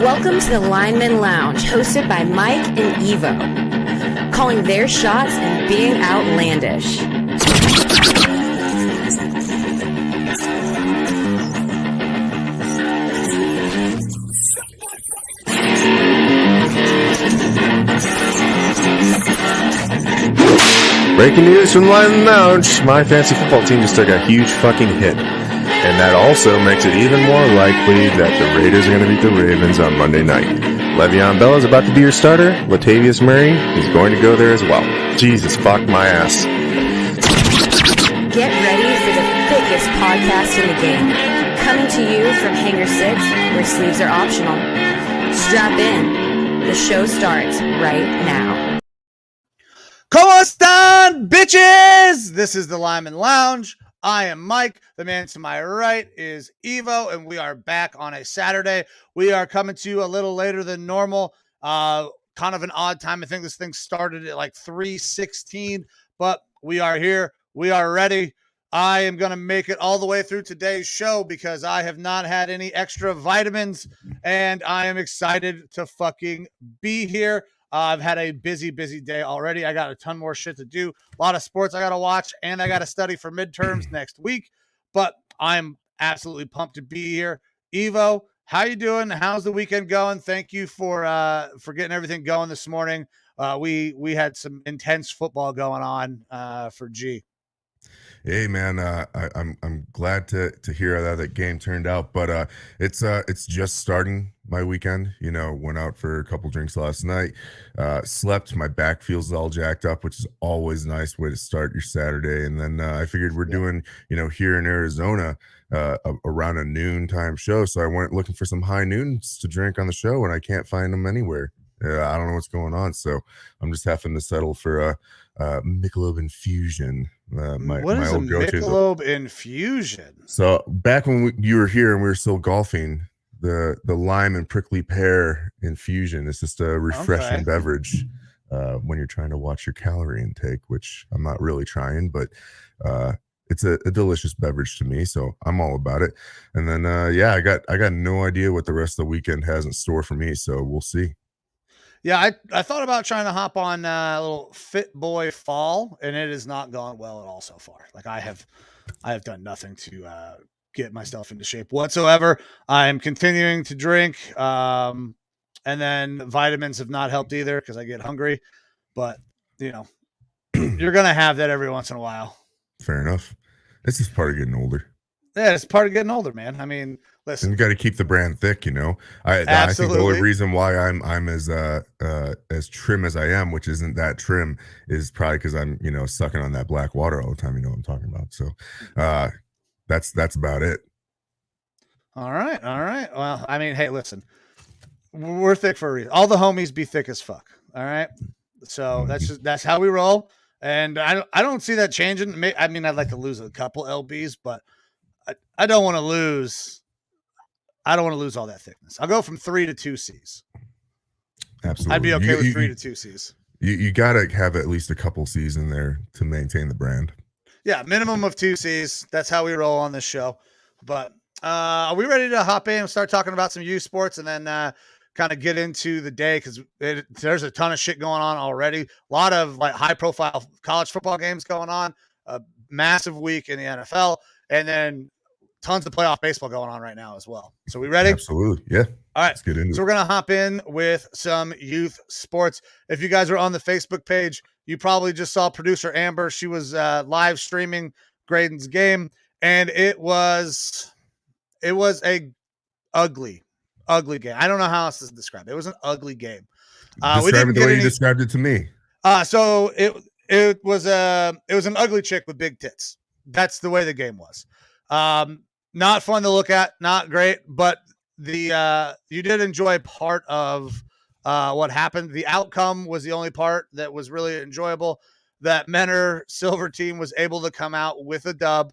Welcome to the Lineman Lounge, hosted by Mike and Evo, calling their shots and being outlandish. Breaking news from the Lineman Lounge. My fantasy football team just took a huge fucking hit. And that also makes it even more likely that the Raiders are going to beat the Ravens on Monday night. Le'Veon Bell is about to be your starter. Latavius Murray is going to go there as well. Jesus, fuck my ass. Get ready for the thickest podcast in the game. Coming to you from Hangar 6, where sleeves are optional. Strap in. The show starts right now. ¿Cómo están, bitches? This is the Lineman Lounge. I am Mike. The man to my right is Evo, and we are back on a Saturday. We are coming to you a little later than normal. Kind of an odd time. I think this thing started at like 3:16, but we are here. We are ready. I am going to make it all the way through today's show because I have not had any extra vitamins, and I am excited to fucking be here. I've had a busy day already. I got a ton more shit to do. A lot of sports I got to watch, and I got to study for midterms next week. But I'm absolutely pumped to be here. Evo, how you doing? How's the weekend going? Thank you for getting everything going this morning. We had some intense football going on for G. Hey man, I'm glad to hear how that game turned out, but it's just starting my weekend. You know, went out for a couple drinks last night, slept. My back feels all jacked up, which is always a nice way to start your Saturday. And then I figured we're doing, you know, here in Arizona around a noontime show, so I went looking for some high noons to drink on the show, and I can't find them anywhere. I don't know what's going on, so I'm just having to settle for Michelob Infusion. What is old go-to. Michelob Infusion? So back when you were here and we were still golfing, the lime and prickly pear infusion is just a refreshing beverage when you're trying to watch your calorie intake, which I'm not really trying, but it's a delicious beverage to me, so I'm all about it. And then I got no idea what the rest of the weekend has in store for me, so we'll see. Yeah, I thought about trying to hop on a little Fit Boy Fall, and it has not gone well at all so far. Like I have done nothing to get myself into shape whatsoever. I'm continuing to drink, and then vitamins have not helped either because I get hungry. But you know, you're gonna have that every once in a while. Fair enough. This is part of getting older. Yeah, it's part of getting older, man. I mean, listen, and you got to keep the brand thick, you know. I think the only reason why I'm as trim as I am, which isn't that trim, is probably because I'm, you know, sucking on that black water all the time. You know what I'm talking about. So that's about it. All right. Well, I mean, hey, listen, we're thick for a reason. All the homies be thick as fuck. All right. So that's how we roll, and I don't see that changing. I mean, I'd like to lose a couple lbs, but I don't want to lose. I don't want to lose all that thickness. I'll go from 3 to 2 C's. Absolutely. I'd be okay with 3 to 2 C's. You got to have at least a couple C's in there to maintain the brand. Yeah, minimum of 2 C's. That's how we roll on this show. But are we ready to hop in and start talking about some youth sports and then kind of get into the day? Because there's a ton of shit going on already. A lot of like high profile college football games going on. A massive week in the NFL. And then tons of playoff baseball going on right now as well. So we ready? Absolutely. Yeah. All right. Let's get into it. So we're going to hop in with some youth sports. If you guys are on the Facebook page, you probably just saw producer Amber. She was live streaming Graydon's game, and it was a ugly game. I don't know how else to describe it. It was an ugly game. Describe it the way you described it to me. So it was an ugly chick with big tits. That's the way the game was. Not fun to look at, not great, but you did enjoy part of what happened. The outcome was the only part that was really enjoyable. That Menor Silver team was able to come out with a dub.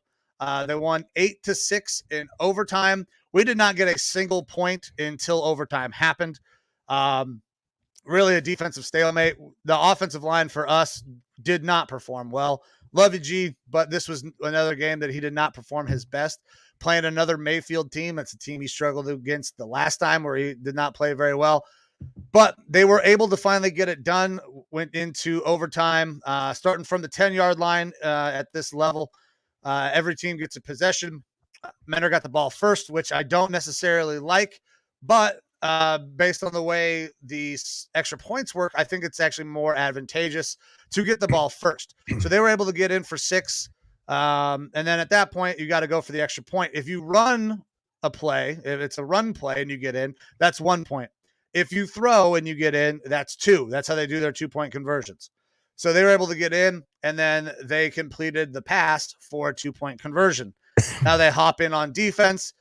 They won 8-6 in overtime. We did not get a single point until overtime happened. Really a defensive stalemate. The offensive line for us did not perform well. Love you, G, but this was another game that he did not perform his best. playing another Mayfield team. That's a team he struggled against the last time where he did not play very well. But they were able to finally get it done, went into overtime, starting from the 10-yard line at this level. Every team gets a possession. Mentor got the ball first, which I don't necessarily like, but based on the way these extra points work, I think it's actually more advantageous to get the ball first. So they were able to get in for 6. And then at that point, you got to go for the extra point. If you run a play, if it's a run play and you get in, that's 1 point. If you throw and you get in, that's 2. That's how they do their 2-point conversions. So they were able to get in, and then they completed the pass for a 2-point conversion. Now they hop in on defense.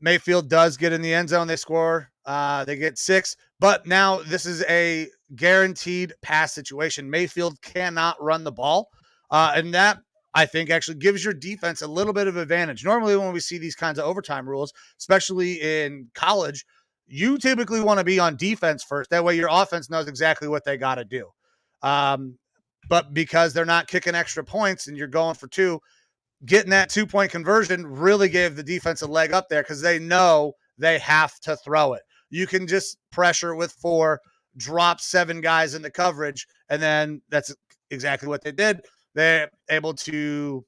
Mayfield does get in the end zone. They score. They get 6. But now this is a guaranteed pass situation. Mayfield cannot run the ball. And that, I think, actually gives your defense a little bit of advantage. Normally when we see these kinds of overtime rules, especially in college, you typically want to be on defense first. That way your offense knows exactly what they got to do. But because they're not kicking extra points and you're going for 2, getting that 2-point conversion really gave the defense a leg up there because they know they have to throw it. You can just pressure with 4, drop 7 guys into coverage, and then that's exactly what they did. They're able to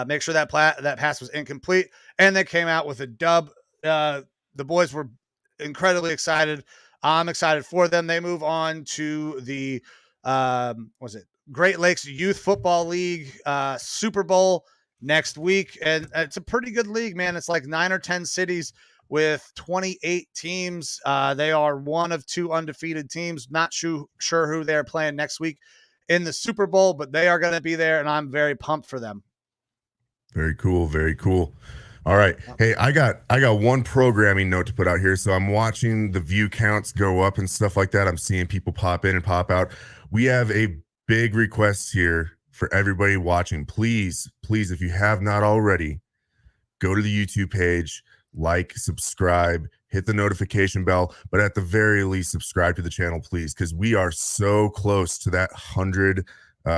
make sure that pass was incomplete, and they came out with a dub. The boys were incredibly excited. I'm excited for them. They move on to the Great Lakes Youth Football League Super Bowl next week, and it's a pretty good league, man. It's like 9 or 10 cities with 28 teams. They are one of 2 undefeated teams. Not sure who they're playing next week in the Super Bowl, but they are going to be there, and I'm very pumped for them. Very cool. Very cool. All right. Hey, I got one programming note to put out here. So I'm watching the view counts go up and stuff like that. I'm seeing people pop in and pop out. We have a big request here for everybody watching. Please, if you have not already, go to the YouTube page, like, subscribe, hit the notification bell, but at the very least, subscribe to the channel, please, because we are so close to that 100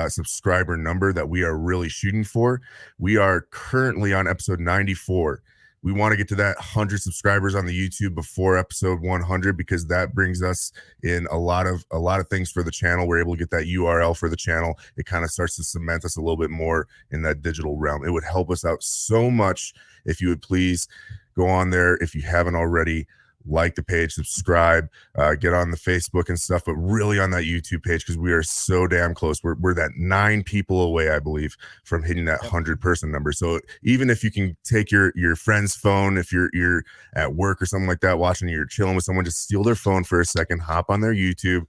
subscriber number that we are really shooting for. We are currently on episode 94. We want to get to that 100 subscribers on the YouTube before episode 100 because that brings us in a lot of things for the channel. We're able to get that URL for the channel. It kind of starts to cement us a little bit more in that digital realm. It would help us out so much if you would please go on there if you haven't already. Like the page, subscribe, get on the Facebook and stuff, but really on that YouTube page because we are so damn close. We're that 9 people away, I believe, from hitting that 100-person number. So even if you can take your friend's phone, if you're at work or something like that, watching, you're chilling with someone, just steal their phone for a second, hop on their YouTube,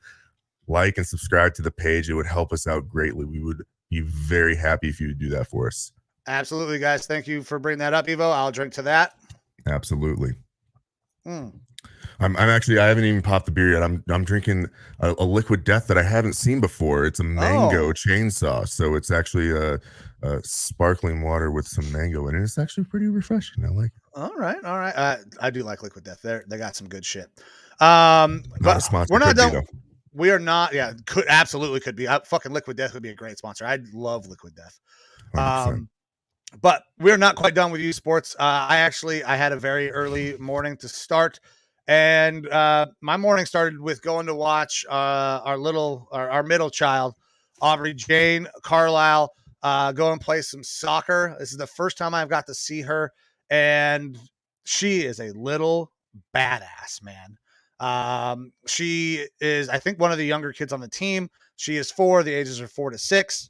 like and subscribe to the page. It would help us out greatly. We would be very happy if you would do that for us. Absolutely, guys. Thank you for bringing that up, Evo. I'll drink to that. Absolutely. I'm actually, I haven't even popped the beer yet. I'm drinking a liquid death that I haven't seen before. It's a mango chainsaw. So it's actually a sparkling water with some mango in it. It's actually pretty refreshing. I like it. All right. I do like liquid death. They got some good shit. Not a sponsor. We're not done. We are not. Yeah, absolutely could be. Fucking liquid death would be a great sponsor. I love liquid death. 100%. But we're not quite done with youth sports. I had a very early morning to start, and my morning started with going to watch our middle child, Aubrey Jane Carlisle, go and play some soccer. This is the first time I've got to see her, and she is a little badass, man. She is, I think, one of the younger kids on the team. She is 4. The ages are 4 to 6.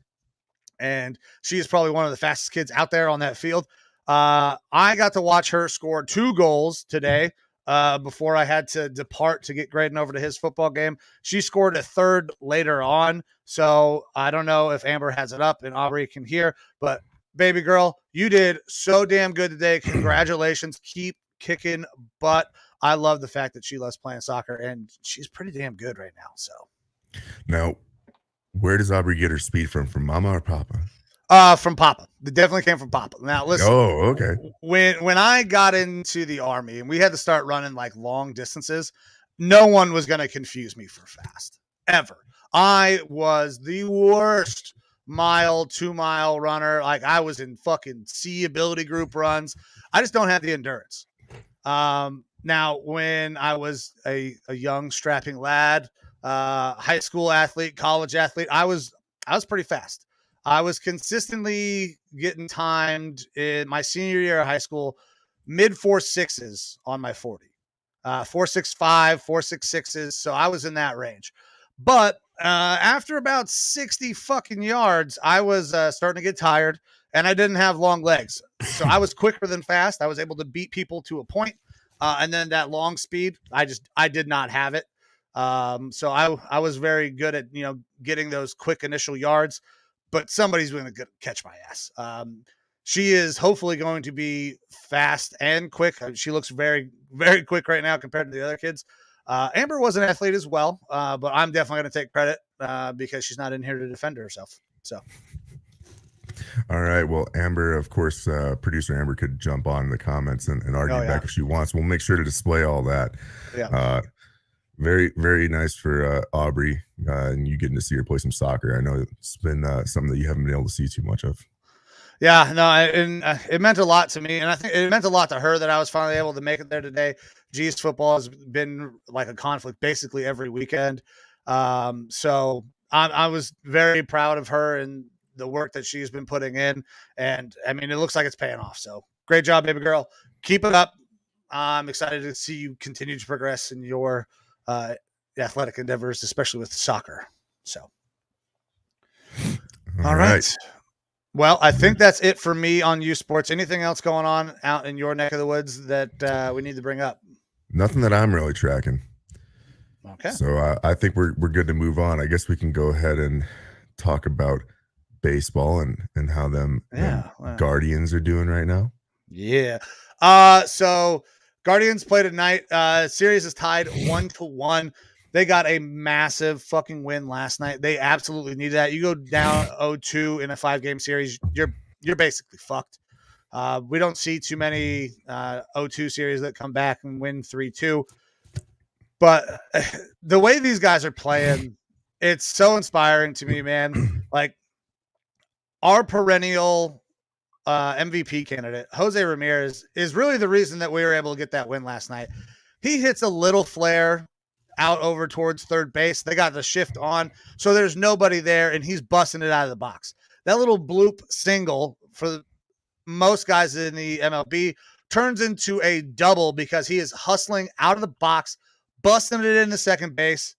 And she is probably one of the fastest kids out there on that field. I got to watch her score 2 goals today before I had to depart to get Graydon over to his football game. She scored a 3rd later on. So I don't know if Amber has it up and Aubrey can hear, but baby girl, you did so damn good today. Congratulations. Keep kicking butt. I love the fact that she loves playing soccer, and she's pretty damn good right now. So now, where does Aubrey get her speed from? From mama or papa? From Papa. It definitely came from Papa. Now listen. Oh, okay. When I got into the Army and we had to start running like long distances, no one was going to confuse me for fast ever. I was the worst mile, 2 mile runner. Like I was in fucking C ability group runs. I just don't have the endurance. Now when I was a young strapping lad, high school athlete, college athlete, I was pretty fast. I was consistently getting timed in my senior year of high school, mid 4.6s on my 40, 4.65, 4.66s. So I was in that range. But after about 60 fucking yards, I was starting to get tired and I didn't have long legs. So I was quicker than fast. I was able to beat people to a point. And then that long speed, I did not have it. So I was very good at, getting those quick initial yards, but somebody's going to catch my ass. She is hopefully going to be fast and quick. She looks very, very quick right now compared to the other kids. Amber was an athlete as well, but I'm definitely going to take credit because she's not in here to defend herself. So. All right. Well, Amber, of course, producer Amber could jump on in the comments and argue back if she wants. We'll make sure to display all that. Yeah. Very, very nice for Aubrey and you getting to see her play some soccer. I know it's been something that you haven't been able to see too much of. Yeah, no, and it meant a lot to me, and I think it meant a lot to her that I was finally able to make it there today. G's football has been like a conflict basically every weekend, so I was very proud of her and the work that she's been putting in, and I mean it looks like it's paying off. So great job, baby girl. Keep it up. I'm excited to see you continue to progress in your athletic endeavors, especially with soccer. So, all right. Well, I think that's it for me on U Sports. Anything else going on out in your neck of the woods that we need to bring up? Nothing that I'm really tracking. Okay. So I think we're good to move on. I guess we can go ahead and talk about baseball and how them Guardians are doing right now. Yeah. So Guardians play tonight. Series is tied 1-1. They got a massive fucking win last night. They absolutely need that. You go down 0-2 in a 5-game series, you're basically fucked. We don't see too many 0-2 series that come back and win 3-2. But the way these guys are playing, it's so inspiring to me, man. Like our perennial MVP candidate, Jose Ramirez, is really the reason that we were able to get that win last night. He hits a little flare out over towards third base. They got the shift on, so there's nobody there, and he's busting it out of the box. That little bloop single for most guys in the MLB turns into a double because he is hustling out of the box, busting it into second base.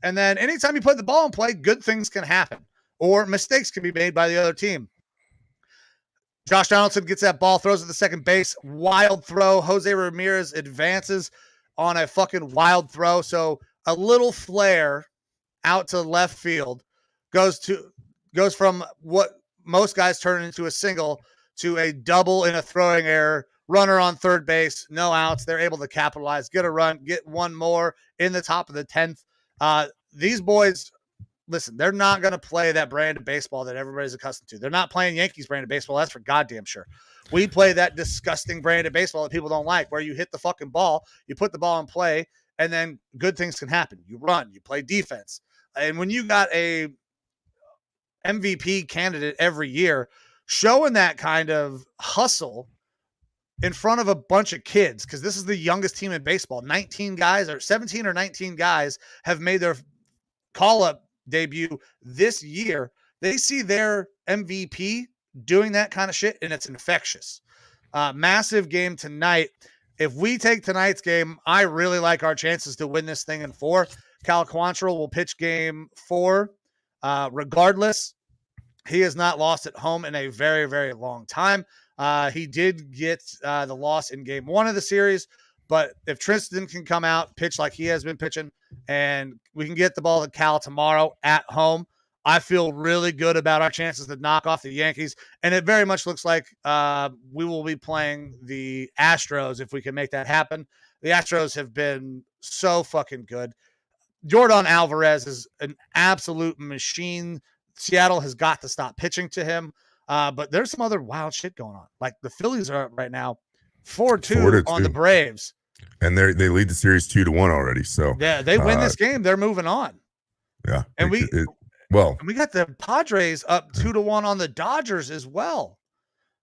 And then anytime you put the ball in play, good things can happen, or mistakes can be made by the other team. Josh Donaldson gets that ball, throws it to second base, wild throw. Jose Ramirez advances on a fucking wild throw. So a little flare out to left field goes from what most guys turn into a single to a double in a throwing error. Runner on third base, no outs. They're able to capitalize, get a run, get one more in the top of the 10th. These boys, listen, they're not going to play that brand of baseball that everybody's accustomed to. They're not playing Yankees brand of baseball. That's for goddamn sure. We play that disgusting brand of baseball that people don't like, where you hit the fucking ball, you put the ball in play, and then good things can happen. You run, you play defense. And when you got a MVP candidate every year showing that kind of hustle in front of a bunch of kids, because this is the youngest team in baseball, 19 guys or 17 or 19 guys have made their call-up debut this year. They see their MVP doing that kind of shit, and it's infectious. Massive game tonight. If we take tonight's game, I really like our chances to win this thing in 4. Cal Quantrill will pitch game 4. Regardless, he has not lost at home in a very, very long time. He did get the loss in game 1 of the series, but if Tristan can come out, pitch like he has been pitching, and we can get the ball to Cal tomorrow at home, I feel really good about our chances to knock off the Yankees. And it very much looks like we will be playing the Astros if we can make that happen. The Astros have been so fucking good. Jordan Alvarez is an absolute machine. Seattle has got to stop pitching to him. But there's some other wild shit going on. Like the Phillies are up right now 4-2 on the Braves. And they lead the series 2-1 already. So yeah, they win this game. They're moving on. Yeah. And Well, And we got the Padres up 2-1 on the Dodgers as well.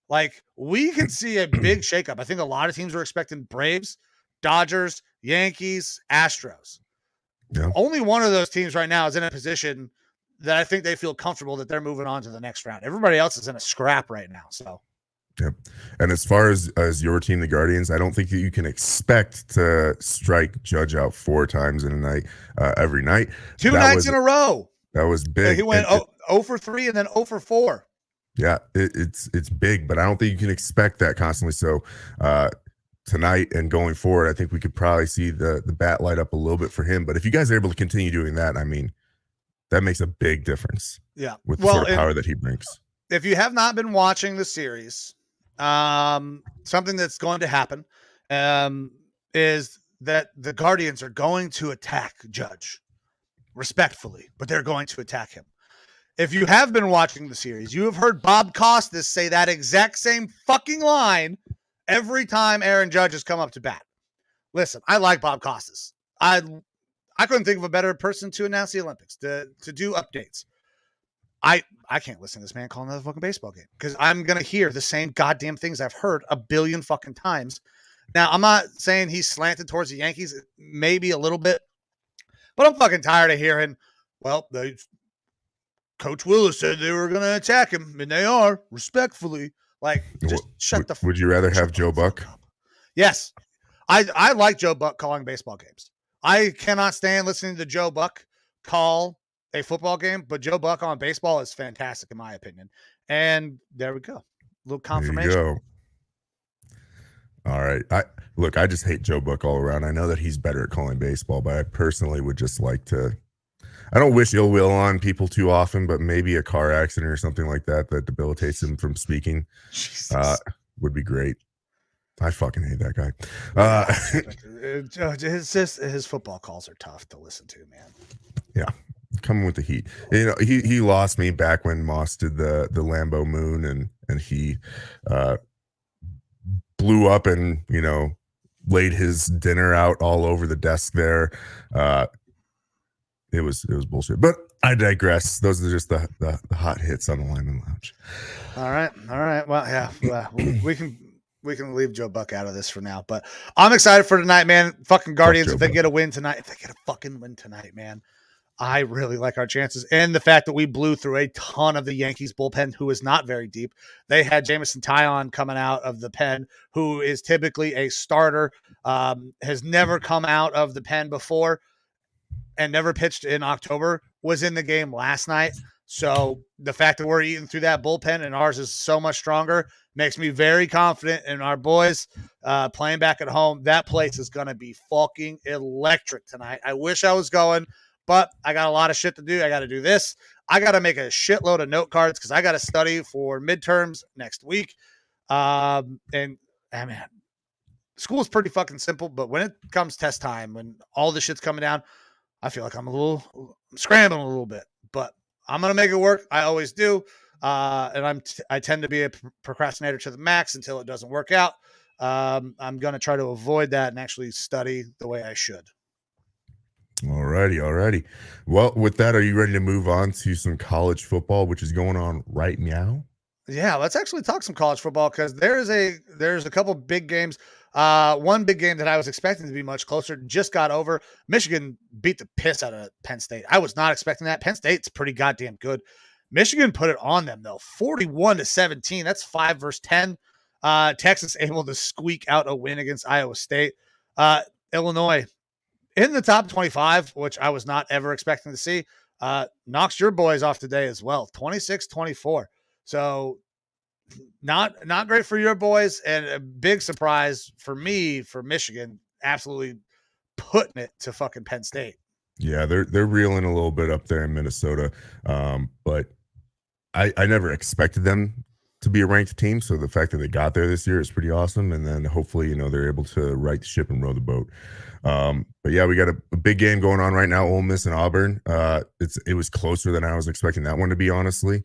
Like, we could see a big shakeup. I think a lot of teams were expecting Braves, Dodgers, Yankees, Astros. yeah. Only one of those teams right now is in a position that I think they feel comfortable that they're moving on to the next round. Everybody else is in a scrap right now. So, Yep. And as far as your team, the Guardians, I don't think that you can expect to strike Judge out 4 times in a night, every night. two nights in a row. That was big. He went 0 for 3 and then 0 for 4. Yeah, it's big, but I don't think you can expect that constantly. So tonight and going forward, I think we could probably see the bat light up a little bit for him. But if you guys are able to continue doing that, I mean, that makes a big difference. Yeah, with the sort of power that he brings. If you have not been watching the series, something that's going to happen is that the Guardians are going to attack Judge respectfully, but they're going to attack him. If you have been watching the series, you have heard Bob Costas say that exact same fucking line every time Aaron Judge has come up to bat. Listen, I like Bob Costas. I couldn't think of a better person to announce the Olympics, to do updates. I can't listen to this man call another fucking baseball game because I'm going to hear the same goddamn things I've heard a billion fucking times. Now, I'm not saying he's slanted towards the Yankees, maybe a little bit, but I'm fucking tired of hearing, well, Coach Willis said they were going to attack him, and they are, respectfully. Like, just shut the fuck up. Would you rather have Joe Buck? Yes. I like Joe Buck calling baseball games. I cannot stand listening to Joe Buck call a football game, but Joe Buck on baseball is fantastic, in my opinion. And there we go. A little confirmation. There you go. All right. I just hate Joe Buck all around. I know that he's better at calling baseball, but I personally would just like to. I don't wish ill will on people too often, but maybe a car accident or something like that debilitates him from speaking would be great. I fucking hate that guy. His football calls are tough to listen to, man. Yeah, coming with the heat. You know, he lost me back when Moss did the Lambeau Moon, and he blew up and laid his dinner out all over the desk there. It was bullshit, but I digress. Those are just the hot hits on the Lineman Lounge. All right. Well, yeah, we can leave Joe Buck out of this for now, but I'm excited for tonight, man. Fucking Guardians, if they get a win tonight, man, I really like our chances. And the fact that we blew through a ton of the Yankees bullpen, who is not very deep. They had Jameson Taillon coming out of the pen, who is typically a starter, has never come out of the pen before and never pitched in October, was in the game last night. So the fact that we're eating through that bullpen and ours is so much stronger makes me very confident in our boys playing back at home. That place is going to be fucking electric tonight. I wish I was going, but I got a lot of shit to do. I got to do this. I got to make a shitload of note cards because I got to study for midterms next week. Man, school is pretty fucking simple, but when it comes test time, when all this shit's coming down, I feel like I'm scrambling a little bit, but I'm going to make it work. I always do. And I tend to be a procrastinator to the max until it doesn't work out. I'm going to try to avoid that and actually study the way I should. Alrighty. Well, with that, are you ready to move on to some college football, which is going on right now? Yeah, let's actually talk some college football because there's a couple big games. One big game that I was expecting to be much closer just got over. Michigan beat the piss out of Penn State. I was not expecting that. Penn State's pretty goddamn good. Michigan put it on them though, 41-17. That's 5 versus 10. Texas able to squeak out a win against Iowa State. Illinois in the top 25, which I was not ever expecting to see. Knocks your boys off today as well, 26-24. So not great for your boys, and a big surprise for me for Michigan, absolutely putting it to fucking Penn State. Yeah, they're reeling a little bit up there in Minnesota, but I never expected them to be a ranked team. So the fact that they got there this year is pretty awesome, and then hopefully they're able to right the ship and row the boat. But yeah, we got a big game going on right now, Ole Miss and Auburn. It was closer than I was expecting that one to be, honestly,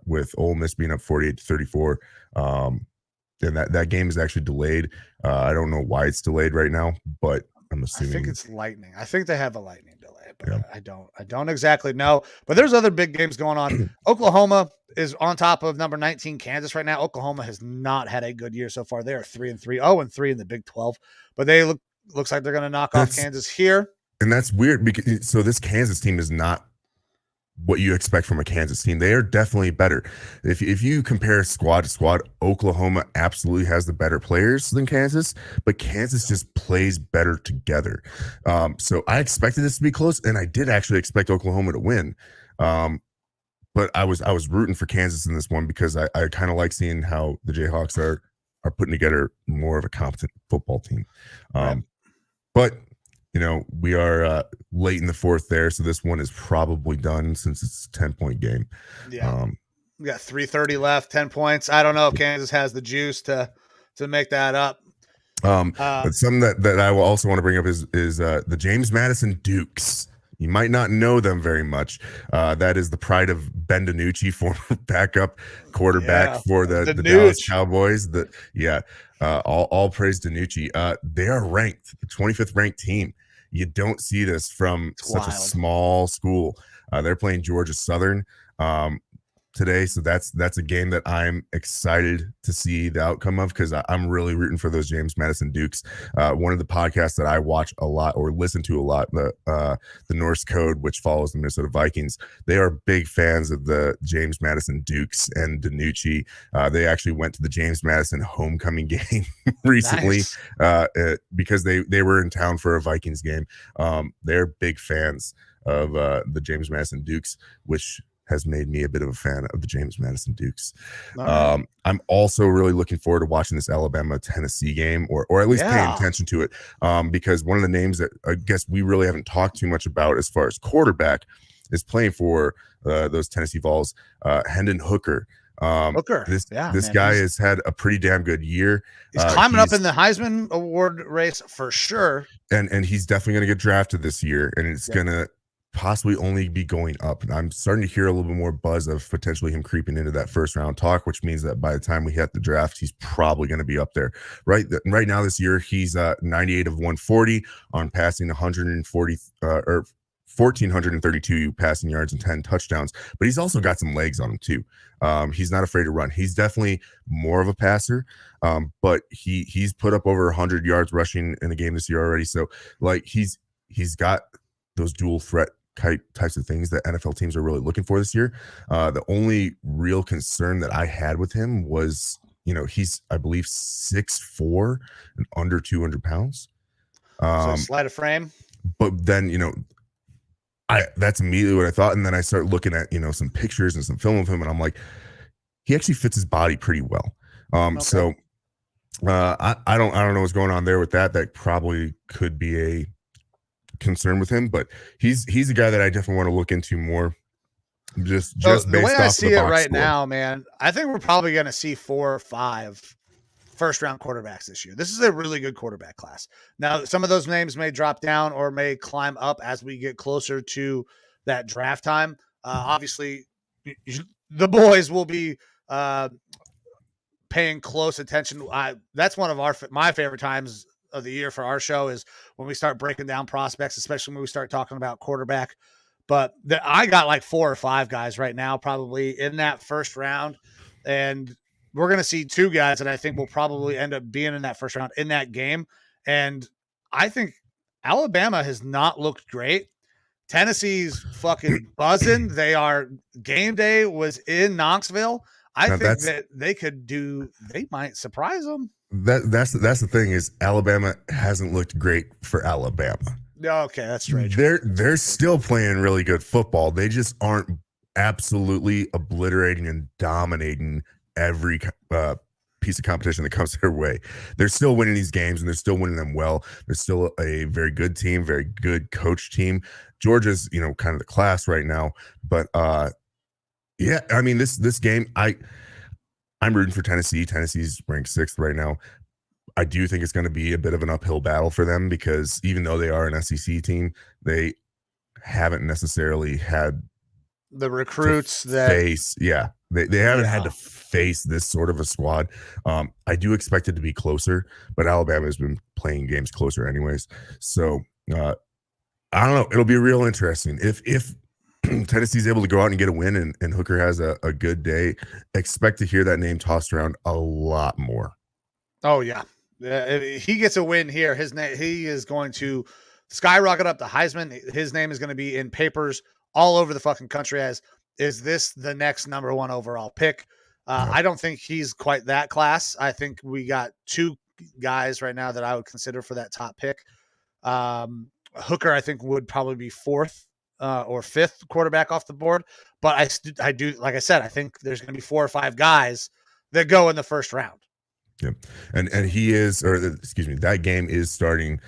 with Ole Miss being up 48-34. And that game is actually delayed. I don't know why it's delayed right now, but I'm assuming. I think it's lightning. I think they have a lightning delay. but I don't exactly know. But there's other big games going on. Oklahoma is on top of number 19 Kansas right now. Oklahoma has not had a good year so far. They are 3-3, 0-3 in the Big 12, but they looks like they're going to knock off Kansas here. And that's weird because so this Kansas team is not what you expect from a Kansas team. They are definitely better. If you compare squad to squad, Oklahoma absolutely has the better players than Kansas, but Kansas just plays better together. So I expected this to be close, and I did actually expect Oklahoma to win. But I was rooting for Kansas in this one because I kind of like seeing how the Jayhawks are putting together more of a competent football team. But we are late in the fourth there, so this one is probably done since it's a 10-point game. Yeah. We got 3:30 left, 10 points. I don't know if Kansas has the juice to make that up. But something that I will also want to bring up is the James Madison Dukes. You might not know them very much. That is the pride of Ben DiNucci, former backup quarterback for the Dallas Cowboys. All praise DiNucci. They are ranked, the 25th ranked team. You don't see this from such a small school. They're playing Georgia Southern today, so that's a game that I'm excited to see the outcome of because I'm really rooting for those James Madison Dukes. One of the podcasts that I watch a lot or listen to a lot, the Norse Code, which follows the Minnesota Vikings, they are big fans of the James Madison Dukes and DiNucci. They actually went to the James Madison homecoming game recently because they were in town for a Vikings game. They're big fans of the James Madison Dukes, which has made me a bit of a fan of the James Madison Dukes. I'm also really looking forward to watching this Alabama-Tennessee game, or at least paying attention to it, because one of the names that I guess we really haven't talked too much about as far as quarterback is playing for those Tennessee Vols, Hendon Hooker. This guy has had a pretty damn good year. He's climbing up in the Heisman Award race for sure. And he's definitely going to get drafted this year, and it's going to possibly only be going up. And I'm starting to hear a little bit more buzz of potentially him creeping into that first round talk, which means that by the time we hit the draft, he's probably going to be up there. Right now this year, he's 98 of 140 on passing 1,432 passing yards and 10 touchdowns. But he's also got some legs on him too. He's not afraid to run. He's definitely more of a passer, but he's put up over 100 yards rushing in a game this year already. So like he's got those dual threat types of things that NFL teams are really looking for this year. The only real concern that I had with him was, he's, I believe, 6'4" and under 200 pounds. So sleight of frame. But then, that's immediately what I thought. And then I start looking at, some pictures and some film of him, and I'm like, he actually fits his body pretty well. So I don't know what's going on there with that. That probably could be a concern with him, but he's a guy that I definitely want to look into more. Just based the way off I see it right score. now, man, I think we're probably going to see 4 or 5 first-round quarterbacks this year. This is a really good quarterback class. Now, some of those names may drop down or may climb up as we get closer to that draft time. Obviously, the boys will be paying close attention. That's one of my favorite times of the year for our show is when we start breaking down prospects, especially when we start talking about quarterback. But I got like 4 or 5 guys right now, probably in that first round. And we're going to see 2 guys that I think will probably end up being in that first round in that game. And I think Alabama has not looked great. Tennessee's fucking buzzing. Game day was in Knoxville. I think that they might surprise them. That's the thing is Alabama hasn't looked great for Alabama. Okay, that's strange. They're still playing really good football. They just aren't absolutely obliterating and dominating every piece of competition that comes their way. They're still winning these games, and they're still winning them well. They're still a very good team, very good coach team. Georgia's, kind of the class right now, but yeah, I mean this game, I'm rooting for Tennessee. Tennessee's ranked 6th right now. I do think it's going to be a bit of an uphill battle for them because even though they are an SEC team, they haven't necessarily had the recruits they haven't had to face this sort of a squad. I do expect it to be closer, but Alabama has been playing games closer anyways. So I don't know. It'll be real interesting if Tennessee's able to go out and get a win, and Hooker has a good day. Expect to hear that name tossed around a lot more. Oh yeah, if he gets a win here, he is going to skyrocket up the Heisman. His name is going to be in papers all over the fucking country as, is this the next number 1 overall pick? I don't think he's quite that class. I think we got 2 guys right now that I would consider for that top pick. Hooker, I think, would probably be 4th or 5th quarterback off the board. But I do, like I said, I think there's going to be 4 or 5 guys that go in the first round. Yep. And he is, or excuse me, that game is starting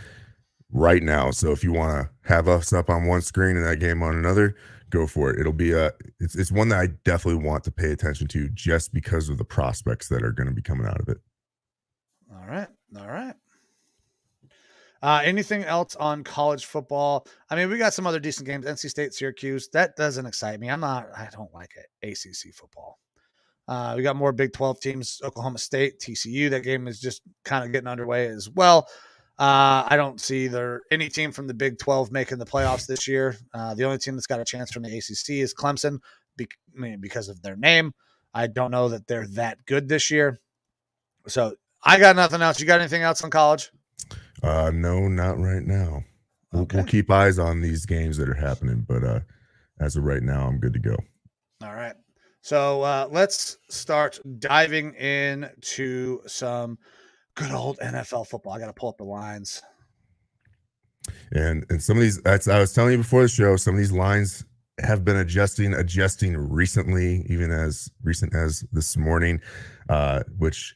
right now. So if you want to have us up on one screen and that game on another, go for it. It'll be it's one that I definitely want to pay attention to just because of the prospects that are going to be coming out of it. All right. Anything else on college football? I mean, we got some other decent games. NC State, Syracuse. That doesn't excite me. I don't like it. ACC football. We got more Big 12 teams. Oklahoma State, TCU. That game is just kind of getting underway as well. I don't see any team from the Big 12 making the playoffs this year. The only team that's got a chance from the ACC is Clemson, because of their name. I don't know that they're that good this year. So I got nothing else. You got anything else on college? No, not right now. Okay. We'll keep eyes on these games that are happening, but as of right now, I'm good to go. All right. So let's start diving into some good old NFL football. I got to pull up the lines. And some of these, I was telling you before the show, some of these lines have been adjusting recently, even as recent as this morning, which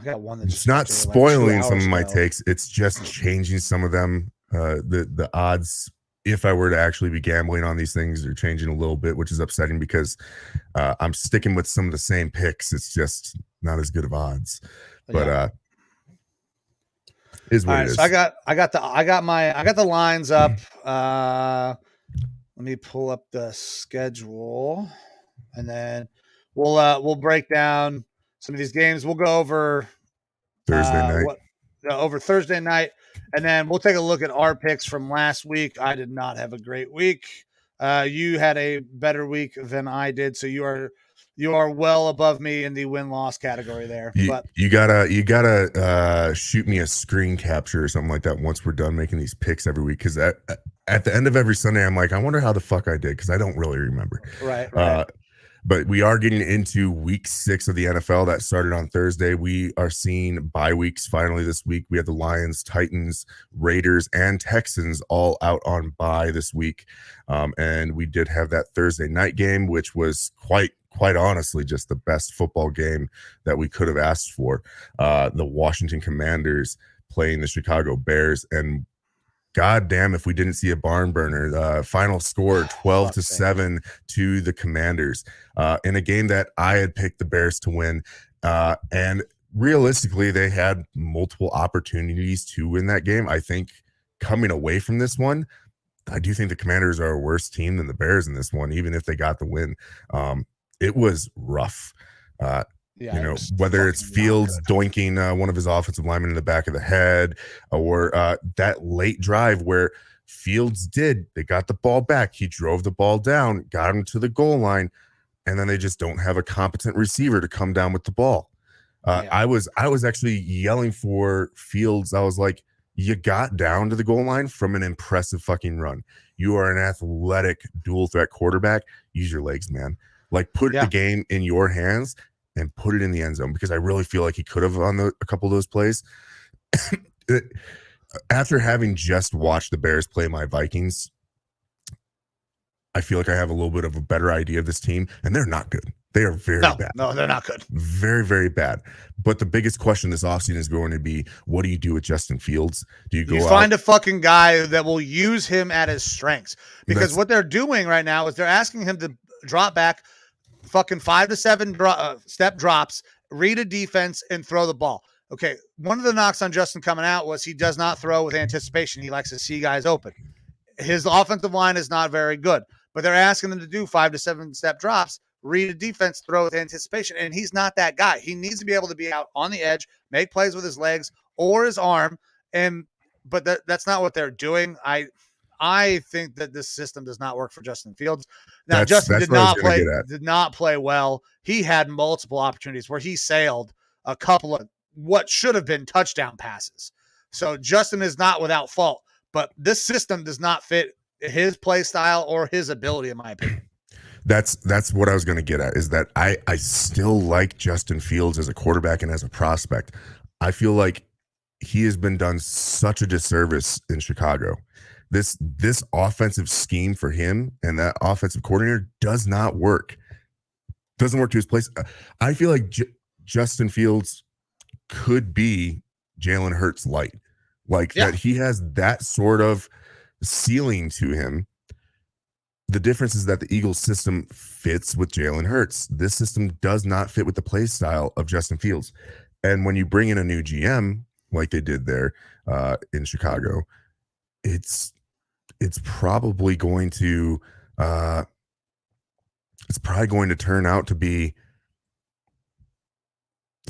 I got one that's it's not spoiling some of my takes. It's just changing some of them. The odds, if I were to actually be gambling on these things, are changing a little bit, which is upsetting because I'm sticking with some of the same picks. It's just not as good of odds, but is what it is. So I got the lines up. Let me pull up the schedule, and then we'll break down some of these games. We'll go over Thursday night. Over Thursday night, and then we'll take a look at our picks from last week. I did not have a great week. You had a better week than I did, so you are well above me in the win-loss category there. You gotta shoot me a screen capture or something like that once we're done making these picks every week, because at the end of every Sunday, I'm like, I wonder how the fuck I did, because I don't really remember. Right. But we are getting into week 6 of the NFL that started on Thursday. We are seeing bye weeks finally this week. We have the Lions, Titans, Raiders, and Texans all out on bye this week. And we did have that Thursday night game, which was quite honestly just the best football game that we could have asked for. The Washington Commanders playing the Chicago Bears, and God damn if we didn't see a barn burner. Final score 12-7 to the Commanders in a game that I had picked the Bears to win. And realistically, they had multiple opportunities to win that game. I think coming away from this one, I do think the Commanders are a worse team than the Bears in this one, even if they got the win. It was rough. Whether it's Fields doinking one of his offensive linemen in the back of the head, or that late drive where Fields they got the ball back. He drove the ball down, got him to the goal line, and then they just don't have a competent receiver to come down with the ball. I was actually yelling for Fields. I was like, you got down to the goal line from an impressive fucking run. You are an athletic dual threat quarterback. Use your legs, man. Like, put the game in your hands and put it in the end zone, because I really feel like he could have on a couple of those plays. After having just watched the Bears play my Vikings, I feel like I have a little bit of a better idea of this team, and they're not good. They are very bad. No, they're not good. Very, very bad. But the biggest question this offseason is going to be, what do you do with Justin Fields? Do you find a fucking guy that will use him at his strengths? Because what they're doing right now is they're asking him to drop back fucking 5 to 7 step drops, read a defense, and throw the ball. Okay, one of the knocks on Justin coming out was he does not throw with anticipation. He likes to see guys open. His offensive line is not very good, but they're asking him to do 5 to 7 step drops, read a defense, throw with anticipation, and he's not that guy. He needs to be able to be out on the edge, make plays with his legs or his arm, but that's not what they're doing. I think that this system does not work for Justin Fields. Now, That's Justin what I was gonna get at. did not play well. He had multiple opportunities where he sailed a couple of what should have been touchdown passes. So Justin is not without fault, but this system does not fit his play style or his ability, in my opinion. That's what I was going to get at, is that I still like Justin Fields as a quarterback and as a prospect. I feel like he has been done such a disservice in Chicago. This offensive scheme for him and that offensive coordinator does not work. Doesn't work to his place. I feel like Justin Fields could be Jalen Hurts light. Like that he has that sort of ceiling to him. The difference is that the Eagles system fits with Jalen Hurts. This system does not fit with the play style of Justin Fields. And when you bring in a new GM, like they did there in Chicago, it's probably going to turn out to be,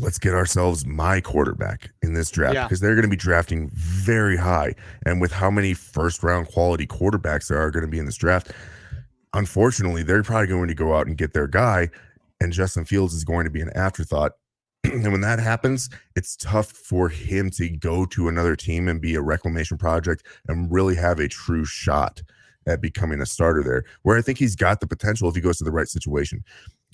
let's get ourselves my quarterback in this draft, because they're going to be drafting very high. And with how many first round quality quarterbacks there are going to be in this draft, unfortunately, they're probably going to go out and get their guy, and Justin Fields is going to be an afterthought. And when that happens, it's tough for him to go to another team and be a reclamation project and really have a true shot at becoming a starter there, where I think he's got the potential if he goes to the right situation.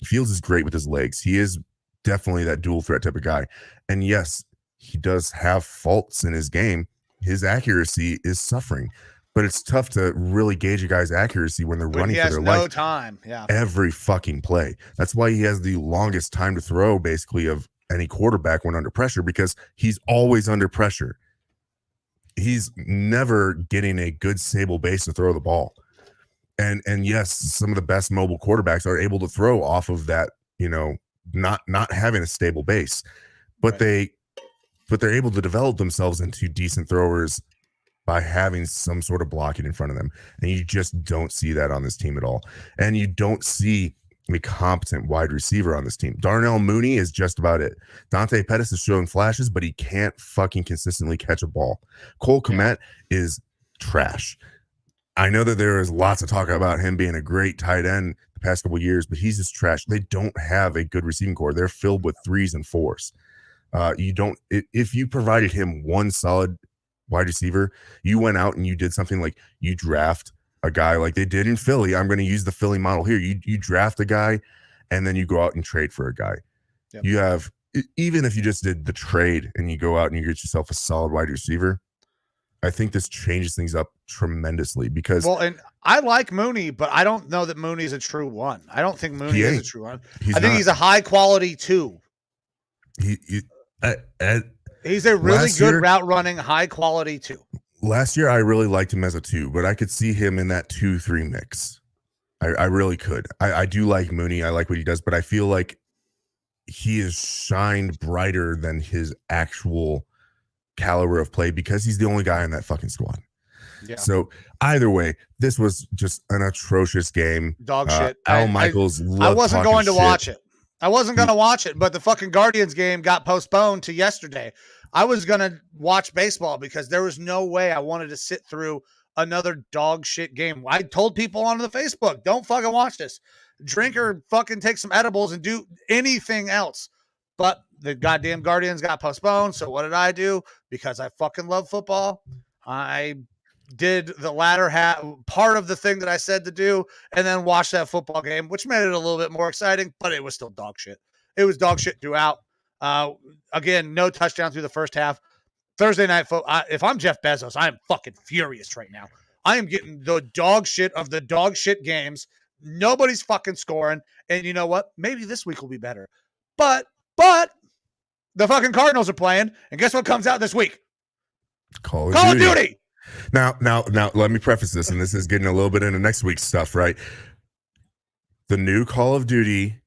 Fields is great with his legs. He is definitely that dual threat type of guy. And yes, he does have faults in his game. His accuracy is suffering, but it's tough to really gauge a guy's accuracy when they're running for their life time. every fucking play. That's why he has the longest time to throw basically of any quarterback when under pressure, because he's always under pressure. He's never getting a good stable base to throw the ball. And yes, some of the best mobile quarterbacks are able to throw off of that, not having a stable base, but they're able to develop themselves into decent throwers by having some sort of blocking in front of them. And you just don't see that on this team at all. And you don't see a competent wide receiver on this team. Darnell Mooney is just about it. Dante Pettis is showing flashes, but he can't fucking consistently catch a ball. Cole Kmet is trash. I know that there is lots of talk about him being a great tight end the past couple of years, but he's just trash. They don't have a good receiving core. They're filled with 3s and 4s. If you provided him one solid wide receiver, you went out and you did something like you draft a guy like they did in Philly. I'm going to use the Philly model here. You draft a guy and then you go out and trade for a guy. Yep. You have, even if you just did the trade and you go out and you get yourself a solid wide receiver, I think this changes things up tremendously because. Well, and I like Mooney, but I don't know that Mooney's a true one. I don't think Mooney is a true one. I think he's a high quality 2. He's a really good route running, high quality 2. Last year, I really liked him as a 2, but I could see him in that 2-3 mix. I really could. I do like Mooney. I like what he does, but I feel like he is shined brighter than his actual caliber of play because he's the only guy in that fucking squad. Yeah. So either way, this was just an atrocious game. Dog shit. Al Michaels. I wasn't going to watch it. I wasn't going to watch it, but the fucking Guardians game got postponed to yesterday. I was going to watch baseball because there was no way I wanted to sit through another dog shit game. I told people on the Facebook, don't fucking watch this. Drink or fucking take some edibles and do anything else. But the goddamn Guardians got postponed. So what did I do? Because I fucking love football. I did the latter part of the thing that I said to do and then watched that football game, which made it a little bit more exciting, but it was still dog shit. It was dog shit throughout. Again, no touchdown through the first half. Thursday night football. If I'm Jeff Bezos, I am fucking furious right now. I am getting the dog shit of the dog shit games. Nobody's fucking scoring. And you know what? Maybe this week will be better. But the fucking Cardinals are playing. And guess what comes out this week? Call of Duty. Now, let me preface this, and this is getting a little bit into next week's stuff, right? The new Call of Duty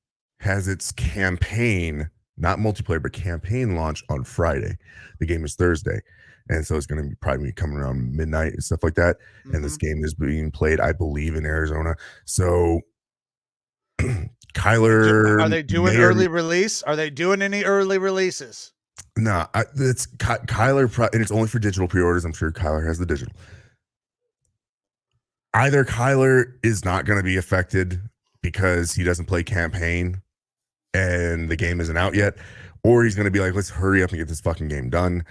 has its campaign, not multiplayer, but campaign launch on Friday. The game is Thursday. And so it's going to probably be coming around midnight and stuff like that. Mm-hmm. And this game is being played, I believe, in Arizona. So Kyler. Are they doing early release? Are they doing any early releases? No, it's Kyler, and it's only for digital pre-orders. I'm sure Kyler has the digital. either Kyler is not going to be affected because he doesn't play campaign and the game isn't out yet, or he's going to be like, let's hurry up and get this fucking game done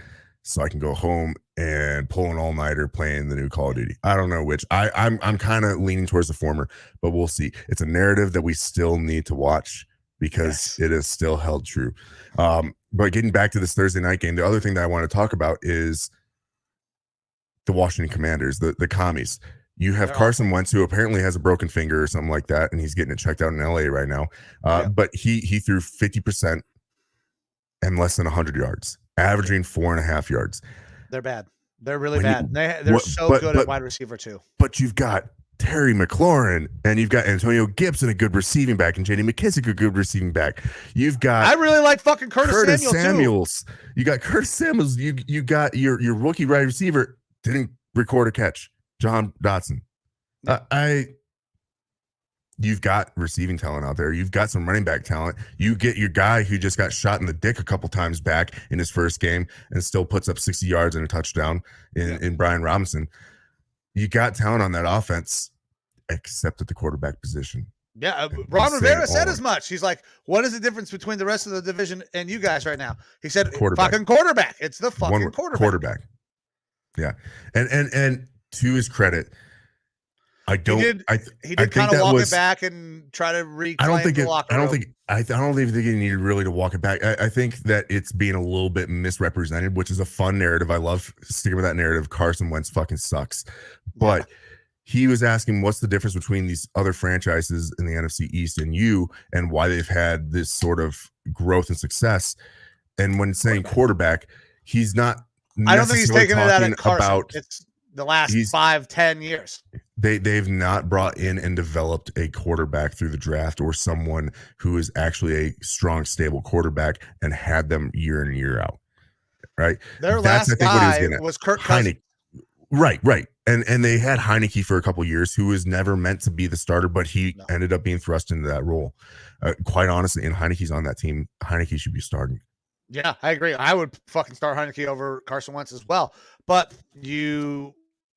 so I can go home and pull an all-nighter playing the new Call of Duty. I don't know which. I'm kind of leaning towards the former, but we'll see. It's a narrative that we still need to watch because it is still held true. But getting back to this Thursday night game, the other thing that I want to talk about is the Washington Commanders, the commies. You have Carson Wentz, who apparently has a broken finger or something like that, and he's getting it checked out in LA right now. But he threw 50% and less than 100 yards, averaging 4.5 yards. They're bad. They're really bad. They're so good at wide receiver too. But you've got Terry McLaurin, and you've got Antonio Gibson, a good receiving back, and J.D. McKissick, a good receiving back. You've got I really like fucking Curtis Samuels too. You got Curtis Samuels. You got your rookie wide receiver didn't record a catch, John Dotson. You've got receiving talent out there. You've got some running back talent. You get your guy who just got shot in the dick a couple times back in his first game and still puts up 60 yards and a touchdown in Brian Robinson. You got talent on that offense, except at the quarterback position. Yeah, Ron Rivera said as much. He's like, what is the difference between the rest of the division and you guys right now? He said, fucking quarterback. It's the fucking quarterback. Yeah. And to his credit, he did kind of walk it back and try to reclaim the locker room. I don't even think he needed really to walk it back. I think that it's being a little bit misrepresented, which is a fun narrative. I love sticking with that narrative. Carson Wentz fucking sucks. But he was asking what's the difference between these other franchises in the NFC East and you, and why they've had this sort of growth and success. And when saying quarterback, he's not. I don't think he's taking it out of Carson. It's the last 5-10 years. They've not brought in and developed a quarterback through the draft or someone who is actually a strong, stable quarterback and had them year in and year out. Right. Their last guy was Kirk Cousins. Right. And they had Heineke for a couple of years, who was never meant to be the starter, but he ended up being thrust into that role. Quite honestly, and Heineke's on that team. Heineke should be starting. Yeah, I agree. I would fucking start Heineke over Carson Wentz as well. But you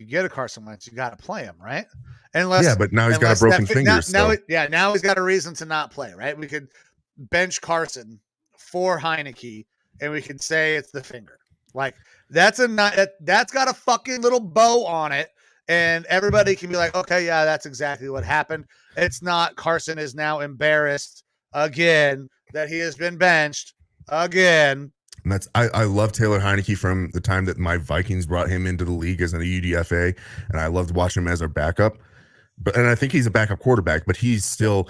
get a Carson Wentz, you got to play him, right? But now he's got a broken finger. Now he's got a reason to not play, right? We could bench Carson for Heineke, and we could say it's the finger. Like that's got a fucking little bow on it, and everybody can be like, okay, yeah, that's exactly what happened. It's not. Carson is now embarrassed again that he has been benched again. And that's I love Taylor Heineke from the time that my Vikings brought him into the league as an UDFA, and I loved watching him as our backup. And I think he's a backup quarterback, but he's still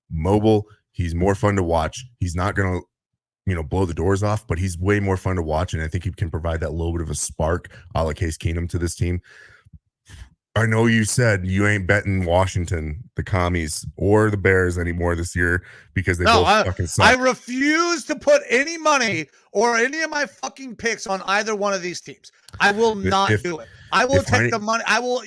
mobile. He's more fun to watch. He's not going to, blow the doors off, but he's way more fun to watch, and I think he can provide that little bit of a spark, a la Case Keenum, to this team. I know you said you ain't betting Washington, the commies, or the Bears anymore this year because they both fucking suck. I refuse to put any money or any of my fucking picks on either one of these teams. I will not do it. I will take the money. I will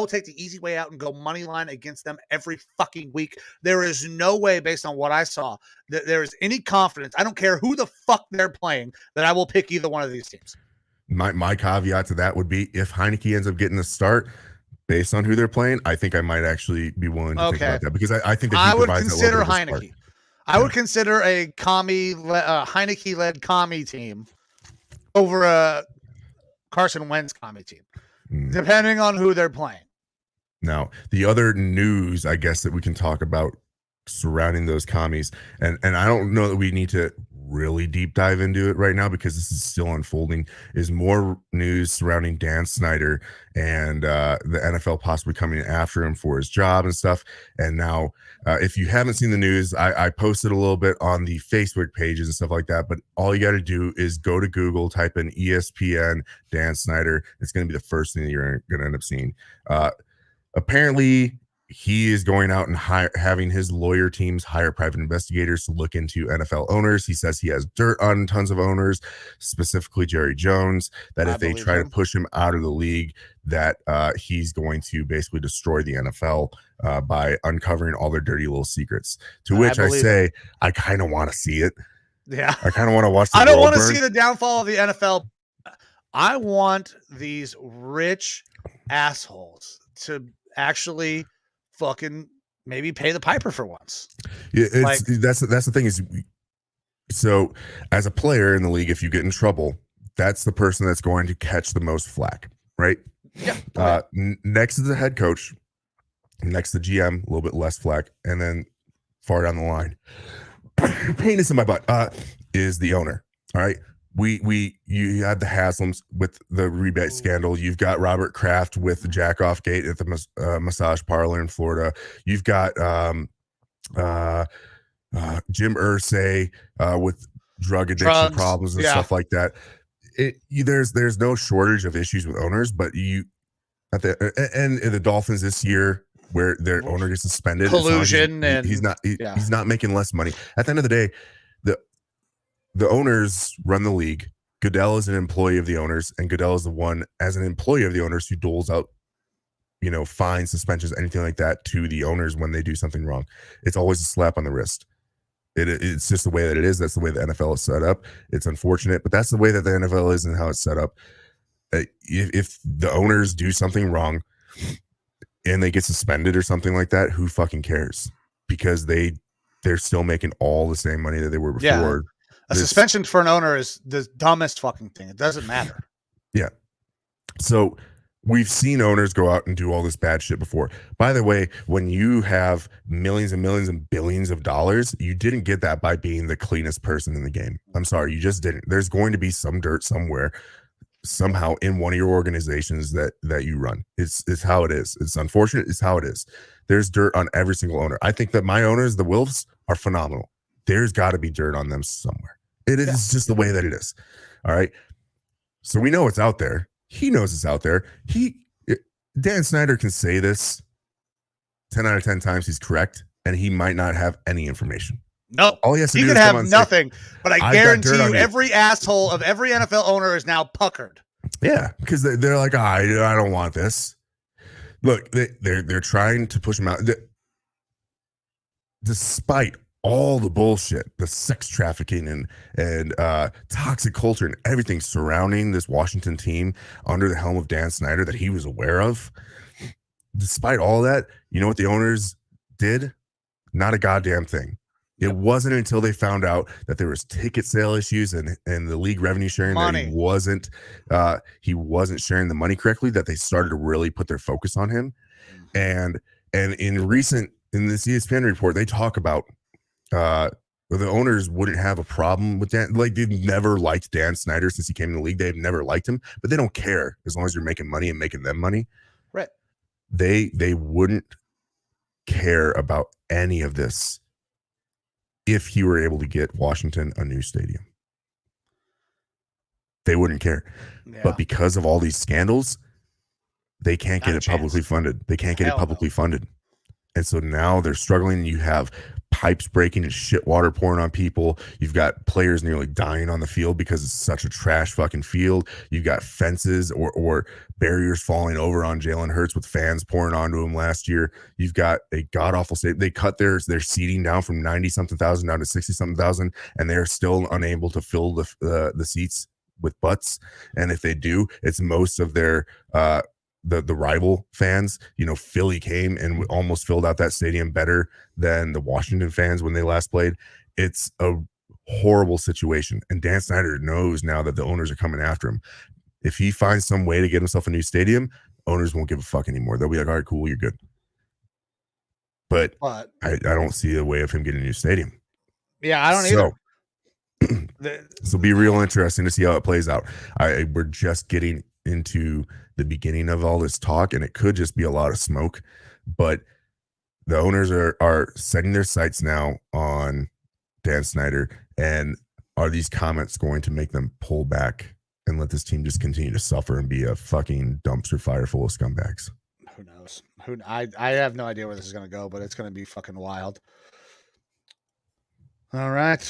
take the easy way out and go money line against them every fucking week. There is no way, based on what I saw, that there is any confidence. I don't care who the fuck they're playing, that I will pick either one of these teams. My caveat to that would be if Heineke ends up getting the start, based on who they're playing, I think I might actually be willing to think about that, because I think that I would consider Heineke. I would consider a Heineke-led commie team over a Carson Wentz commie team, depending on who they're playing. Now, the other news, I guess, that we can talk about surrounding those commies, and I don't know that we need to really deep dive into it right now because this is still unfolding, is more news surrounding Dan Snyder and the NFL possibly coming after him for his job and stuff. And now, if you haven't seen the news, I posted a little bit on the Facebook pages and stuff like that, but all you got to do is go to Google, type in ESPN Dan Snyder. It's going to be the first thing that you're going to end up seeing. Apparently, he is going out and having his lawyer teams hire private investigators to look into NFL owners. He says he has dirt on tons of owners, specifically Jerry Jones, that if they try to push him out of the league, that he's going to basically destroy the NFL by uncovering all their dirty little secrets. To which I say, I kind of want to see it. Yeah. I kind of want to watch the I don't want to see the downfall of the NFL. I want these rich assholes to actually fucking maybe pay the piper for once. Yeah, Like- that's the thing is, so as a player in the league, if you get in trouble, that's the person that's going to catch the most flack, right? Yeah. Next to the head coach, next to the GM, a little bit less flack, and then far down the line, pain is in my butt, is the owner. All right. You had the Haslams with the rebate scandal. You've got Robert Kraft with the jack off gate at the massage parlor in Florida. You've got Jim Irsay with drug addiction problems and stuff like that. There's no shortage of issues with owners, but and the Dolphins this year, where their owner gets suspended, collusion, he's not making less money. At the end of the day, the owners run the league. Goodell is an employee of the owners, and Goodell is the one, as an employee of the owners, who doles out, fines, suspensions, anything like that to the owners when they do something wrong. It's always a slap on the wrist. It's just the way that it is. That's the way the NFL is set up. It's unfortunate, but that's the way that the NFL is and how it's set up. If the owners do something wrong and they get suspended or something like that, who fucking cares? Because they're still making all the same money that they were before. Yeah. A suspension for an owner is the dumbest fucking thing. It doesn't matter. Yeah. So we've seen owners go out and do all this bad shit before. By the way, when you have millions and millions and billions of dollars, you didn't get that by being the cleanest person in the game. I'm sorry, you just didn't. There's going to be some dirt somewhere, somehow in one of your organizations that you run. It's how it is. It's unfortunate. It's how it is. There's dirt on every single owner. I think that my owners, the Wilfs, are phenomenal. There's got to be dirt on them somewhere. It is just the way that it is. All right. So we know it's out there. He knows it's out there. Dan Snyder can say this 10 out of 10 times. He's correct. And he might not have any information. No, all he has to he do could is come have on nothing, but I guarantee you, you, every asshole of every NFL owner is now puckered. Yeah, because they're like, I don't want this. Look, they're trying to push him out. Despite all the bullshit, the sex trafficking and toxic culture and everything surrounding this Washington team under the helm of Dan Snyder that he was aware of, despite all that, you know what the owners did? Not a goddamn thing. It wasn't until they found out that there was ticket sale issues and the league revenue sharing that he wasn't sharing the money correctly that they started to really put their focus on him. And in this ESPN report, they talk about the owners wouldn't have a problem with Dan. Like, they've never liked Dan Snyder since he came in the league. They've never liked him, but they don't care as long as you're making money and making them money. Right. They wouldn't care about any of this if he were able to get Washington a new stadium. They wouldn't care. Yeah. But because of all these scandals, they can't get it publicly funded. They can't get it publicly funded. And so now they're struggling. You have pipes breaking and shit water pouring on people. You've got players nearly dying on the field because it's such a trash fucking field. You've got fences or barriers falling over on Jalen Hurts with fans pouring onto him last year. You've got a god-awful state. They cut their seating down from 90-something thousand down to 60-something thousand, and they're still unable to fill the seats with butts. And if they do, it's most of their the rival fans. Philly came and almost filled out that stadium better than the Washington fans when they last played. It's a horrible situation, and Dan Snyder knows now that the owners are coming after him. If he finds some way to get himself a new stadium, owners won't give a fuck anymore. They'll be like, all right, cool, you're good. But I don't see a way of him getting a new stadium. Yeah, I don't either. So be real interesting to see how it plays out. We're just getting into the beginning of all this talk, and it could just be a lot of smoke, but the owners are setting their sights now on Dan Snyder. And are these comments going to make them pull back and let this team just continue to suffer and be a fucking dumpster fire full of scumbags? Who knows? I have no idea where this is going to go, but it's going to be fucking wild. All right.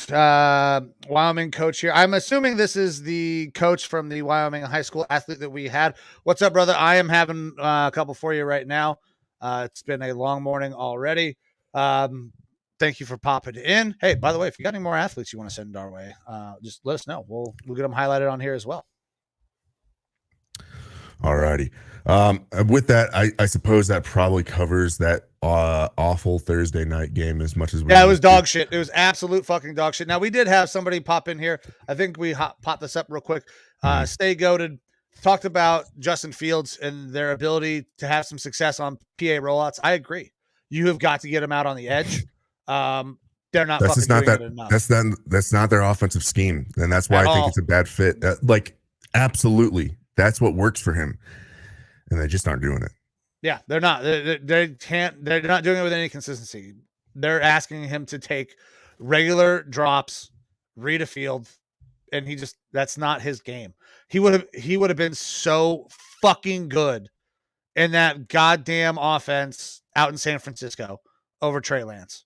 Wyoming coach here. I'm assuming this is the coach from the Wyoming high school athlete that we had. What's up, brother? I am having a couple for you right now. It's been a long morning already. Thank you for popping in. Hey, by the way, if you got any more athletes you want to send our way, just let us know. We'll get them highlighted on here as well. All righty. With that, I suppose that probably covers that awful Thursday night game as much as we. Yeah, it was dog shit. It was absolute fucking dog shit. Now, we did have somebody pop in here. I think we popped this up real quick. Stay Goated talked about Justin Fields and their ability to have some success on PA rollouts. I agree. You have got to get them out on the edge. They're not That's fucking just not doing that. it enough. That's not their offensive scheme, and that's why I think it's a bad fit. Absolutely, that's what works for him, and they just aren't doing it. Yeah, they're not. They can't. They're not doing it with any consistency. They're asking him to take regular drops, read a field, and that's not his game. He would have been so fucking good in that goddamn offense out in San Francisco over Trey Lance.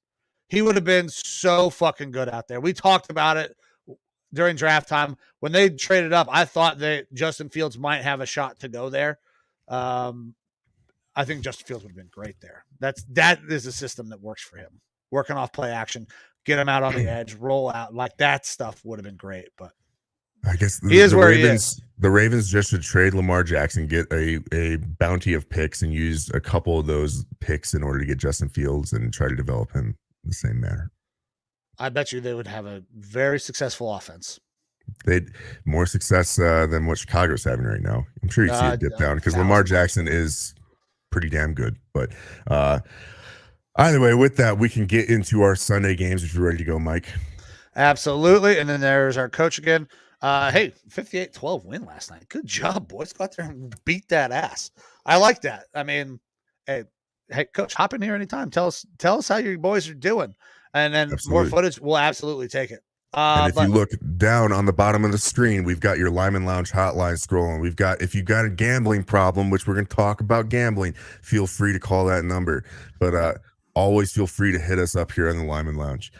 He would have been so fucking good out there. We talked about it during draft time when they traded up. I thought that Justin Fields might have a shot to go there. I think Justin Fields would have been great there. That is a system that works for him. Working off play action, get him out on the edge, roll out, like that stuff would have been great. But I guess he is. The Ravens just should trade Lamar Jackson, get a bounty of picks, and use a couple of those picks in order to get Justin Fields and try to develop him in the same manner. I bet you they would have a very successful offense. They'd more success than what Chicago's having right now. I'm sure you'd see it dip down because Lamar Jackson is pretty damn good. But either way, with that, we can get into our Sunday games if you're ready to go, Mike. Absolutely. And then there's our coach again. Hey, 58-12 win last night. Good job, boys. Go out there and beat that ass. I like that. I mean, hey, coach, hop in here anytime. Tell us how your boys are doing. And then more footage, we'll absolutely take it. And if you look down on the bottom of the screen, we've got your Lineman Lounge hotline scrolling. If you've got a gambling problem, which we're going to talk about gambling, feel free to call that number. But always feel free to hit us up here on the Lineman Lounge.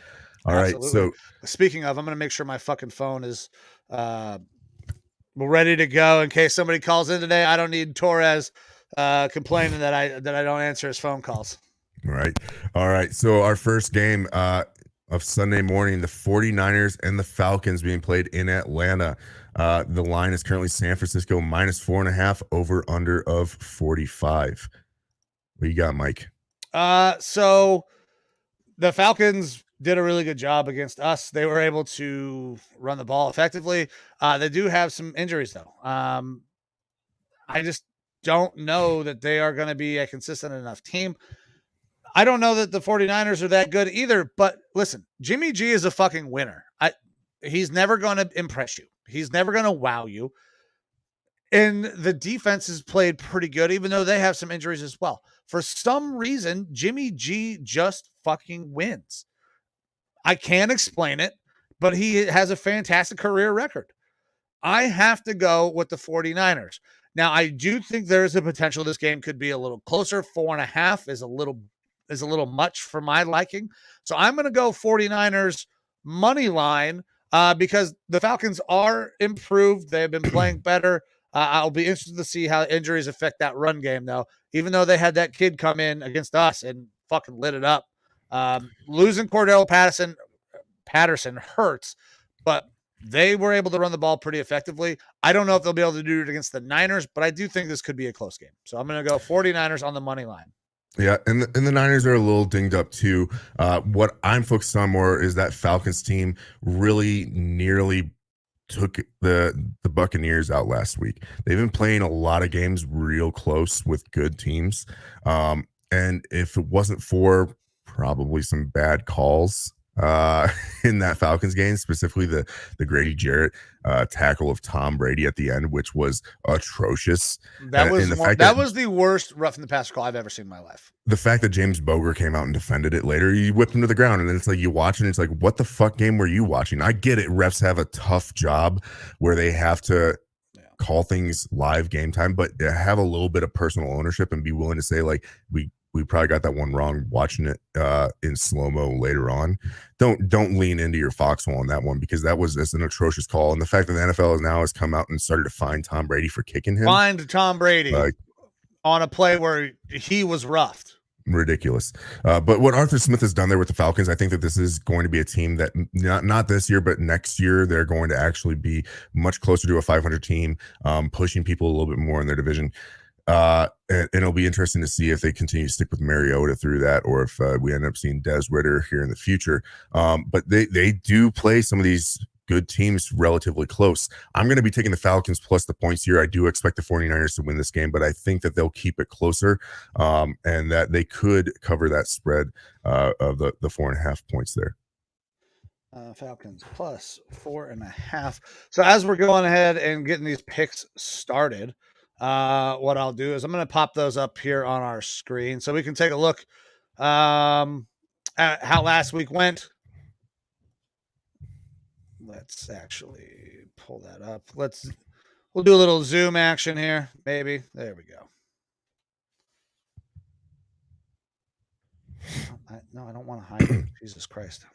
All right. So speaking of, I'm going to make sure my fucking phone is ready to go in case somebody calls in today. I don't need Torres complaining that I don't answer his phone calls. All right. So our first game of Sunday morning, the 49ers and the Falcons being played in Atlanta. The line is currently San Francisco -4.5, over under of 45. What you got, Mike? So the Falcons did a really good job against us. They were able to run the ball effectively. They do have some injuries though. I just don't know that they are going to be a consistent enough team. I don't know that the 49ers are that good either, but listen, Jimmy G is a fucking winner. He's never going to impress you. He's never going to wow you. And the defense has played pretty good, even though they have some injuries as well. For some reason, Jimmy G just fucking wins. I can't explain it, but he has a fantastic career record. I have to go with the 49ers. Now, I do think there's a potential this game could be a little closer. 4.5 is a little much for my liking. So I'm going to go 49ers money line because the Falcons are improved. They've been playing better. I'll be interested to see how injuries affect that run game, though, even though they had that kid come in against us and fucking lit it up. Losing Cordell Patterson hurts, but they were able to run the ball pretty effectively. I don't know if they'll be able to do it against the Niners, but I do think this could be a close game. So I'm going to go 49ers on the money line. Yeah, and the Niners are a little dinged up too. What I'm focused on more is that Falcons team really nearly took the Buccaneers out last week. They've been playing a lot of games real close with good teams. And if it wasn't for probably some bad calls in that Falcons game, specifically the Grady Jarrett tackle of Tom Brady at the end, which was atrocious. That was the worst rough in the passer call I've ever seen in my life. The fact that James Boger came out and defended it later, he whipped him to the ground, and then it's like you watch and it's like, what the fuck game were you watching? I get it. Refs have a tough job where they have to call things live game time, but have a little bit of personal ownership and be willing to say, like, we probably got that one wrong watching it in slow-mo later on. Don't lean into your foxhole on that one, because that's an atrocious call. And the fact that the NFL has come out and started to find Tom Brady for kicking him. Find Tom Brady on a play where he was roughed. ridiculous. But what Arthur Smith has done there with the Falcons, I think that this is going to be a team that not this year, but next year, they're going to actually be much closer to a 500 team, pushing people a little bit more in their division. And it'll be interesting to see if they continue to stick with Mariota through that, or if we end up seeing Des Ridder here in the future. But they do play some of these good teams relatively close. I'm going to be taking the Falcons plus the points here. I do expect the 49ers to win this game, but I think that they'll keep it closer, and that they could cover that spread of the 4.5 points there. Falcons plus 4.5. So as we're going ahead and getting these picks started, what I'll do is I'm going to pop those up here on our screen so we can take a look at how last week went. Let's actually pull that up. We'll do a little zoom action here, maybe. There we go. I don't want to hide it. Jesus Christ.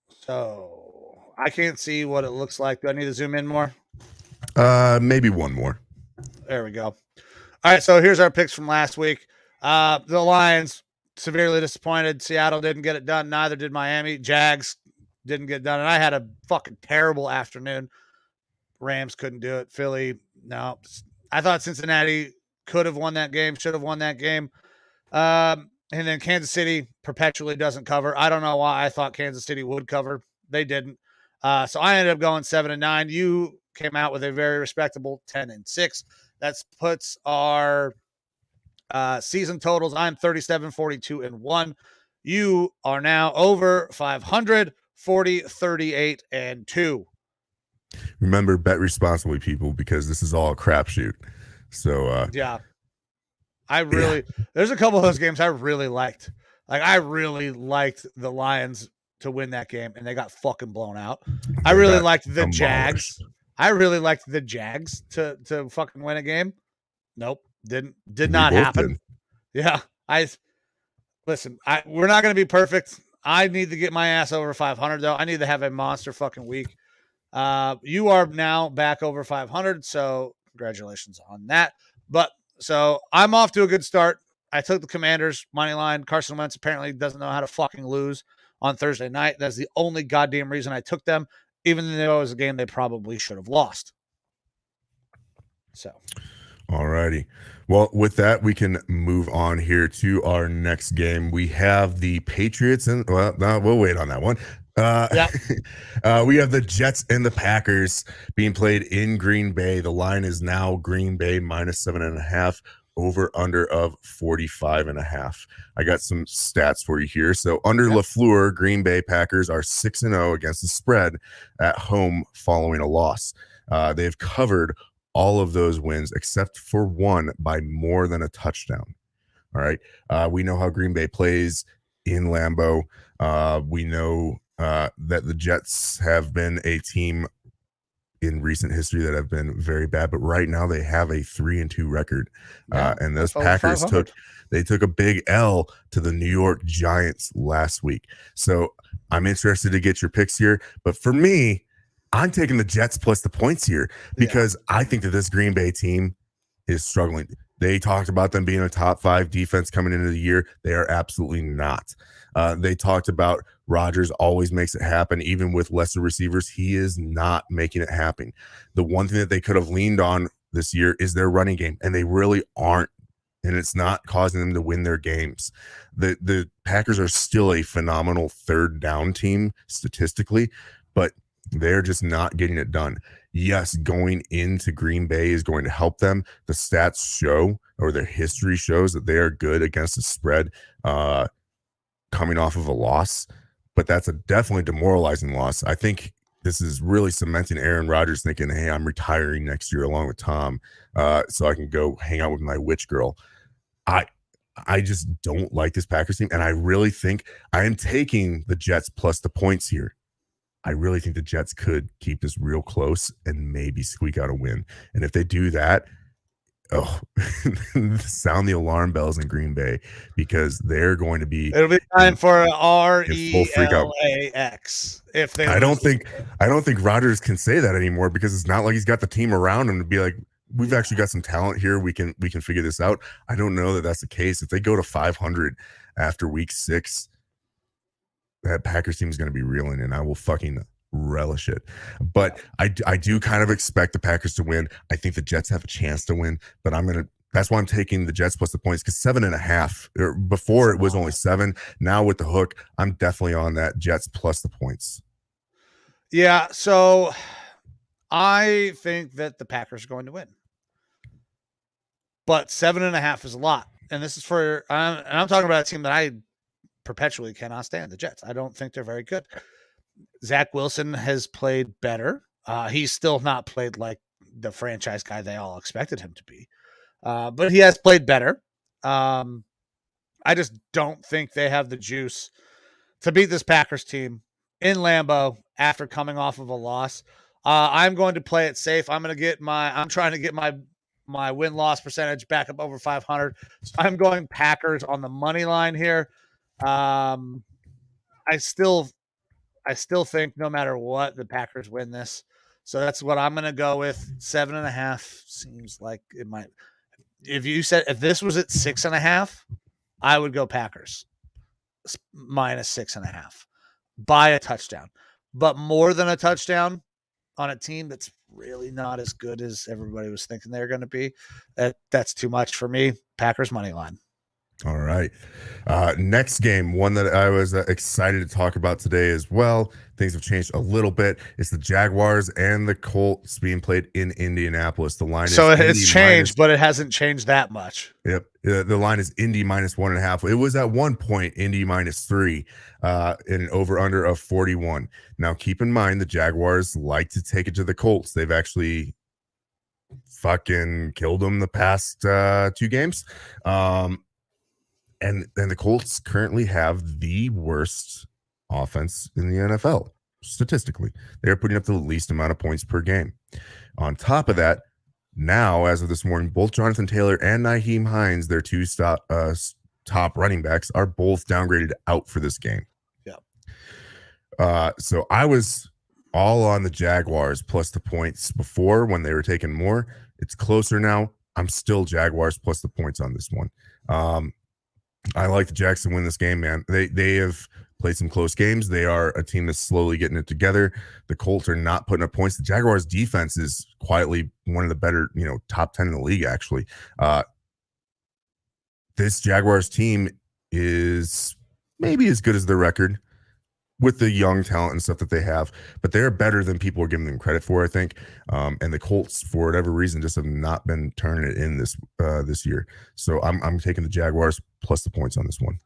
So I can't see what it looks like. Do I need to zoom in more? Maybe one more. There we go. All right, so here's our picks from last week. The Lions, severely disappointed. Seattle didn't get it done. Neither did Miami. Jags didn't get it done. And I had a fucking terrible afternoon. Rams couldn't do it. Philly, no. I thought Cincinnati could have won that game, should have won that game. And then Kansas City perpetually doesn't cover. I don't know why I thought Kansas City would cover. They didn't. So I ended up going 7-9. You came out with a very respectable 10-6. That puts our season totals. I'm 37-42-1. You are now over 500, 40-38-2. Remember, bet responsibly, people, because this is all a crapshoot. So yeah, there's a couple of those games I really liked. Like I really liked the Lions to win that game, and they got fucking blown out. I really liked the Jags. I really liked the Jags to fucking win a game. Nope, did not happen. Yeah, we're not going to be perfect. I need to get my ass over 500 though. I need to have a monster fucking week. You are now back over 500, so congratulations on that. But so I'm off to a good start. I took the Commanders money line. Carson Wentz apparently doesn't know how to fucking lose on Thursday night. That's the only goddamn reason I took them, even though it was a game they probably should have lost. So, all righty. Well, with that, we can move on here to our next game. We have the Patriots, and we'll wait on that one. We have the Jets and the Packers being played in Green Bay. The line is now Green Bay minus 7.5, over under of 45.5. I got some stats for you here. So under LaFleur, Green Bay Packers are 6-0 against the spread at home following a loss. They've covered all of those wins except for one by more than a touchdown. All right. We know how Green Bay plays in Lambeau. We know that the Jets have been a team in recent history that have been very bad, but right now they have a 3-2 record. And those Packers took a big L to the New York Giants last week. So I'm interested to get your picks here, but for me, I'm taking the Jets plus the points here because I think that this Green Bay team is struggling. They talked about them being a top 5 defense coming into the year. They are absolutely not. They talked about Rodgers always makes it happen, even with lesser receivers. He is not making it happen. The one thing that they could have leaned on this year is their running game, and they really aren't. And it's not causing them to win their games. The Packers are still a phenomenal third down team statistically, but they're just not getting it done. Yes, going into Green Bay is going to help them. The stats show, or their history shows, that they are good against the spread coming off of a loss, but that's a definitely demoralizing loss. I think this is really cementing Aaron Rodgers thinking, hey, I'm retiring next year along with Tom, so I can go hang out with my witch girl. I just don't like this Packers team, and I really think I am taking the Jets plus the points here. I really think the Jets could keep this real close and maybe squeak out a win. And if they do that, sound the alarm bells in Green Bay, because they're going to be. It'll be time for RELAX. I don't think Rodgers can say that anymore, because it's not like he's got the team around him to be like, we've actually got some talent here. We can figure this out. I don't know that that's the case. If they go to 500 after week 6, that Packers team is going to be reeling, and I will fucking relish it. But I do kind of expect the Packers to win. I think the Jets have a chance to win, but that's why I'm taking the Jets plus the points, because 7.5. Before it was only 7. Now with the hook, I'm definitely on that Jets plus the points. Yeah, so I think that the Packers are going to win, but 7.5 is a lot, and this is and I'm talking about a team that I perpetually cannot stand, the Jets. I don't think they're very good. Zach Wilson has played better. He's still not played like the franchise guy they all expected him to be, but he has played better. I just don't think they have the juice to beat this Packers team in Lambeau after coming off of a loss. I'm going to play it safe. I'm trying to get my win-loss percentage back up over 500. So I'm going Packers on the money line here. I still think no matter what, the Packers win this. So that's what I'm going to go with. 7.5 seems like it might. If this was at 6.5, I would go Packers minus 6.5 by a touchdown, but more than a touchdown on a team that's really not as good as everybody was thinking they're going to be. That's too much for me. Packers money line. All right. Next game, one that I was excited to talk about today as well. Things have changed a little bit. It's the Jaguars and the Colts being played in Indianapolis. The line it's changed, but it hasn't changed that much. Yep. The line is Indy minus 1.5. It was at one point Indy minus 3 in an over-under of 41. Now, keep in mind, the Jaguars like to take it to the Colts. They've actually fucking killed them the past 2 games. And the Colts currently have the worst offense in the NFL, statistically. They're putting up the least amount of points per game. On top of that, now, as of this morning, both Jonathan Taylor and Nyheim Hines, their 2 top running backs, are both downgraded out for this game. Yeah. So I was all on the Jaguars plus the points before when they were taking more. It's closer now. I'm still Jaguars plus the points on this one. I like the Jags to win this game, man. They have played some close games. They are a team that's slowly getting it together. The Colts are not putting up points. The Jaguars defense is quietly one of the better, top 10 in the league, actually. This Jaguars team is maybe as good as their record with the young talent and stuff that they have, but they're better than people are giving them credit for, I think. And the Colts, for whatever reason, just have not been turning it in this year. So I'm taking the Jaguars plus the points on this one.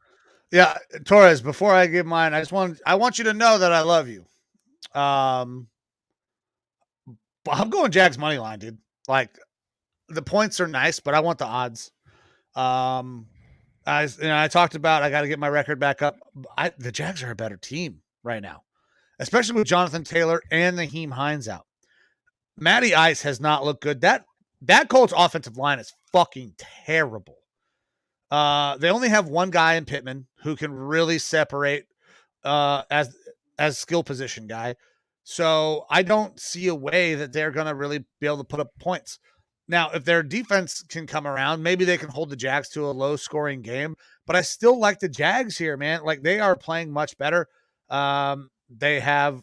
Yeah, Torres, before I give mine, I want you to know that I love you. I'm going Jags money line, dude. Like, the points are nice, but I want the odds. I talked about I got to get my record back up. The Jags are a better team right now, especially with Jonathan Taylor and Nyheim Hines out. Matty Ice has not looked good. That Colts offensive line is fucking terrible. They only have one guy in Pittman who can really separate as skill position guy. So I don't see a way that they're going to really be able to put up points. Now, if their defense can come around, maybe they can hold the Jags to a low-scoring game. But I still like the Jags here, man. Like, they are playing much better. They have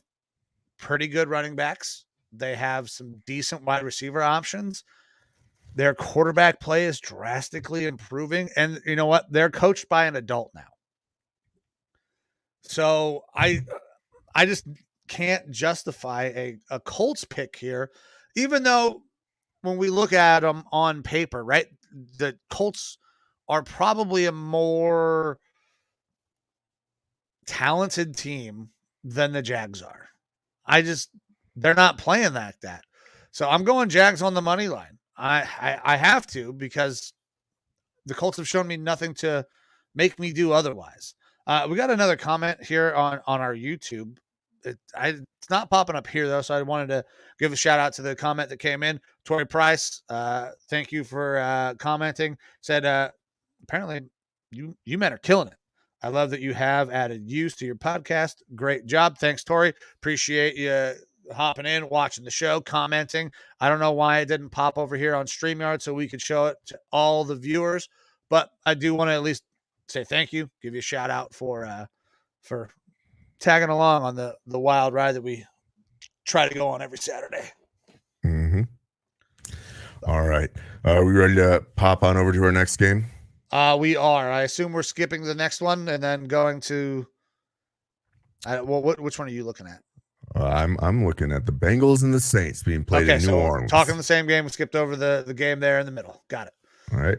pretty good running backs. They have some decent wide receiver options. Their quarterback play is drastically improving. And you know what? They're coached by an adult now. So I just can't justify a Colts pick here, even though when we look at them on paper, right, the Colts are probably a more talented team than the Jags are. They're not playing like that. So I'm going Jags on the money line. I have to, because the Colts have shown me nothing to make me do otherwise. We got another comment here on our YouTube. It's not popping up here, though, so I wanted to give a shout out to the comment that came in. Tori Price, thank you for commenting. Said, apparently you men are killing it. I love that you have added use to your podcast. Great job. Thanks, Tori. Appreciate you hopping in, watching the show, commenting. I don't know why it didn't pop over here on StreamYard so we could show it to all the viewers, but I do want to at least say thank you, give you a shout out for tagging along on the wild ride that we try to go on every Saturday. Mm-hmm. All right. Are we ready to pop on over to our next game? We are. I assume we're skipping the next one and then going to. Which one are you looking at? I'm looking at the Bengals and the Saints being played in New Orleans. Talking the same game. We skipped over the game there in the middle. Got it. All right.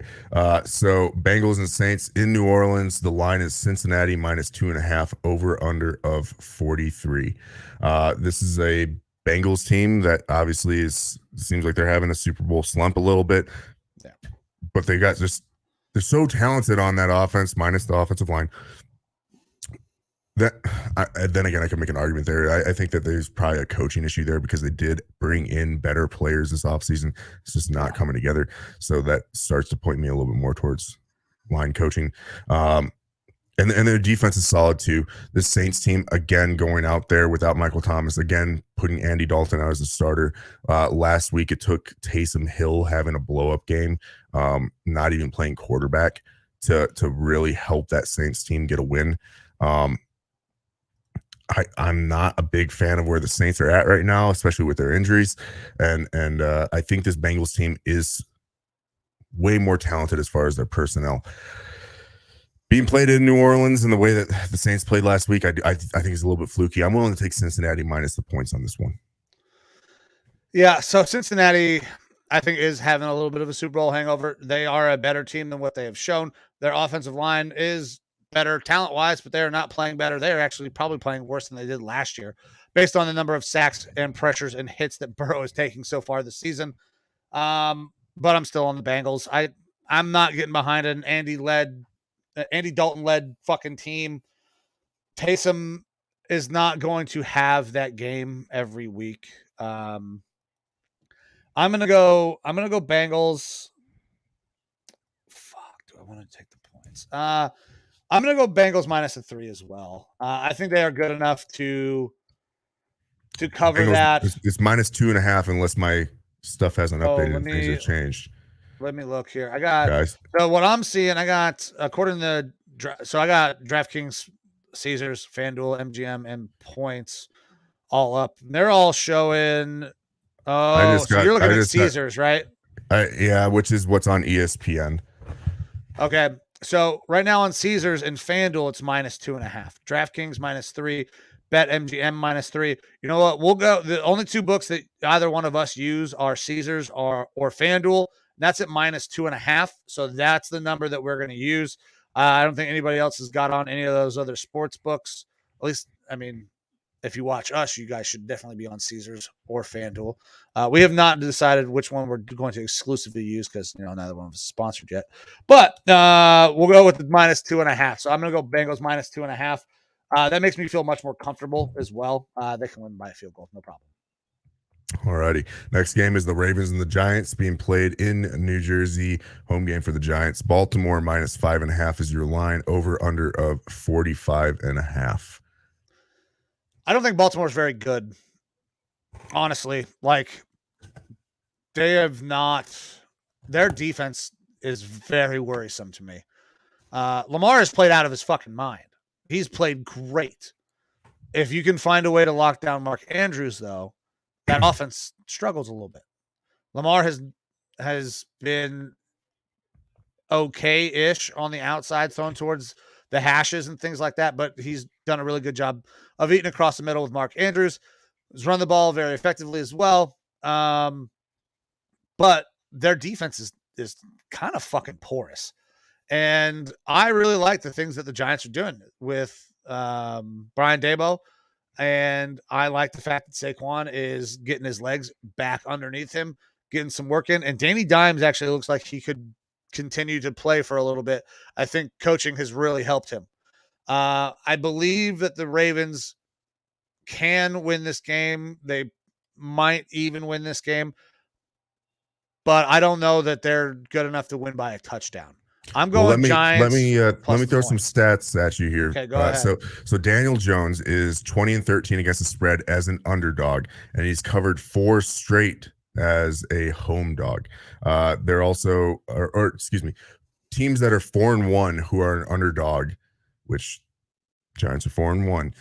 So Bengals and Saints in New Orleans. The line is Cincinnati -2.5, over under of 43. This is a Bengals team that obviously seems like they're having a Super Bowl slump a little bit. Yeah. But they're so talented on that offense, minus the offensive line. Then again, I can make an argument there. I think that there's probably a coaching issue there because they did bring in better players this offseason. It's just not coming together. So that starts to point me a little bit more towards line coaching. And their defense is solid too. The Saints team, again, going out there without Michael Thomas, again, putting Andy Dalton out as a starter. Last week, it took Taysom Hill having a blow-up game, not even playing quarterback, to really help that Saints team get a win. I'm not a big fan of where the Saints are at right now, especially with their injuries. And I think this Bengals team is way more talented as far as their personnel. Being played in New Orleans and the way that the Saints played last week, I think is a little bit fluky. I'm willing to take Cincinnati minus the points on this one. Yeah, so Cincinnati, I think, is having a little bit of a Super Bowl hangover. They are a better team than what they have shown. Their offensive line is better talent-wise, but they're not playing better. They're actually probably playing worse than they did last year, based on the number of sacks and pressures and hits that Burrow is taking so far this season. But I'm still on the Bengals. I'm not getting behind an Andy Dalton-led fucking team. Taysom is not going to have that game every week. I'm gonna go Bengals. Fuck, do I want to take the points? I'm going to go Bengals minus a 3 as well. I think they are good enough to cover Bengals, that. It's -2.5 unless my stuff hasn't updated and things have changed. Let me look here. So what I'm seeing, I got DraftKings, Caesars, FanDuel, MGM, and points all up. They're all showing. So you're looking at Caesars, right? Yeah, which is what's on ESPN. Okay. So right now on Caesars and FanDuel, it's -2.5. DraftKings -3. BetMGM -3. You know what? We'll go. The only two books that either one of us use are Caesars or FanDuel. That's at -2.5. So that's the number that we're going to use. I don't think anybody else has got on any of those other sports books. At least, I mean, if you watch us, you guys should definitely be on Caesars or FanDuel. We have not decided which one we're going to exclusively use because, neither one of us is sponsored yet. But we'll go with the -2.5. So I'm going to go Bengals -2.5. That makes me feel much more comfortable as well. They can win by a field goal, no problem. All righty. Next game is the Ravens and the Giants being played in New Jersey. Home game for the Giants. Baltimore -5.5 is your line. Over under of 45.5. I don't think Baltimore's very good, honestly. They have not. Their defense is very worrisome to me. Lamar has played out of his fucking mind. He's played great. If you can find a way to lock down Mark Andrews, though, that offense struggles a little bit. Lamar has been okay-ish on the outside, thrown towards the hashes and things like that, but he's done a really good job of eating across the middle with Mark Andrews. He's run the ball very effectively as well. But their defense is kind of fucking porous. And I really like the things that the Giants are doing with Brian Daboll. And I like the fact that Saquon is getting his legs back underneath him, getting some work in. And Danny Dimes actually looks like he could continue to play for a little bit. I think coaching has really helped him. I believe that the Ravens can win this game. They might even win this game, but I don't know that they're good enough to win by a touchdown. I'm going Giants. Let me throw some stats at you here. Okay, go ahead. So Daniel Jones is 20-13 against the spread as an underdog, and he's covered 4 straight as a home dog. They're also, or excuse me, teams that are 4-1 who are an underdog, which Giants are 4-1.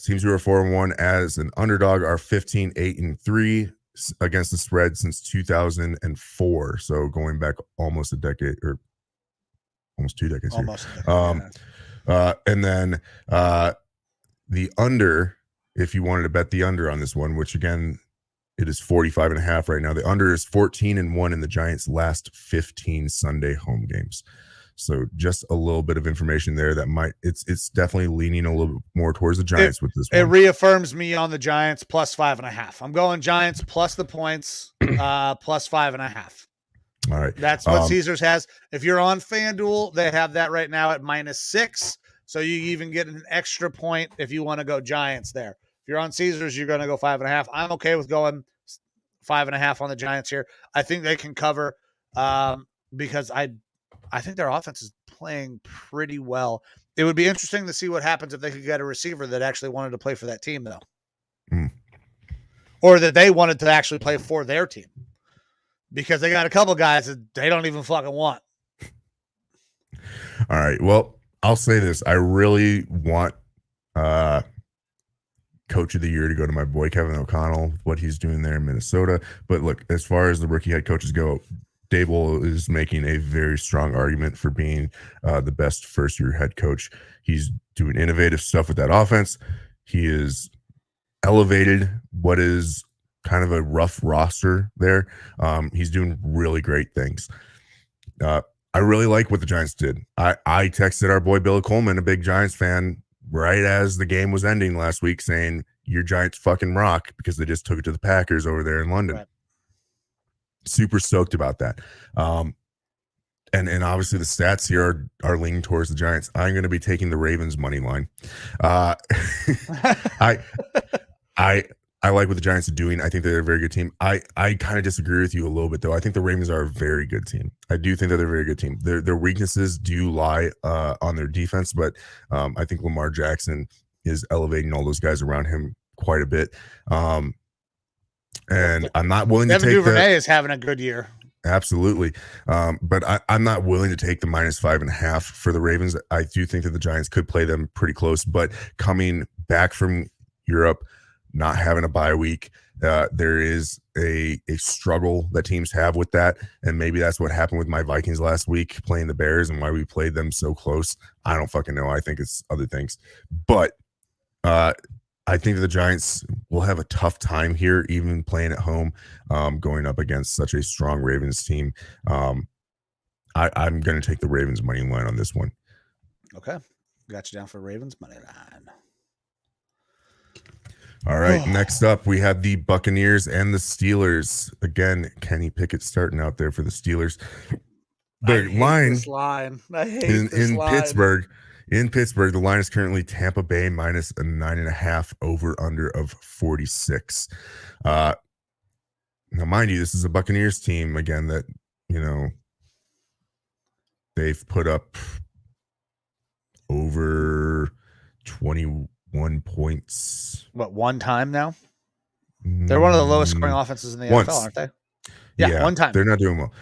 Teams who are 4-1 as an underdog are 15-8-3 against the spread since 2004. So going back almost a decade, or almost 2 decades. Almost. And then the under, if you wanted to bet the under on this one, which again, it is 45.5 right now. The under is 14-1 in the Giants' last 15 Sunday home games. So just a little bit of information there that it's definitely leaning a little bit more towards the Giants with this one. It reaffirms me on the Giants plus 5.5. I'm going Giants plus the points, plus 5.5. All right. That's what Caesars has. If you're on FanDuel, they have that right now at -6. So you even get an extra point if you want to go Giants there. If you're on Caesars, you're going to go 5.5. I'm okay with going 5.5 on the Giants here. I think they can cover because I think their offense is playing pretty well. It would be interesting to see what happens if they could get a receiver that actually wanted to play for that team, though. Or that they wanted to actually play for their team. Because they got a couple guys that they don't even fucking want. All right. Well, I'll say this. I really want Coach of the Year to go to my boy Kevin O'Connell, what he's doing there in Minnesota. But look, as far as the rookie head coaches go, Dable is making a very strong argument for being the best first-year head coach. He's doing innovative stuff with that offense. He is elevated what is kind of a rough roster there. He's doing really great things. I really like what the Giants did. I texted our boy Billy Coleman, a big Giants fan, right as the game was ending last week, saying, your Giants fucking rock, because they just took it to the Packers over there in London. Right. Super stoked about that. And obviously the stats here are leaning towards the Giants. I'm going to be taking the Ravens money line. I like what the Giants are doing. I think they're a very good team. I kind of disagree with you a little bit, though. I think the Ravens are a very good team. I do think that they're a very good team. Their weaknesses do lie on their defense, but I think Lamar Jackson is elevating all those guys around him quite a bit. And I'm not willing to take Duvernay is having a good year. Absolutely. But I'm not willing to take the -5.5 for the Ravens. I do think that the Giants could play them pretty close, but coming back from Europe, not having a bye week, there is a struggle that teams have with that. And maybe that's what happened with my Vikings last week playing the Bears and why we played them so close. I don't fucking know. I think it's other things. But I think that the Giants will have a tough time here, even playing at home, going up against such a strong Ravens team. I'm going to take the Ravens money line on this one. Okay. Got you down for Ravens money line. All right. Next up, we have the Buccaneers and the Steelers. Again, Kenny Pickett starting out there for the Steelers. The line in Pittsburgh. In Pittsburgh, the line is currently Tampa Bay -9.5, over under of 46. Now, mind you, this is a Buccaneers team again that, they've put up over 21 points. What, one time now? They're one of the lowest scoring offenses in the NFL, aren't they? Yeah, one time. They're not doing well.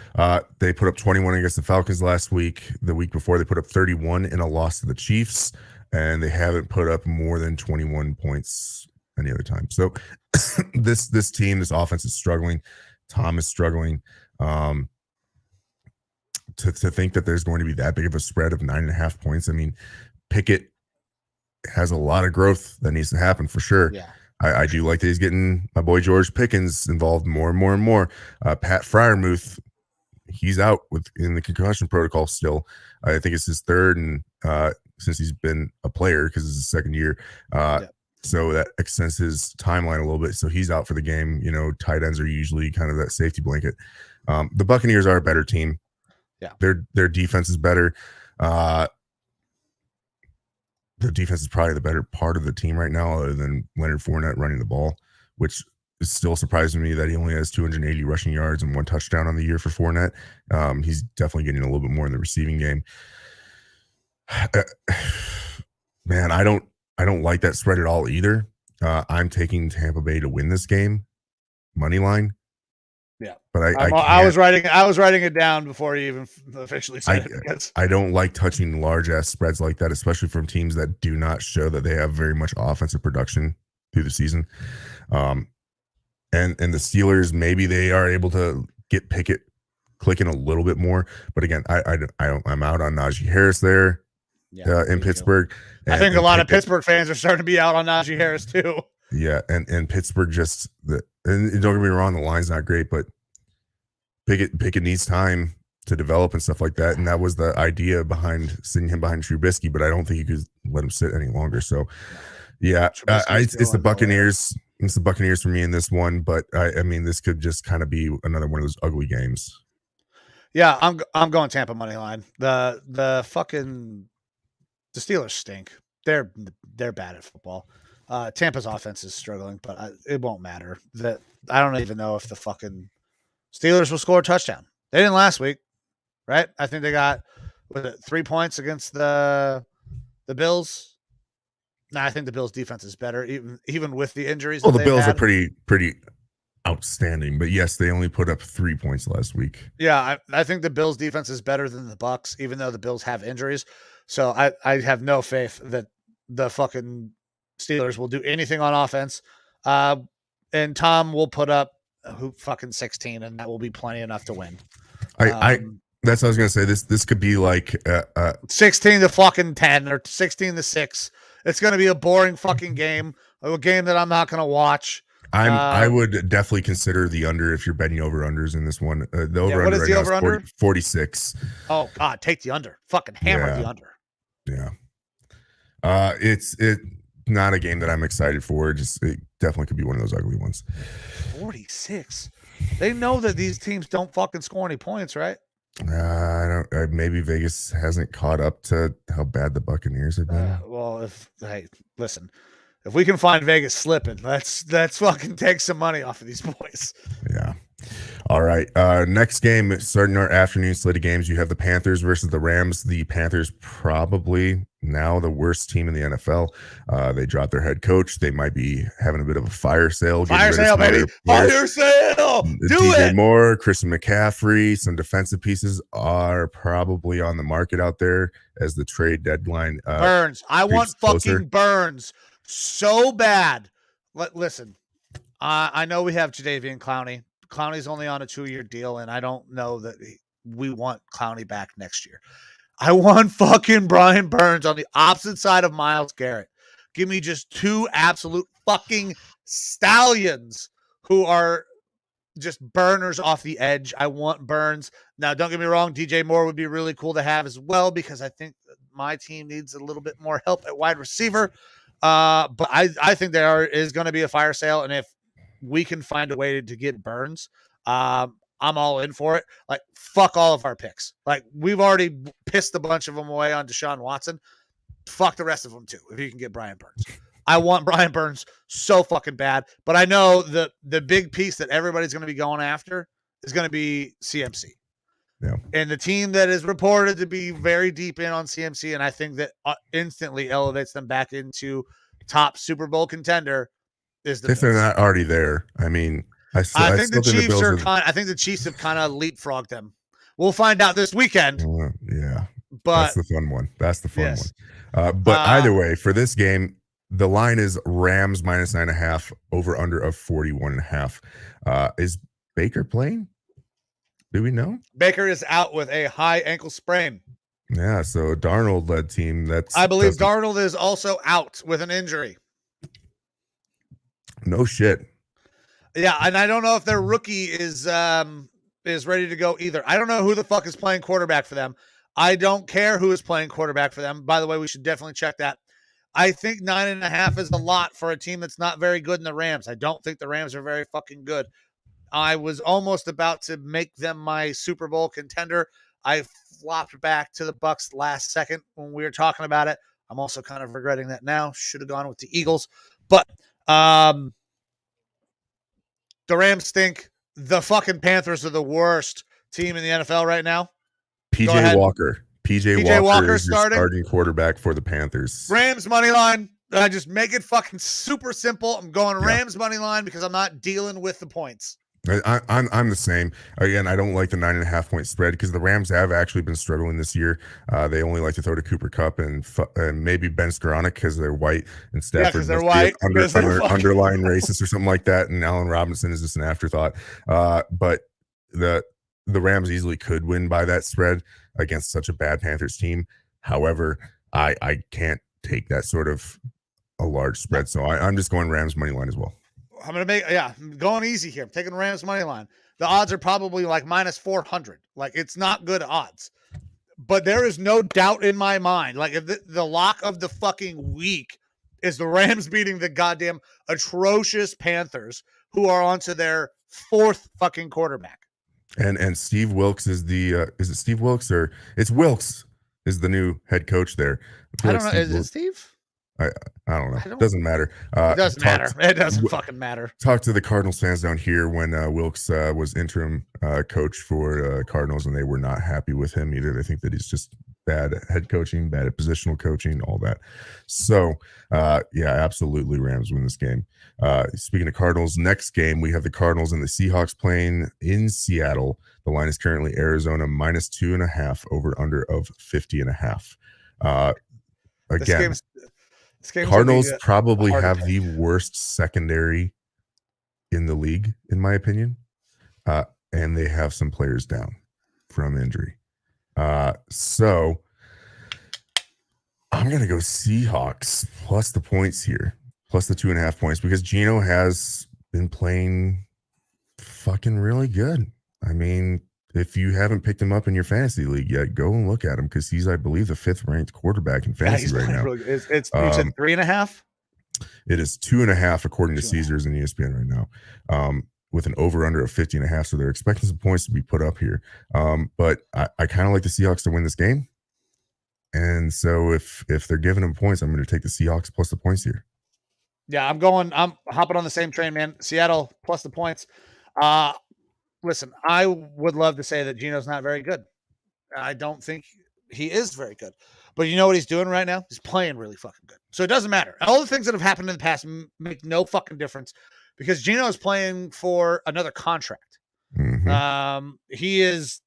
They put up 21 against the Falcons last week. The week before, they put up 31 in a loss to the Chiefs, and they haven't put up more than 21 points any other time. So this team, this offense is struggling. Tom is struggling. To think that there's going to be that big of a spread of 9.5 points. I mean, Pickett has a lot of growth that needs to happen for sure. Yeah. I do like that he's getting my boy George Pickens involved more and more and more. Pat Freiermuth, he's out in the concussion protocol still. I think it's his third, and since he's been a player, because it's his second year. So that extends his timeline a little bit. So he's out for the game. Tight ends are usually kind of that safety blanket. The Buccaneers are a better team. Yeah, their defense is better. The defense is probably the better part of the team right now, other than Leonard Fournette running the ball, which it's still surprising me that he only has 280 rushing yards and 1 touchdown on the year for Fournette. He's definitely getting a little bit more in the receiving game. Man, I don't like that spread at all either. I'm taking Tampa Bay to win this game, money line. Yeah, but I was writing it down before you even officially said it. I don't like touching large ass spreads like that, especially from teams that do not show that they have very much offensive production through the season. And the Steelers, maybe they are able to get Pickett clicking a little bit more, but again, I'm out on Najee Harris there. In Pittsburgh. I think a lot of Pittsburgh fans are starting to be out on Najee Harris too. Yeah, and Pittsburgh and don't get me wrong, the line's not great, but Pickett needs time to develop and stuff like that, and that was the idea behind sitting him behind Trubisky, but I don't think you could let him sit any longer. So, yeah, it's the Buccaneers. It's the Buccaneers for me in this one, but I mean, this could just kind of be another one of those ugly games. Yeah, I'm going Tampa money line. The Steelers stink. They're bad at football. Tampa's offense is struggling, but it won't matter. I don't even know if the fucking Steelers will score a touchdown. They didn't last week, right? I think they got 3 points against the Bills. I think the Bills' defense is better, even with the injuries. Well, the Bills are pretty outstanding, but yes, they only put up 3 points last week. Yeah, I think the Bills' defense is better than the Bucs, even though the Bills have injuries. So I have no faith that the fucking Steelers will do anything on offense. And Tom will put up fucking 16, and that will be plenty enough to win. That's what I was gonna say. This could be like 16 to fucking 10 or 16 to 6. It's gonna be a boring fucking game, a game that I'm not gonna watch. I would definitely consider the under if you're betting over unders in this one. The over what is the over under? 46. Oh God, take the under. Fucking hammer the under. Yeah. It's not a game that I'm excited for. It definitely could be one of those ugly ones. 46. They know that these teams don't fucking score any points, right? I don't. Maybe Vegas hasn't caught up to how bad the Buccaneers have been. Listen, if we can find Vegas slipping, let's fucking take some money off of these boys. Yeah. All right. Next game, starting our afternoon slate of games, you have the Panthers versus the Rams. The Panthers probably now the worst team in the NFL. They dropped their head coach. They might be having a bit of a fire sale. Fire sale, baby. Fire sale. DJ Moore, Christian McCaffrey, some defensive pieces are probably on the market out there as the trade deadline. Burns. I want fucking Burns so bad. Listen, I know we have Jadeveon Clowney. Clowney's only on a 2-year deal, and I don't know that we want Clowney back next year. I want fucking Brian Burns on the opposite side of Myles Garrett. Give me just 2 absolute fucking stallions who are just burners off the edge. I want Burns. Now, don't get me wrong, DJ Moore would be really cool to have as well, because I think my team needs a little bit more help at wide receiver. But I think there is going to be a fire sale, and if we can find a way to get Burns, I'm all in for it. Like, fuck all of our picks. Like, we've already pissed a bunch of them away on Deshaun Watson. Fuck the rest of them too, if you can get Brian Burns. I want Brian Burns so fucking bad, but I know the big piece that everybody's going to be going after is going to be CMC. Yeah. And the team that is reported to be very deep in on CMC, and I think that instantly elevates them back into top Super Bowl contender, is the if they're not already there. I mean, I think the Chiefs have kind of leapfrogged them. We'll find out this weekend. Yeah, but that's the fun one. But either way, for this game, the line is Rams -9.5, over under of 41.5. Is Baker playing? Do we know? Baker is out with a high ankle sprain. Yeah, so Darnold-led team. I believe Darnold is also out with an injury. No shit. Yeah, and I don't know if their rookie is ready to go either. I don't know who the fuck is playing quarterback for them. I don't care who is playing quarterback for them. By the way, we should definitely check that. I think 9.5 is a lot for a team that's not very good in the Rams. I don't think the Rams are very fucking good. I was almost about to make them my Super Bowl contender. I flopped back to the Bucs last second when we were talking about it. I'm also kind of regretting that now. Should have gone with the Eagles. But The Rams stink. The fucking Panthers are the worst team in the NFL right now. PJ Walker. PJ Walker is your starting quarterback for the Panthers. Rams money line. I just make it fucking super simple. I'm going Rams money line because I'm not dealing with the points. I'm the same. Again, I don't like the 9.5 point spread because the Rams have actually been struggling this year. They only like to throw to Cooper Kupp and maybe Ben Skoranek because they're white and Stafford they're white. Underlying racist or something like that. And Allen Robinson is just an afterthought. But the Rams easily could win by that spread against such a bad Panthers team. However, I can't take that sort of a large spread, so I'm just going Rams money line as well. I'm going easy here. I'm taking Rams money line. The odds are probably like minus 400. Like, it's not good odds, but there is no doubt in my mind. Like, if the lock of the fucking week is the Rams beating the goddamn atrocious Panthers, who are onto their fourth fucking quarterback. And Steve Wilkes is is it Steve Wilkes or it's Wilkes is the new head coach there. I don't know. Is it Steve? I don't know. It doesn't matter. It doesn't matter. It doesn't fucking matter. Talk to the Cardinals fans down here when Wilkes was interim coach for Cardinals, and they were not happy with him either. They think that he's just bad at head coaching, bad at positional coaching, all that. So, yeah, absolutely Rams win this game. Speaking of Cardinals, next game, we have the Cardinals and the Seahawks playing in Seattle. The line is currently Arizona minus 2.5 over under of 50.5. Again, Cardinals probably have the worst secondary in the league, in my opinion. And they have some players down from injury. So I'm going to go Seahawks plus the points here, plus the 2.5 points, because Geno has been playing fucking really good. I mean, if you haven't picked him up in your fantasy league yet, go and look at him because he's, I believe, the 5th ranked quarterback in fantasy right now. Really, you said 3.5? It is 2.5 according to Caesars and ESPN right now, with an over under of 50.5. So they're expecting some points to be put up here. But I kind of like the Seahawks to win this game. And so if they're giving them points, I'm going to take the Seahawks plus the points here. Yeah, I'm hopping on the same train, man. Seattle plus the points. Listen, I would love to say that Geno's not very good. I don't think he is very good. But you know what he's doing right now? He's playing really fucking good. So it doesn't matter. All the things that have happened in the past make no fucking difference because Geno is playing for another contract. Mm-hmm. He is.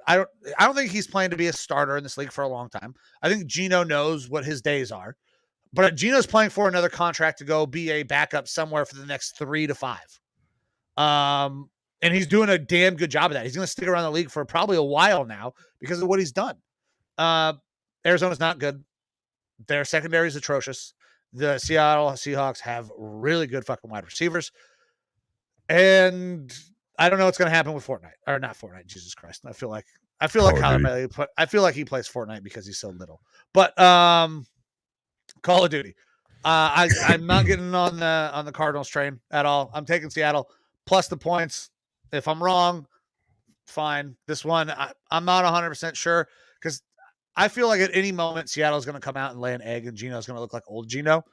I don't think he's playing to be a starter in this league for a long time. I think Geno knows what his days are. But Geno's playing for another contract to go be a backup somewhere for the next 3 to 5. And he's doing a damn good job of that. He's going to stick around the league for probably a while now because of what he's done. Arizona's not good. Their secondary is atrocious. The Seattle Seahawks have really good fucking wide receivers. And I don't know what's going to happen with Fortnite. Or not Fortnite, Jesus Christ. I feel like Kyler Bailey, I feel like he plays Fortnite because he's so little. But Call of Duty. I'm not getting on the Cardinals train at all. I'm taking Seattle plus the points. If I'm wrong, fine. This one, I'm not 100% sure because I feel like at any moment Seattle's going to come out and lay an egg and Geno's going to look like old Geno.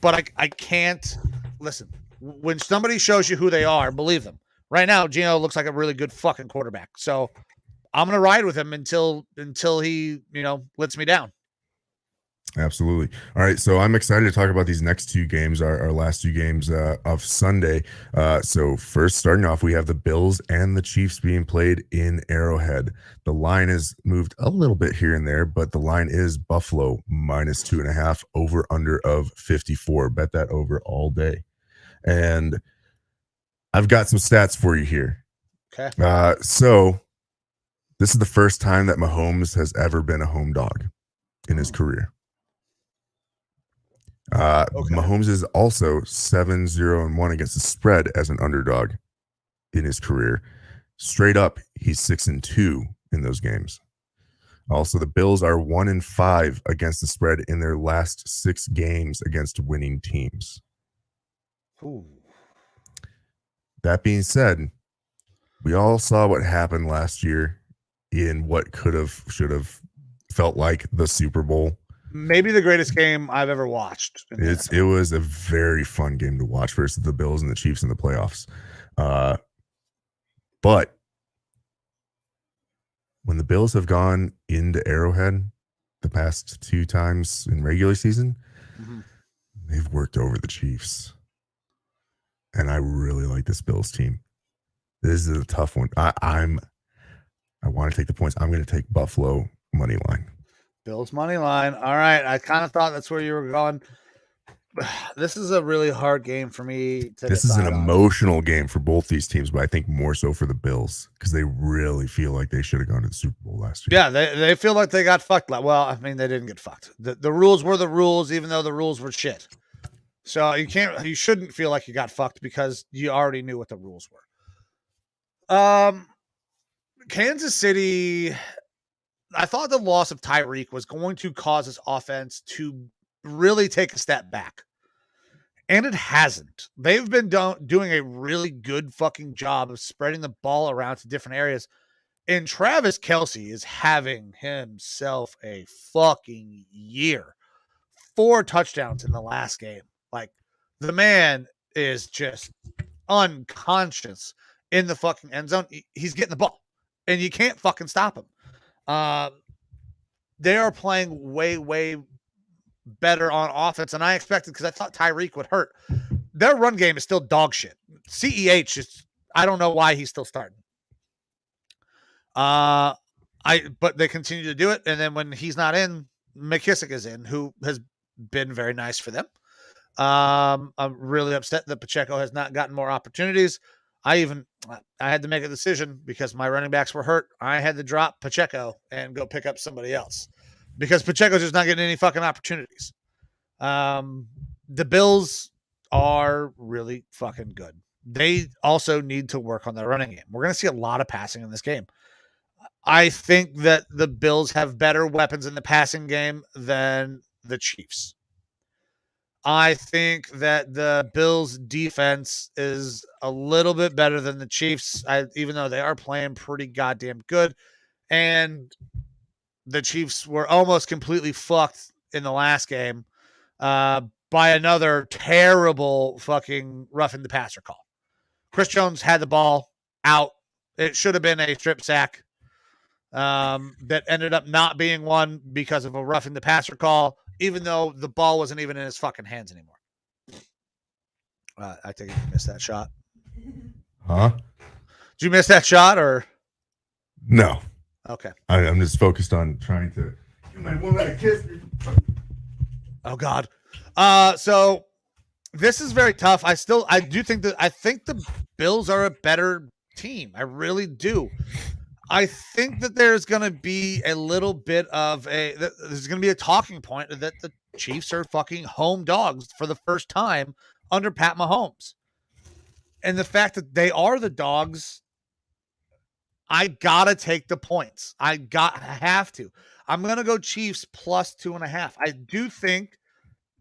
But I can't listen. When somebody shows you who they are, believe them. Right now, Geno looks like a really good fucking quarterback. So I'm going to ride with him until he, lets me down. Absolutely. All right. So I'm excited to talk about these next two games, our last two games of Sunday. So first, starting off, we have the Bills and the Chiefs being played in Arrowhead. The line is moved a little bit here and there, but the line is Buffalo minus 2.5 over under of 54. Bet that over all day. And I've got some stats for you here. Okay. So this is the first time that Mahomes has ever been a home dog in his career. Okay. Mahomes is also 7-0-1 against the spread as an underdog in his career. Straight up, he's 6-2 in those games. Also, the Bills are 1-5 against the spread in their last 6 games against winning teams. Ooh. That being said, we all saw what happened last year in what should have felt like the Super Bowl. Maybe the greatest game I've ever watched. It was a very fun game to watch versus the Bills and the Chiefs in the playoffs. But when the Bills have gone into Arrowhead the past 2 times in regular season, they've worked over the Chiefs. And I really like this Bills team. This is a tough one. I want to take the points. I'm going to take Buffalo money line. Bills money line. All right. I kind of thought that's where you were going. This is a really hard game for me to This is an decide on. emotional game for both these teams, but I think more so for the Bills because they really feel like they should have gone to the Super Bowl last year. Yeah, they feel like they got fucked. Well, I mean, they didn't get fucked. The rules were the rules, even though the rules were shit. So you shouldn't feel like you got fucked because you already knew what the rules were. Kansas City, I thought the loss of Tyreek was going to cause his offense to really take a step back. And it hasn't. They've been doing a really good fucking job of spreading the ball around to different areas. And Travis Kelce is having himself a fucking year. 4 touchdowns in the last game. Like, the man is just unconscious in the fucking end zone. He's getting the ball. And you can't fucking stop him. They are playing way, way better on offense than I expected because I thought Tyreek would hurt. Their run game is still dog shit. CEH is, I don't know why he's still starting. But they continue to do it, and then when he's not in, McKissick is in, who has been very nice for them. I'm really upset that Pacheco has not gotten more opportunities. I had to make a decision because my running backs were hurt. I had to drop Pacheco and go pick up somebody else because Pacheco's just not getting any fucking opportunities. The Bills are really fucking good. They also need to work on their running game. We're going to see a lot of passing in this game. I think that the Bills have better weapons in the passing game than the Chiefs. I think that the Bills defense is a little bit better than the Chiefs, even though they are playing pretty goddamn good. And the Chiefs were almost completely fucked in the last game by another terrible fucking roughing the passer call. Chris Jones had the ball out. It should have been a strip sack that ended up not being one because of a roughing the passer call, even though the ball wasn't even in his fucking hands anymore. I think you missed that shot. Huh? Did you miss that shot or? No. Okay. I'm just focused on trying to give my woman a kiss. Oh God. So this is very tough. I think the Bills are a better team. I really do. I think that there's going to be a little bit of there's going to be a talking point that the Chiefs are fucking home dogs for the first time under Pat Mahomes. And the fact that they are the dogs, I got to take the points. I have to. I'm going to go Chiefs plus 2.5. I do think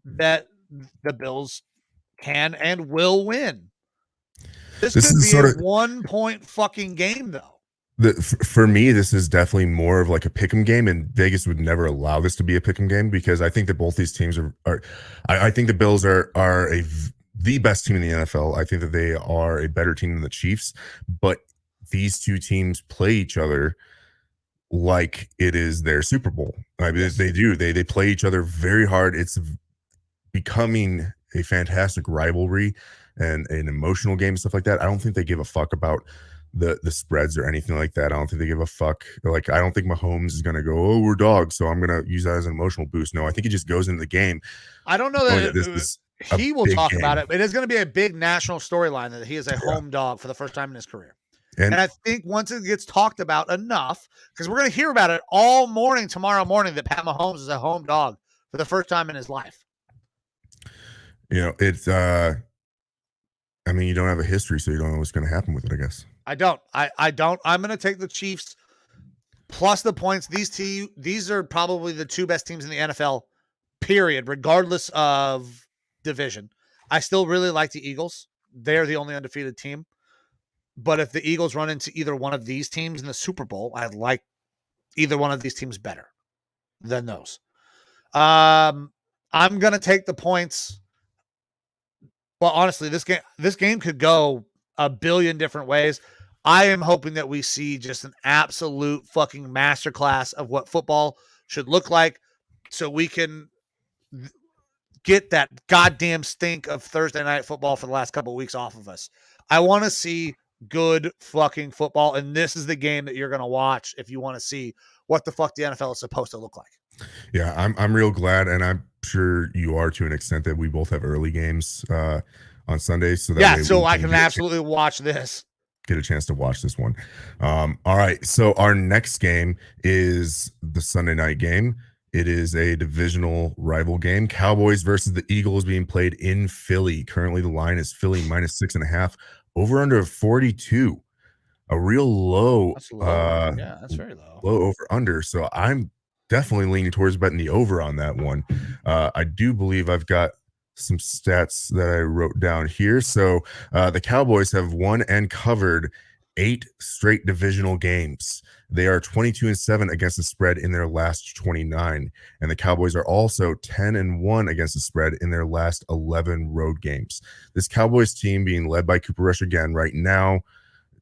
that the Bills can and will win. This could be a 1 point fucking game though. For me, this is definitely more of like a pick'em game, and Vegas would never allow this to be a pick'em game because I think that both these teams are I think the Bills are the best team in the NFL. I think that they are a better team than the Chiefs, but these two teams play each other like it is their Super Bowl. I mean, they do. They play each other very hard. It's becoming a fantastic rivalry and an emotional game and stuff like that. I don't think they give a fuck about the spreads or anything like that. I don't think they give a fuck. Like, I don't think Mahomes is going to go, oh, we're dogs, so I'm going to use that as an emotional boost. No, I think he just goes into the game. I don't know that he will talk about it. It is going to be a big national storyline that he is a home dog for the first time in his career. And I think once it gets talked about enough, because we're going to hear about it all morning tomorrow morning that Pat Mahomes is a home dog for the first time in his life. You know, it's I mean, you don't have a history, so you don't know what's going to happen with it, I guess. I don't. I'm going to take the Chiefs plus the points. These are probably the two best teams in the NFL, period, regardless of division. I still really like the Eagles. They're the only undefeated team. But if the Eagles run into either one of these teams in the Super Bowl, I like either one of these teams better than those. I'm going to take the points. Well, honestly, this game could go a billion different ways. I am hoping that we see just an absolute fucking masterclass of what football should look like so we can get that goddamn stink of Thursday night football for the last couple of weeks off of us. I want to see good fucking football, and this is the game that you're going to watch if you want to see what the fuck the NFL is supposed to look like. Yeah, I'm real glad, and I'm sure you are to an extent that we both have early games on Sunday. So that way so I can absolutely watch this. Get a chance to watch this one. All right, so our next game is the Sunday night game. It is a divisional rival game. Cowboys versus the Eagles being played in Philly. Currently, the line is Philly -6.5. Over under 42. A real low. That's low. Yeah, that's very low. Low over under. So I'm definitely leaning towards betting the over on that one. I do believe I've got some stats that I wrote down here. So the Cowboys have won and covered 8 straight divisional games. They are 22-7 against the spread in their last 29. And the Cowboys are also 10-1 against the spread in their last 11 road games. This Cowboys team being led by Cooper Rush again right now.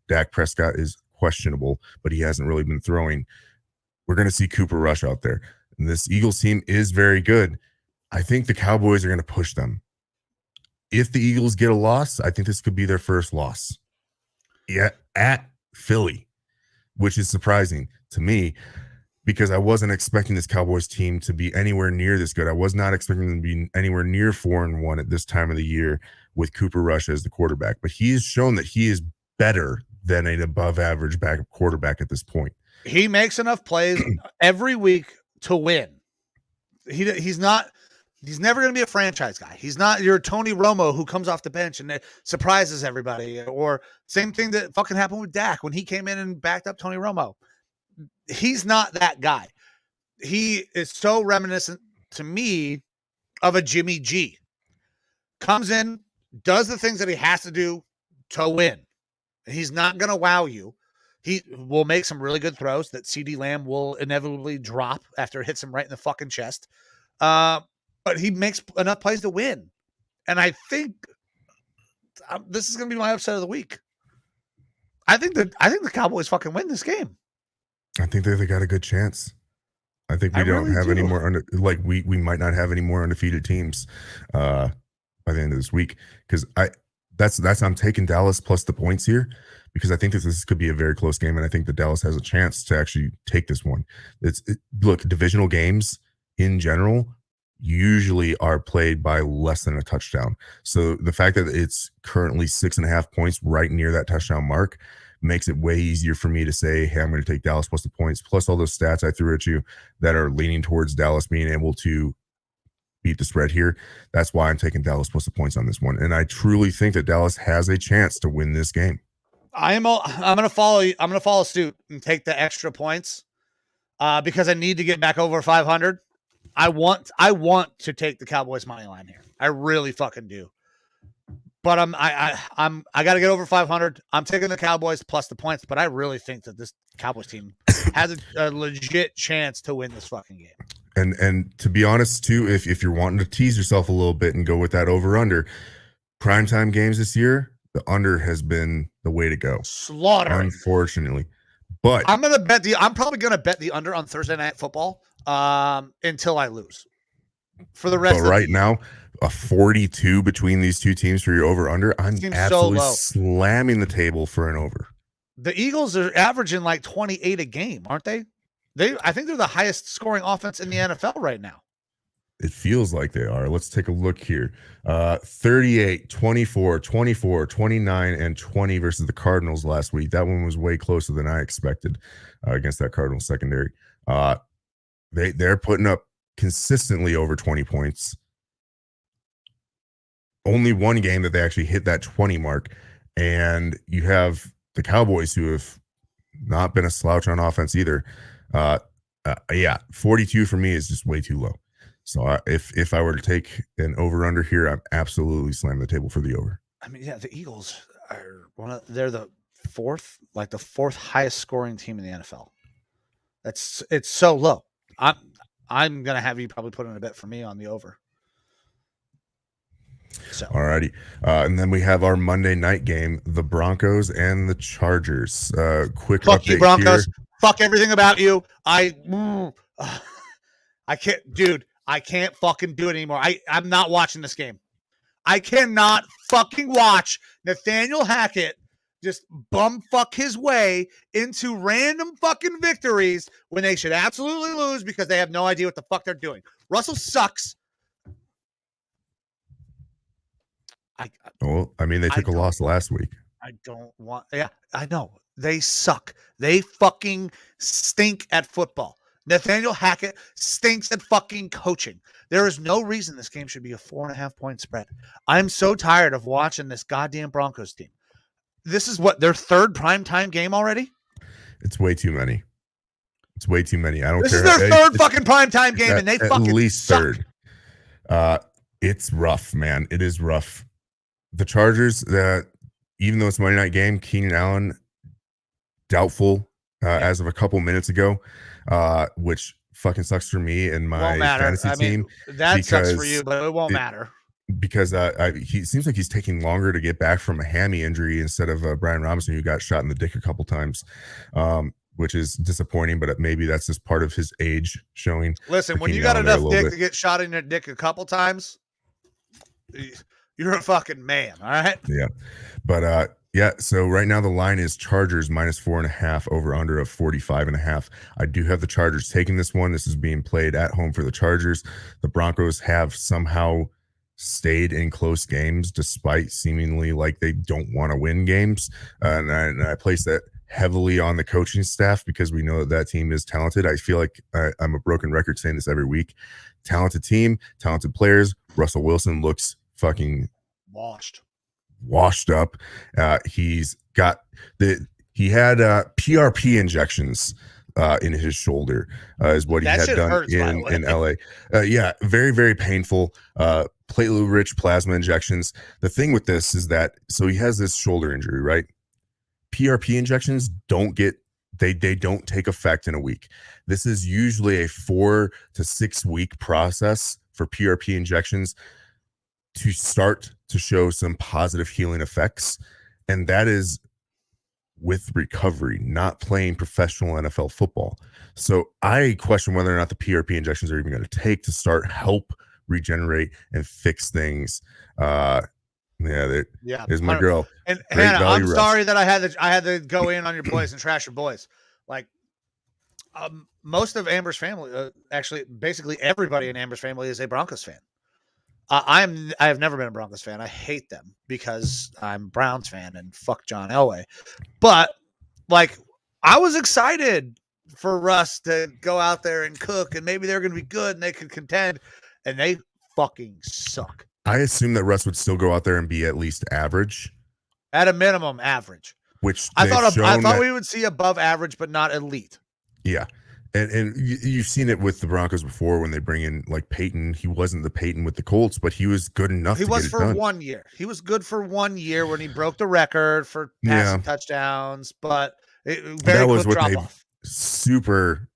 Dak Prescott is questionable, but he hasn't really been throwing. We're going to see Cooper Rush out there. And this Eagles team is very good. I think the Cowboys are going to push them. If the Eagles get a loss, I think this could be their first loss. Yeah, at Philly, which is surprising to me because I wasn't expecting this Cowboys team to be anywhere near this good. I was not expecting them to be anywhere near 4-1 at this time of the year with Cooper Rush as the quarterback. But he has shown that he is better than an above average backup quarterback at this point. He makes enough plays every week to win. He's never going to be a franchise guy. He's not your Tony Romo who comes off the bench and surprises everybody. Or same thing that fucking happened with Dak when he came in and backed up Tony Romo. He's not that guy. He is so reminiscent to me of a Jimmy G. Comes in, does the things that he has to do to win. He's not going to wow you. He will make some really good throws that CD Lamb will inevitably drop after it hits him right in the fucking chest. But he makes enough plays to win. And I think this is going to be my upset of the week. I think the Cowboys fucking win this game. I think they got a good chance. I think we don't have any more we might not have any more undefeated teams by the end of this week because I'm taking Dallas plus the points here because I think this could be a very close game and I think that Dallas has a chance to actually take this one. Look, divisional games in general usually are played by less than a touchdown. So the fact that it's currently 6.5 points right near that touchdown mark makes it way easier for me to say, hey, I'm going to take Dallas plus the points, plus all those stats I threw at you that are leaning towards Dallas being able to beat the spread here. That's why I'm taking Dallas plus the points on this one. And I truly think that Dallas has a chance to win this game. I'm going to follow suit and take the extra points because I need to get back over 500. I want to take the Cowboys money line here. I really fucking do. But I got to get over 500. I'm taking the Cowboys plus the points, but I really think that this Cowboys team has a legit chance to win this fucking game. And to be honest too, if you're wanting to tease yourself a little bit and go with that over under, primetime games this year, the under has been the way to go. Slaughter. Unfortunately. But I'm probably gonna bet the under on Thursday Night Football until I lose. For the rest but right now, a 42 between these two teams for your over under. I'm absolutely slamming the table for an over. The Eagles are averaging like 28 a game, aren't they? I think they're the highest scoring offense in the NFL right now. It feels like they are. Let's take a look here. 38, 24, 24, 29, and 20 versus the Cardinals last week. That one was way closer than I expected against that Cardinals secondary. They're putting up consistently over 20 points. Only one game that they actually hit that 20 mark. And you have the Cowboys who have not been a slouch on offense either. 42 for me is just way too low. So if I were to take an over under here, I'm absolutely slamming the table for the over. I mean, yeah, the Eagles are they're the fourth highest scoring team in the NFL. It's so low. I'm gonna have you probably put in a bet for me on the over. So, Alrighty. And then we have our Monday night game, the Broncos and the Chargers. Quick fuck you, update Broncos. here. Fuck everything about you. I can't, dude. I can't fucking do it anymore. I'm not watching this game. I cannot fucking watch Nathaniel Hackett just bumfuck his way into random fucking victories when they should absolutely lose because they have no idea what the fuck they're doing. Russell sucks. Well, I mean, they took a loss last week. I don't want. Yeah, I know. They suck. They fucking stink at football. Nathaniel Hackett stinks at fucking coaching. There is no reason this game should be a 4.5 point spread. I'm so tired of watching this goddamn Broncos team. This is what, their third primetime game already? It's way too many. It's way too many. I don't care. This is their third fucking primetime game, and they fucking at least suck. Third. It's rough, man. It is rough. The Chargers, even though it's Monday night game, Keenan Allen doubtful as of a couple minutes ago, which fucking sucks for me and my fantasy team. That sucks for you, but it won't matter. Because he seems like he's taking longer to get back from a hammy injury instead of Brian Robinson, who got shot in the dick a couple times, which is disappointing, but maybe that's just part of his age showing. Listen, when you got enough dick to get shot in your dick a couple times, you're a fucking man, all right? Yeah. But so right now the line is Chargers -4.5, over under of 45.5. I do have the Chargers taking this one. This is being played at home for the Chargers. The Broncos have somehow stayed in close games despite seemingly like they don't want to win games. And I place that heavily on the coaching staff because we know that team is talented. I feel like I'm a broken record saying this every week. Talented team, talented players. Russell Wilson looks fucking washed up. He had PRP injections in his shoulder is what he had done hurts, in LA. Yeah, very, very painful. Platelet rich plasma injections. The thing with this is that, so he has this shoulder injury, right? PRP injections don't take effect in a week. This is usually a 4 to 6 week process for PRP injections to start to show some positive healing effects. And that is with recovery, not playing professional NFL football. So I question whether or not the PRP injections are even going to take to start help regenerate and fix things. There's my girl. And Hannah, I'm sorry that I had to go in on your boys and trash your boys. Like most of Amber's family, actually, basically everybody in Amber's family is a Broncos fan. I have never been a Broncos fan. I hate them because I'm Browns fan and fuck John Elway. But like, I was excited for Russ to go out there and cook, and maybe they're going to be good and they could contend, and they fucking suck. I assume that Russ would still go out there and be at least average, at a minimum average. Which I thought we would see above average, but not elite. Yeah. And you've seen it with the Broncos before when they bring in like Peyton. He wasn't the Peyton with the Colts, but he was good enough. He was for 1 year. He was good for 1 year when he broke the record for passing touchdowns. But that was with a super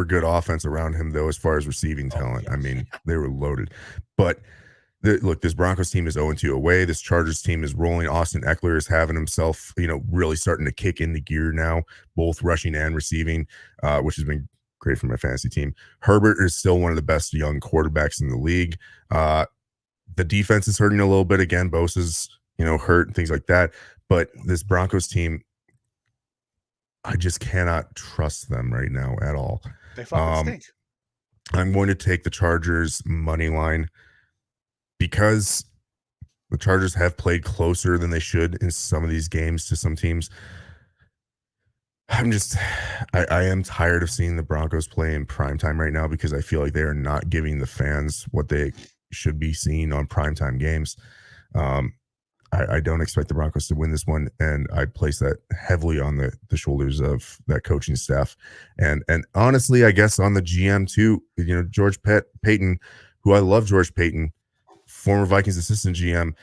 good offense around him, though, as far as receiving talent. Yes. I mean, they were loaded. But look, this Broncos team is 0-2 away. This Chargers team is rolling. Austin Eckler is having himself, really starting to kick into gear now, both rushing and receiving, which has been great for my fantasy team. Herbert is still one of the best young quarterbacks in the league. The defense is hurting a little bit again. Bosa's, hurt and things like that. But this Broncos team, I just cannot trust them right now at all. They fucking stink. I'm going to take the Chargers money line because the Chargers have played closer than they should in some of these games to some teams. I am tired of seeing the Broncos play in primetime right now because I feel like they are not giving the fans what they should be seeing on primetime games. I don't expect the Broncos to win this one, and I place that heavily on the shoulders of that coaching staff. And honestly, I guess on the GM too, George Payton, who I love George Payton, former Vikings assistant GM,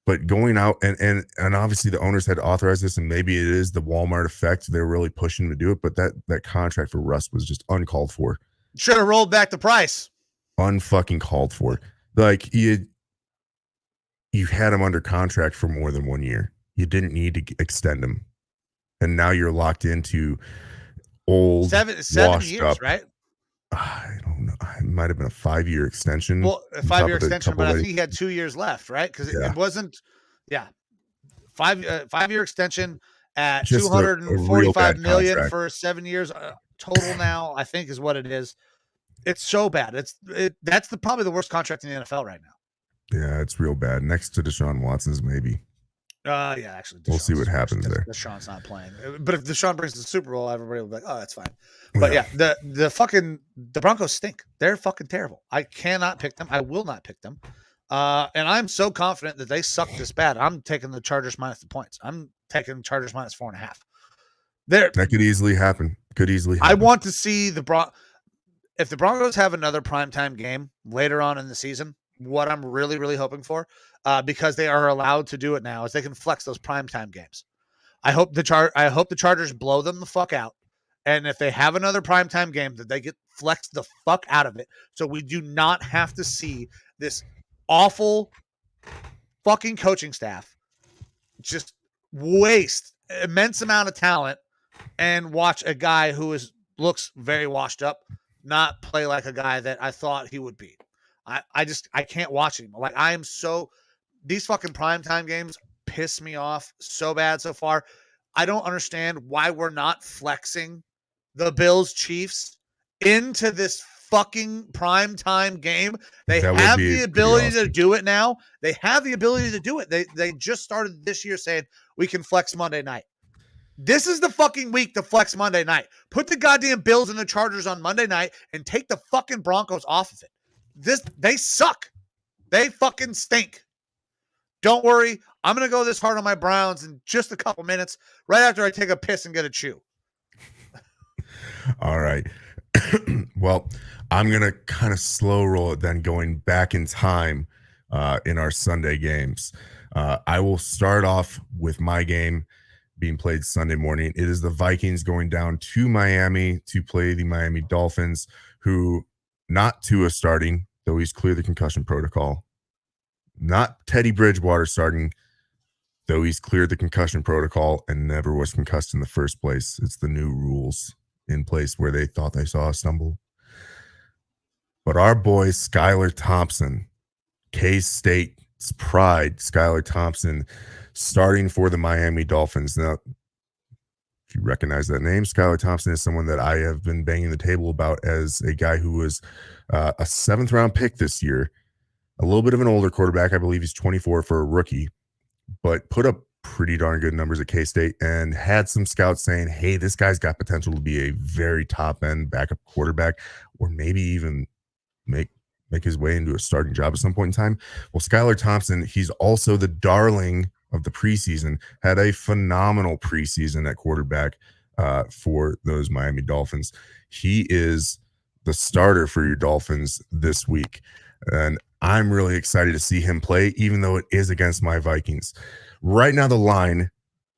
but going out and obviously the owners had to authorize this, and maybe it is the Walmart effect. They're really pushing him to do it, but that contract for Russ was just uncalled for. Should have rolled back the price. Unfucking called for. Like you had him under contract for more than 1 year. You didn't need to extend him. And now you're locked into old, seven washed years, up. right? I don't know. It might have been a 5-year extension. Well, a on top 5-year of the extension, couple but I that think he had 2 years left, right? Because Yeah. it wasn't, 5-year extension at Just a real $245 bad million contract. for 7 years total. Now I think is what it is. It's so bad. That's probably the worst contract in the NFL right now. Yeah, it's real bad. Next to Deshaun Watson's, maybe. Yeah, actually, We'll see what happens there. Deshaun's not playing, but if Deshaun brings the Super Bowl, everybody will be like, "Oh, that's fine." But yeah, the Broncos stink. They're fucking terrible. I cannot pick them. I will not pick them. And I'm so confident that they suck this bad. I'm taking the Chargers minus the points. I'm taking Chargers minus 4.5. That could easily happen. I want to see if the Broncos have another primetime game later on in the season. What I'm really, really hoping for, because they are allowed to do it now, is they can flex those primetime games. I hope the Chargers blow them the fuck out, and if they have another primetime game, that they get flexed the fuck out of it, so we do not have to see this awful fucking coaching staff just waste immense amount of talent and watch a guy who looks very washed up not play like a guy that I thought he would be. I can't watch him. Like, these fucking primetime games piss me off so bad so far. I don't understand why we're not flexing the Bills Chiefs into this fucking primetime game. They have the ability to do it now. They have the ability to do it. They just started this year saying we can flex Monday night. This is the fucking week to flex Monday night. Put the goddamn Bills and the Chargers on Monday night and take the fucking Broncos off of it. They suck. They fucking stink. Don't worry. I'm going to go this hard on my Browns in just a couple minutes, right after I take a piss and get a chew. All right. Well, I'm going to kind of slow roll it then, going back in time in our Sunday games. I will start off with my game being played Sunday morning. It is the Vikings going down to Miami to play the Miami Dolphins, who not Tua starting, though he's cleared the concussion protocol. Not Teddy Bridgewater starting, though he's cleared the concussion protocol and never was concussed in the first place. It's the new rules in place where they thought they saw a stumble. But our boy Skylar Thompson, K-State's pride, Skylar Thompson, starting for the Miami Dolphins. Now, if you recognize that name, Skylar Thompson is someone that I have been banging the table about as a guy who was a 7th-round pick this year. A little bit of an older quarterback. I believe he's 24 for a rookie, but put up pretty darn good numbers at K-State and had some scouts saying, hey, this guy's got potential to be a very top-end backup quarterback, or maybe even make his way into a starting job at some point in time. Well, Skylar Thompson, he's also the darling of the preseason, had a phenomenal preseason at quarterback for those Miami Dolphins. He is the starter for your Dolphins this week, and I'm really excited to see him play, even though it is against my Vikings. Right now, the line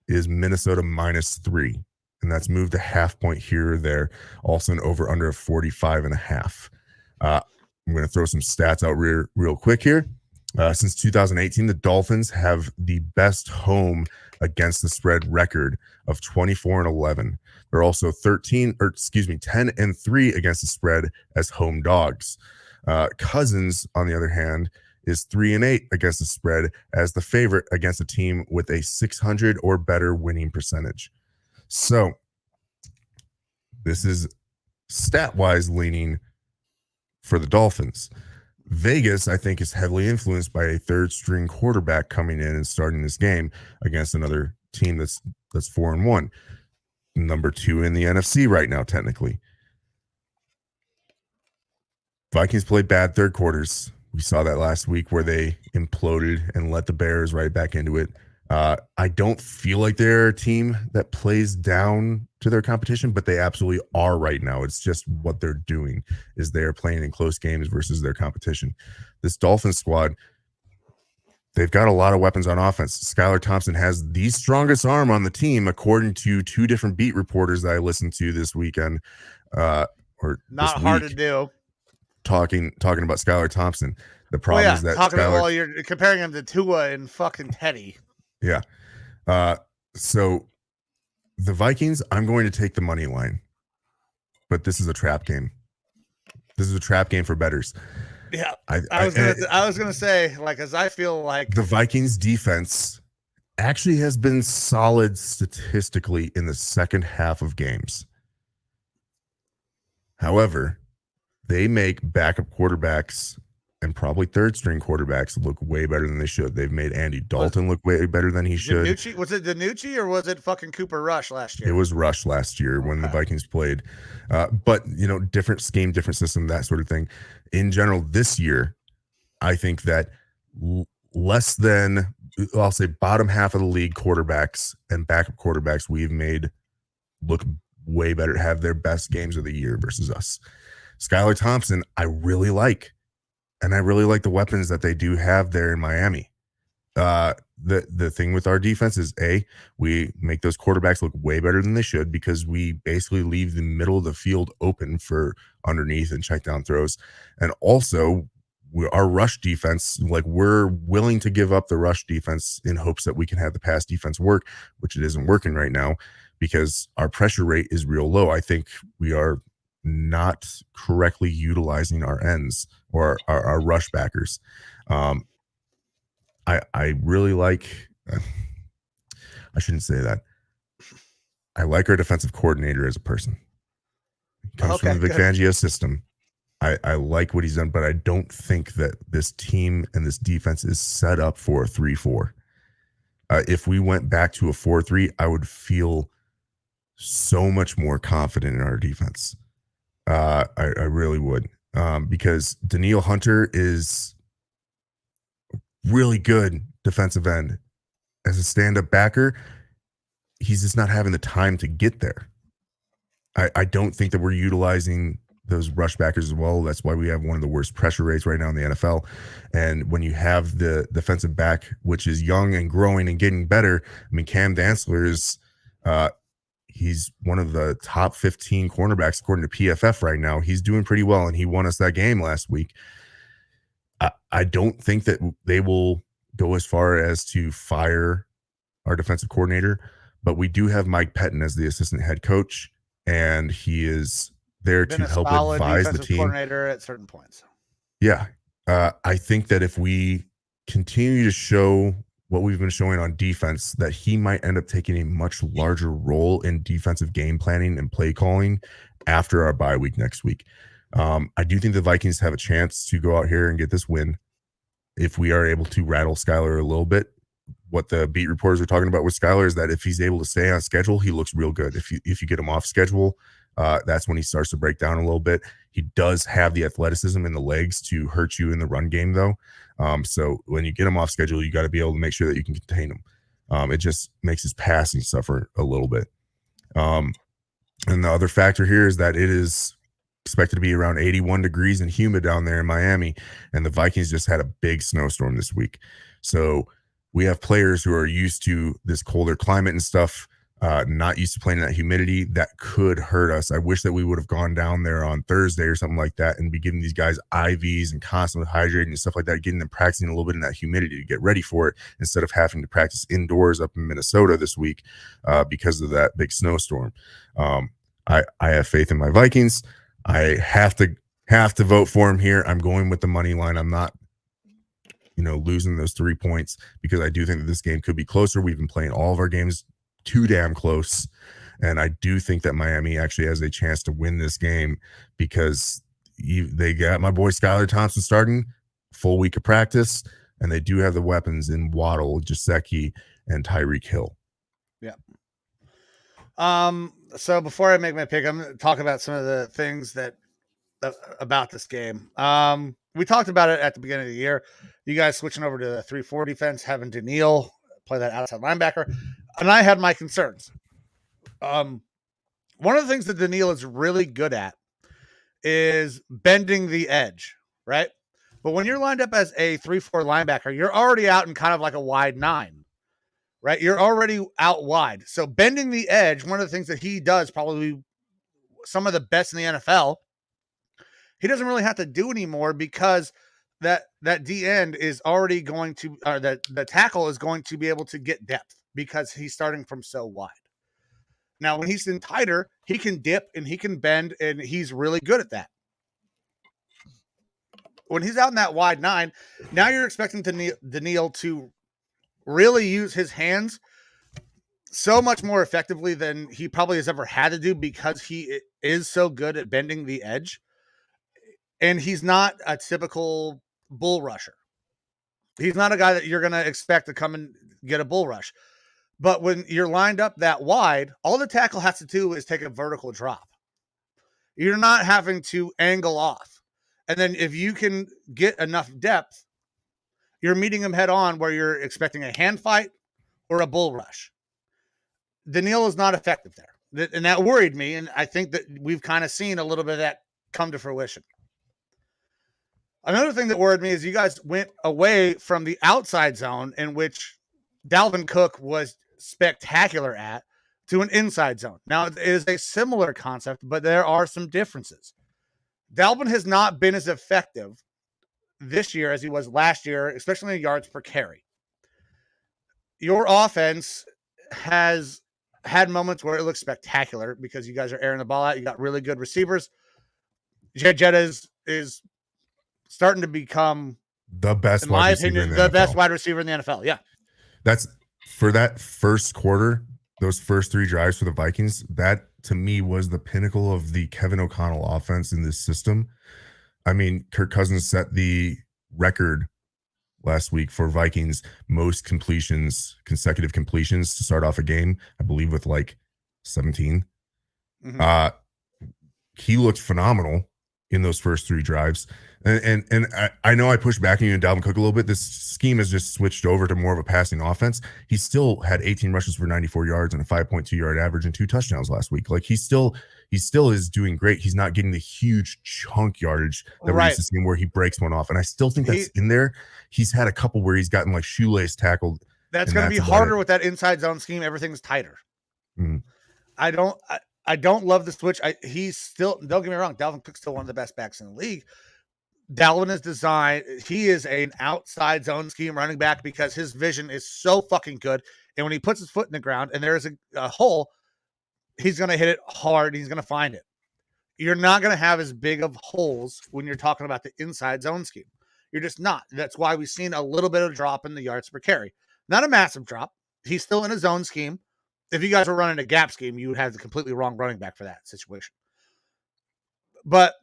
is Minnesota -3, and that's moved a half point here or there. Also an over-under of 45.5. I'm going to throw some stats out real quick here. Since 2018, the Dolphins have the best home against the spread record of 24-11. They're also 10-3 against the spread as home dogs. Cousins, on the other hand, is 3-8 against the spread as the favorite against a team with a 600 or better winning percentage. So this is stat-wise leaning for the Dolphins. Vegas, I think, is heavily influenced by a third-string quarterback coming in and starting this game against another team that's 4-1, number 2 in the NFC right now, technically. Vikings played bad third quarters. We saw that last week where they imploded and let the Bears right back into it. I don't feel like they're a team that plays down to their competition, but they absolutely are right now. It's just what they're doing is they're playing in close games versus their competition. This Dolphins squad, they've got a lot of weapons on offense. Skylar Thompson has the strongest arm on the team, according to 2 different beat reporters that I listened to this weekend. Not hard to do. talking about Skylar Thompson. The Oh problem yeah, is that well, you're comparing him to Tua and fucking Teddy. Yeah. So the Vikings, I'm going to take the money line, but this is a trap game. This is a trap game for bettors. Yeah, I was gonna say, like, as I feel like the Vikings defense actually has been solid statistically in the second half of games. However, they make backup quarterbacks and probably third string quarterbacks look way better than they should. They've made Andy Dalton look way better than he should. Was it Danucci or was it fucking Cooper Rush last year? It was Rush last year when the Vikings played. But, different scheme, different system, that sort of thing. In general, this year, I think that less than, I'll say, bottom half of the league quarterbacks and backup quarterbacks we've made look way better, have their best games of the year versus us. Skylar Thompson, I really like. And I really like the weapons that they do have there in Miami. The thing with our defense is, we make those quarterbacks look way better than they should because we basically leave the middle of the field open for underneath and check down throws. And also, our rush defense, like, we're willing to give up the rush defense in hopes that we can have the pass defense work, which it isn't working right now because our pressure rate is real low. I think we are not correctly utilizing our ends or our rush backers. I really like, I shouldn't say that. I like our defensive coordinator as a person. He comes from the Vic Fangio system. I like what he's done, but I don't think that this team and this defense is set up for a 3-4. If we went back to a 4-3, I would feel so much more confident in our defense. I really would, because Daniil Hunter is really good defensive end. As a stand-up backer, he's just not having the time to get there. I don't think that we're utilizing those rush backers as well. That's why we have one of the worst pressure rates right now in the NFL. And when you have the defensive back, which is young and growing and getting better, I mean, Cam Dantzler is he's one of the top 15 cornerbacks according to PFF right now. He's doing pretty well, and he won us that game last week. I don't think that they will go as far as to fire our defensive coordinator, but we do have Mike Pettin as the assistant head coach, and he is there to help advise the team. Coordinator at certain points. Yeah. I think that if we continue to show what we've been showing on defense, that he might end up taking a much larger role in defensive game planning and play calling after our bye week next week. I do think the Vikings have a chance to go out here and get this win if we are able to rattle Skylar a little bit. What the beat reporters are talking about with Skylar is that if he's able to stay on schedule, he looks real good. If you get him off schedule, that's when he starts to break down a little bit. He does have the athleticism and the legs to hurt you in the run game, though. So when you get him off schedule, you got to be able to make sure that you can contain him. It just makes his passing suffer a little bit. And the other factor here is that it is expected to be around 81 degrees and humid down there in Miami, and the Vikings just had a big snowstorm this week. So we have players who are used to this colder climate and stuff, not used to playing in that humidity. That could hurt us. I wish that we would have gone down there on Thursday or something like that and be giving these guys IVs and constantly hydrating and stuff like that, getting them practicing a little bit in that humidity to get ready for it instead of having to practice indoors up in Minnesota this week because of that big snowstorm. I have faith in my Vikings. I have to vote for him here. I'm going with the money line. I'm not, losing those 3 points because I do think that this game could be closer. We've been playing all of our games too damn close, and I do think that Miami actually has a chance to win this game because they got my boy Skylar Thompson starting, full week of practice, and they do have the weapons in Waddle, Gesicki, and Tyreek Hill. Yeah. So before I make my pick, I'm going to talk about some of the things that about this game. We talked about it at the beginning of the year. You guys switching over to the 3-4 defense, having Daniil play that outside linebacker, and I had my concerns. One of the things that Daniil is really good at is bending the edge, right? But when you're lined up as a 3-4 linebacker, you're already out in kind of like a wide 9. Right? You're already out wide. So bending the edge, one of the things that he does, probably some of the best in the NFL, he doesn't really have to do anymore because that D end is already going to, or that the tackle is going to be able to get depth because he's starting from so wide. Now, when he's in tighter, he can dip and he can bend, and he's really good at that. When he's out in that wide 9, now you're expecting Daniil to really use his hands so much more effectively than he probably has ever had to do because he is so good at bending the edge. And he's not a typical bull rusher. He's not a guy that you're going to expect to come and get a bull rush. But when you're lined up that wide, all the tackle has to do is take a vertical drop. You're not having to angle off. And then if you can get enough depth, you're meeting him head on where you're expecting a hand fight or a bull rush. Daniil is not effective there. And that worried me. And I think that we've kind of seen a little bit of that come to fruition. Another thing that worried me is you guys went away from the outside zone, in which Dalvin Cook was spectacular at, to an inside zone. Now, it is a similar concept, but there are some differences. Dalvin has not been as effective this year as he was last year, especially in yards per carry. Your offense has had moments where it looks spectacular because you guys are airing the ball out. You got really good receivers. Jetta is starting to become, the best, in my opinion, the best wide receiver in the NFL. Yeah. That's for that first quarter, those first 3 drives for the Vikings. That to me was the pinnacle of the Kevin O'Connell offense in this system. I mean, Kirk Cousins set the record last week for Vikings most consecutive completions to start off a game, I believe with like 17. He looked phenomenal in those first 3 drives. And I know I pushed back on you and Dalvin Cook a little bit. This scheme has just switched over to more of a passing offense. He still had 18 rushes for 94 yards and a 5.2 yard average and 2 touchdowns last week. Like he still is doing great. He's not getting the huge chunk yardage that we used to see him where he breaks one off. And I still think that's in there. He's had a couple where he's gotten like shoelace tackled. That's going to be harder with that inside zone scheme. Everything's tighter. I don't love the switch. He's still, don't get me wrong, Dalvin Cook's still one of the best backs in the league. Dalvin is designed, he is an outside zone scheme running back because his vision is so fucking good. And when he puts his foot in the ground and there's a hole, he's going to hit it hard. He's going to find it. You're not going to have as big of holes when you're talking about the inside zone scheme. You're just not. That's why we've seen a little bit of drop in the yards per carry. Not a massive drop. He's still in a zone scheme. If you guys were running a gap scheme, you would have the completely wrong running back for that situation. But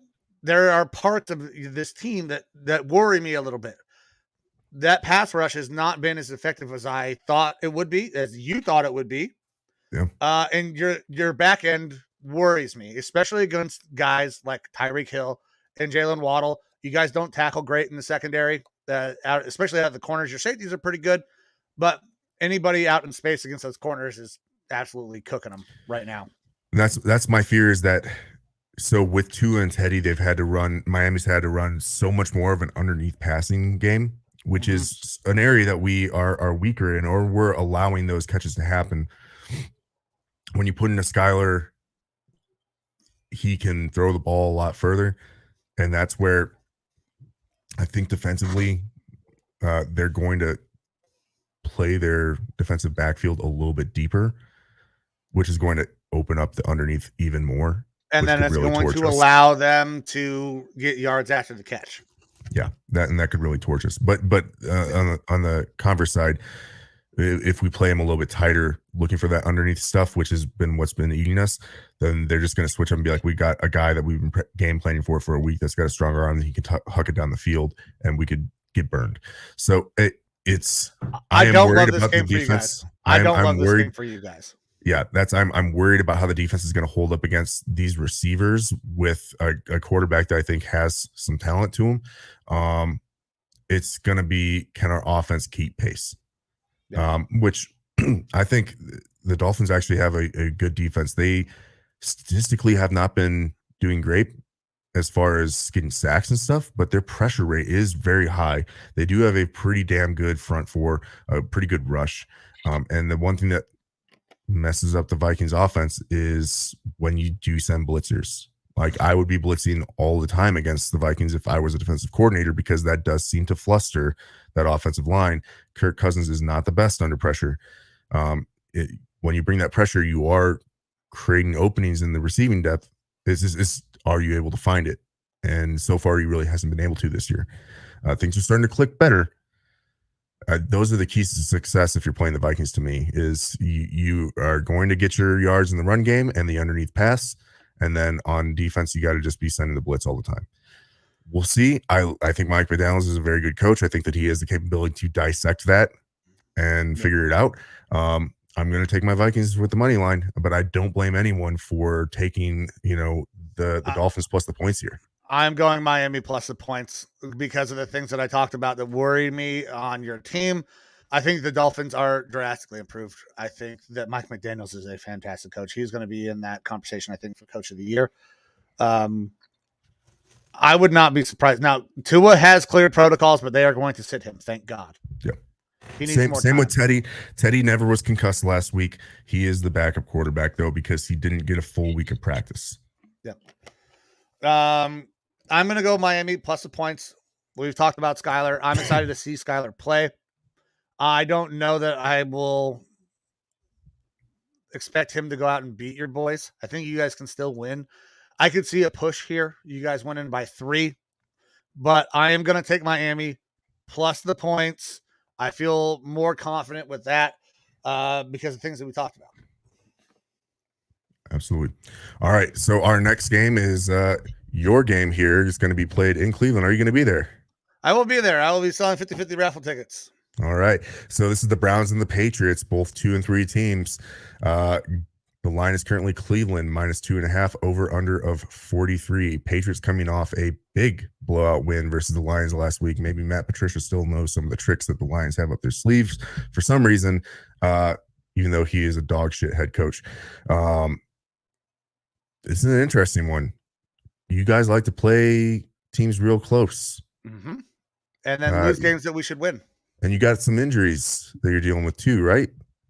there are parts of this team that worry me a little bit. That pass rush has not been as effective as I thought it would be, as you thought it would be. Yeah. And your back end worries me, especially against guys like Tyreek Hill and Jalen Waddle. You guys don't tackle great in the secondary, especially out of the corners. Your safeties are pretty good, but anybody out in space against those corners is absolutely cooking them right now. And that's my fear is that. So with Tua and Teddy, Miami's had to run so much more of an underneath passing game, which is an area that we are weaker in, or we're allowing those catches to happen. When you put in a Skyler, he can throw the ball a lot further. And that's where I think defensively, they're going to play their defensive backfield a little bit deeper, which is going to open up the underneath even more. And then it's really going to allow them to get yards after the catch. Yeah, that could really torch us. But on the converse side, if we play them a little bit tighter, looking for that underneath stuff, which has been what's been eating us, then they're just going to switch up and be like, we got a guy that we've been game planning for a week that's got a stronger arm, and he can huck it down the field, and we could get burned. So I don't love this game for you guys. I don't love this game for you guys. Yeah, I'm worried about how the defense is going to hold up against these receivers with a quarterback that I think has some talent to him. It's going to be, can our offense keep pace? Yeah. Which I think the Dolphins actually have a good defense. They statistically have not been doing great as far as getting sacks and stuff, but their pressure rate is very high. They do have a pretty damn good front four, a pretty good rush. And the one thing that messes up the Vikings offense is when you do send blitzers. Like, I would be blitzing all the time against the Vikings if I was a defensive coordinator, because that does seem to fluster that offensive line. Kirk Cousins is not the best under pressure. When you bring that pressure, you are creating openings in the receiving depth. Are you able to find it? And so far, he really hasn't been able to this year. Things are starting to click better. Those are the keys to success if you're playing the Vikings, to me, is you are going to get your yards in the run game and the underneath pass. And then on defense, you got to just be sending the blitz all the time. We'll see. I think Mike McDaniels is a very good coach. I think that he has the capability to dissect that and figure it out. I'm going to take my Vikings with the money line, but I don't blame anyone for taking, the Dolphins plus the points here. I'm going Miami plus the points because of the things that I talked about that worry me on your team. I think the Dolphins are drastically improved. I think that Mike McDaniels is a fantastic coach. He's going to be in that conversation, I think, for Coach of the Year. I would not be surprised. Now, Tua has cleared protocols, but they are going to sit him. Thank God. Yep. He needs more time. Same with Teddy. Teddy never was concussed last week. He is the backup quarterback, though, because he didn't get a full week of practice. Yep. I'm going to go Miami plus the points. We've talked about Skyler. I'm excited to see Skyler play. I don't know that I will expect him to go out and beat your boys. I think you guys can still win. I could see a push here. You guys winning by 3. But I am going to take Miami plus the points. I feel more confident with that because of things that we talked about. Absolutely. All right. So our next game is your game here is going to be played in Cleveland. Are you going to be there? I will be there. I will be selling 50-50 raffle tickets. All right. So this is the Browns and the Patriots, both 2-3 teams. The line is currently Cleveland minus 2.5, over under of 43. Patriots coming off a big blowout win versus the Lions last week. Maybe Matt Patricia still knows some of the tricks that the Lions have up their sleeves for some reason, even though he is a dog shit head coach. This is an interesting one. You guys like to play teams real close. Mm-hmm. And then lose games that we should win. And you got some injuries that you're dealing with too, right?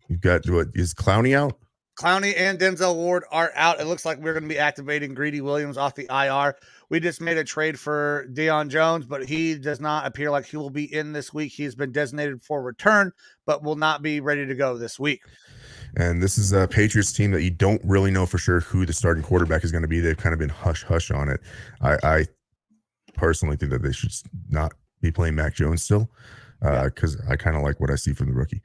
You've got, is Clowney out? Clowney and Denzel Ward are out. It looks like we're going to be activating Greedy Williams off the IR. We just made a trade for Deion Jones, but he does not appear like he will be in this week. He's been designated for return, but will not be ready to go this week. And this is a Patriots team that you don't really know for sure who the starting quarterback is going to be. They've kind of been hush-hush on it. I personally think that they should not be playing Mac Jones still because I kind of like what I see from the rookie.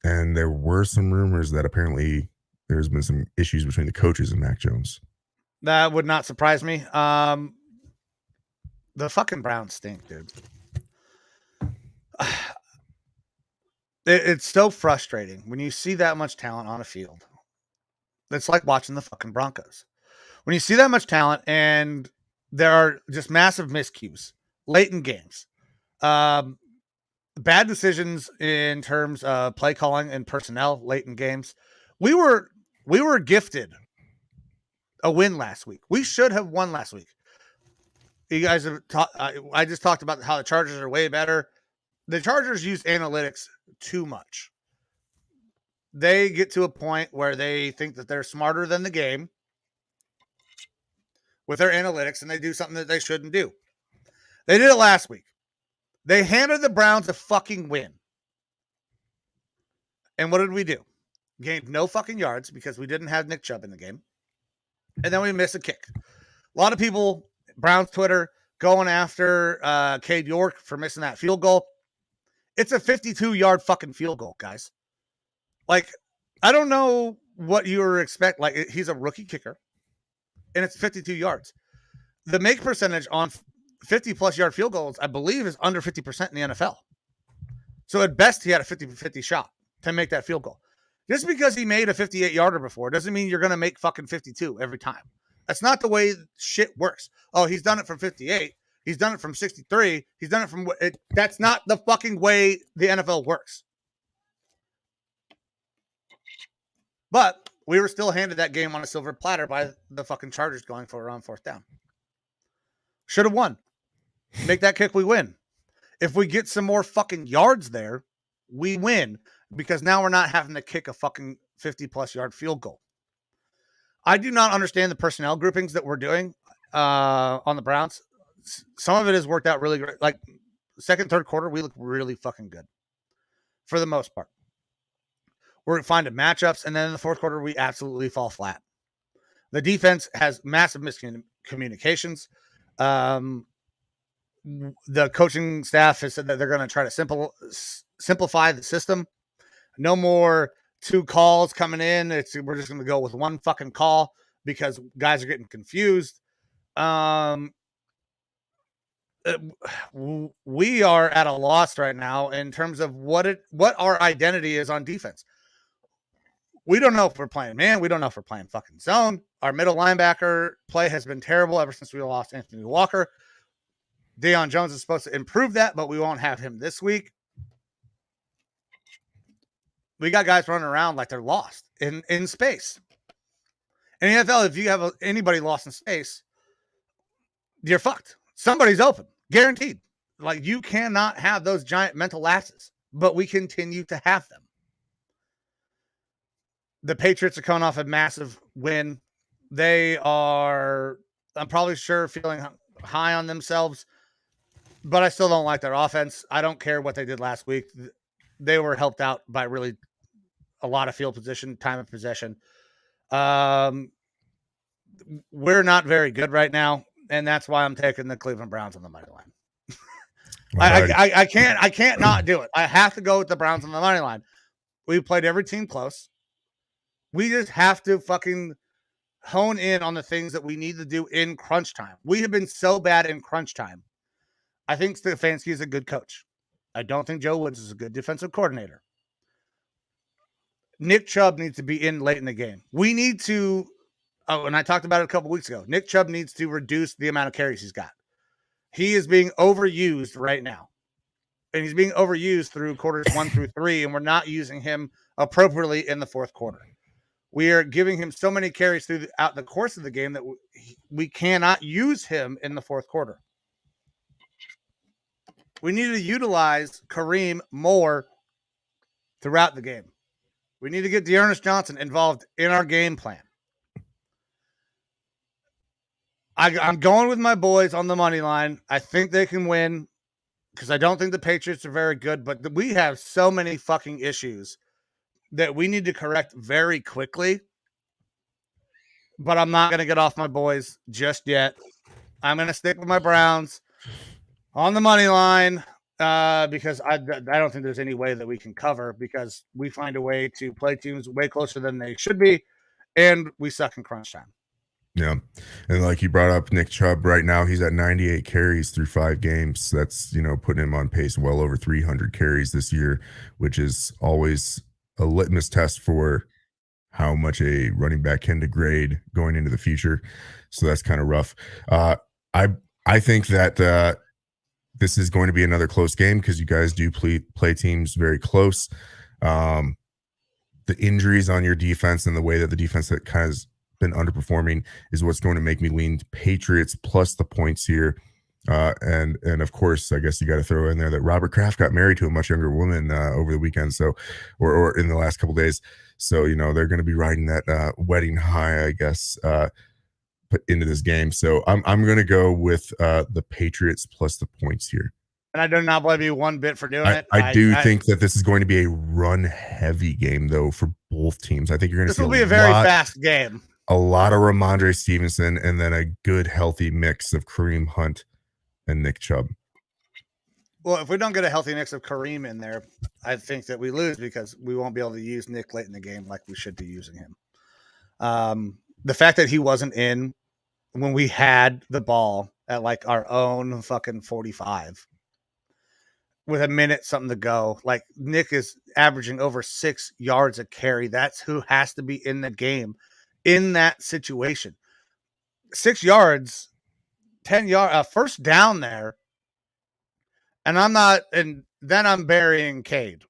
And there were some rumors that apparently there's been some issues between the coaches and Mac Jones. That would not surprise me. The fucking Browns stink, dude. It's so frustrating when you see that much talent on a field. It's like watching the fucking Broncos. When you see that much talent and there are just massive miscues late in games, bad decisions in terms of play calling and personnel late in games. We were gifted a win last week. We should have won last week. You guys have I just talked about how the Chargers are way better. The Chargers use analytics too much. They get to a point where they think that they're smarter than the game with their analytics, and they do something that they shouldn't do. They did it last week. They handed the Browns a fucking win. And what did we do? Gained no fucking yards because we didn't have Nick Chubb in the game. And then we missed a kick. A lot of people, Browns Twitter, going after Cade York for missing that field goal. It's a 52-yard fucking field goal, guys. Like, I don't know what you were expect. Like, he's a rookie kicker, and it's 52 yards. The make percentage on 50-plus yard field goals, I believe, is under 50% in the NFL. So at best, he had a 50-50 shot to make that field goal. Just because he made a 58-yarder before doesn't mean you're going to make fucking 52 every time. That's not the way shit works. Oh, he's done it from 58. He's done it from 63. He's done it from... That's not the fucking way the NFL works. But we were still handed that game on a silver platter by the fucking Chargers going for it on fourth down. Should have won. Make that kick, we win. If we get some more fucking yards there, we win. Because now we're not having to kick a fucking 50-plus yard field goal. I do not understand the personnel groupings that we're doing on the Browns. Some of it has worked out really great. Like second, third quarter, we look really fucking good for the most part. We're finding matchups, and then in the fourth quarter, we absolutely fall flat. The defense has massive miscommunications. The coaching staff has said that they're going to try to simplify the system. No more 2 calls coming in. We're just going to go with 1 fucking call because guys are getting confused. We are at a loss right now in terms of what our identity is on defense. We don't know if we're playing man. We don't know if we're playing fucking zone. Our middle linebacker play has been terrible ever since we lost Anthony Walker. Deion Jones is supposed to improve that, but we won't have him this week. We got guys running around like they're lost in space. In the NFL, if you have anybody lost in space, you're fucked. Somebody's open, guaranteed. Like you cannot have those giant mental lapses, but we continue to have them. The Patriots are coming off a massive win. They are, I'm probably sure, feeling high on themselves, but I still don't like their offense. I don't care what they did last week. They were helped out by really a lot of field position, time of possession. We're not very good right now, and that's why I'm taking the Cleveland Browns on the money line. I can't not do it. I have to go with the Browns on the money line. We played every team close. We just have to fucking hone in on the things that we need to do in crunch time. We have been so bad in crunch time. I think Stefanski is a good coach. I don't think Joe Woods is a good defensive coordinator. Nick Chubb needs to be in late in the game. We need to, and I talked about it a couple weeks ago, Nick Chubb needs to reduce the amount of carries he's got. He is being overused right now. And he's being overused through quarters 1 through 3, and we're not using him appropriately in the fourth quarter. We are giving him so many carries throughout the course of the game that we cannot use him in the fourth quarter. We need to utilize Kareem more throughout the game. We need to get Dearness Johnson involved in our game plan. I'm going with my boys on the money line. I think they can win because I don't think the Patriots are very good, but we have so many fucking issues that we need to correct very quickly. But I'm not going to get off my boys just yet. I'm going to stick with my Browns on the money line because I don't think there's any way that we can cover because we find a way to play teams way closer than they should be, and we suck in crunch time. Yeah. And like you brought up Nick Chubb right now, he's at 98 carries through 5 games. That's, putting him on pace well over 300 carries this year, which is always a litmus test for how much a running back can degrade going into the future. So that's kind of rough. I think that this is going to be another close game because you guys do play teams very close. The injuries on your defense and the way that the defense that kind of been underperforming is what's going to make me lean Patriots plus the points here. And of course, I guess you got to throw in there that Robert Kraft got married to a much younger woman over the weekend. So, or in the last couple of days. So, they're going to be riding that wedding high, I guess, put into this game. So I'm going to go with the Patriots plus the points here. And I do not blame you one bit for doing it. I think that this is going to be a run-heavy game, though, for both teams. I think you're going to see this will be a very fast game. A lot of Ramondre Stevenson, and then a good, healthy mix of Kareem Hunt and Nick Chubb. Well, if we don't get a healthy mix of Kareem in there, I think that we lose because we won't be able to use Nick late in the game like we should be using him. The fact that he wasn't in when we had the ball at like our own fucking 45 with a minute something to go, like Nick is averaging over 6 yards a carry. That's who has to be in the game in that situation. 6 yards, 10 yards, first down there. And then I'm burying Cade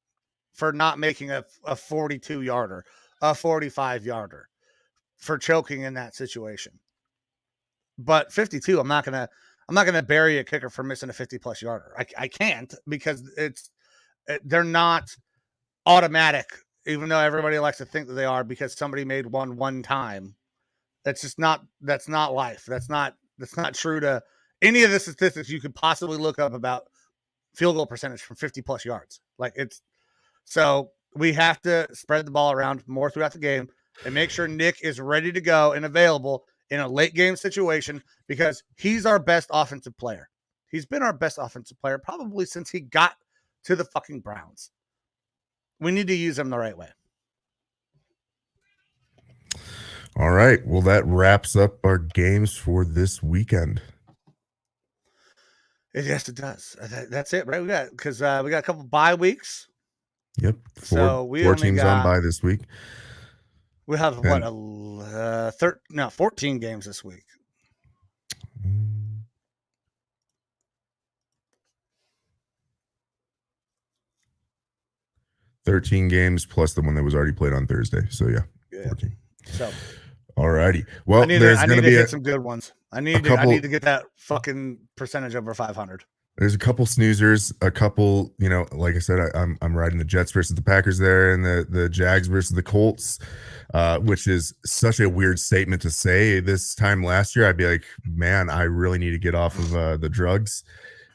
for not making a 42-yarder, a 45-yarder for choking in that situation. But 52, I'm not gonna bury a kicker for missing a 50+ yarder. I can't because they're not automatic, even though everybody likes to think that they are because somebody made one time. That's not life. That's not true to any of the statistics you could possibly look up about field goal percentage from 50 plus yards. So we have to spread the ball around more throughout the game and make sure Nick is ready to go and available in a late game situation, because he's our best offensive player. He's been our best offensive player probably since he got to the fucking Browns. We need to use him the right way. All right. Well, that wraps up our games for this weekend. Yes, it does. That's it, right? We got a couple bye weeks. Yep. Four teams on bye this week. We have 14 games this week. 13 games plus the one that was already played on Thursday. So yeah. 14. So, alrighty. Well, I need to get some good ones. I need to get that fucking percentage over 500. There's a couple snoozers, a couple, like I said, I'm riding the Jets versus the Packers there, and the Jags versus the Colts, which is such a weird statement to say. This time last year, I'd be like, man, I really need to get off of the drugs.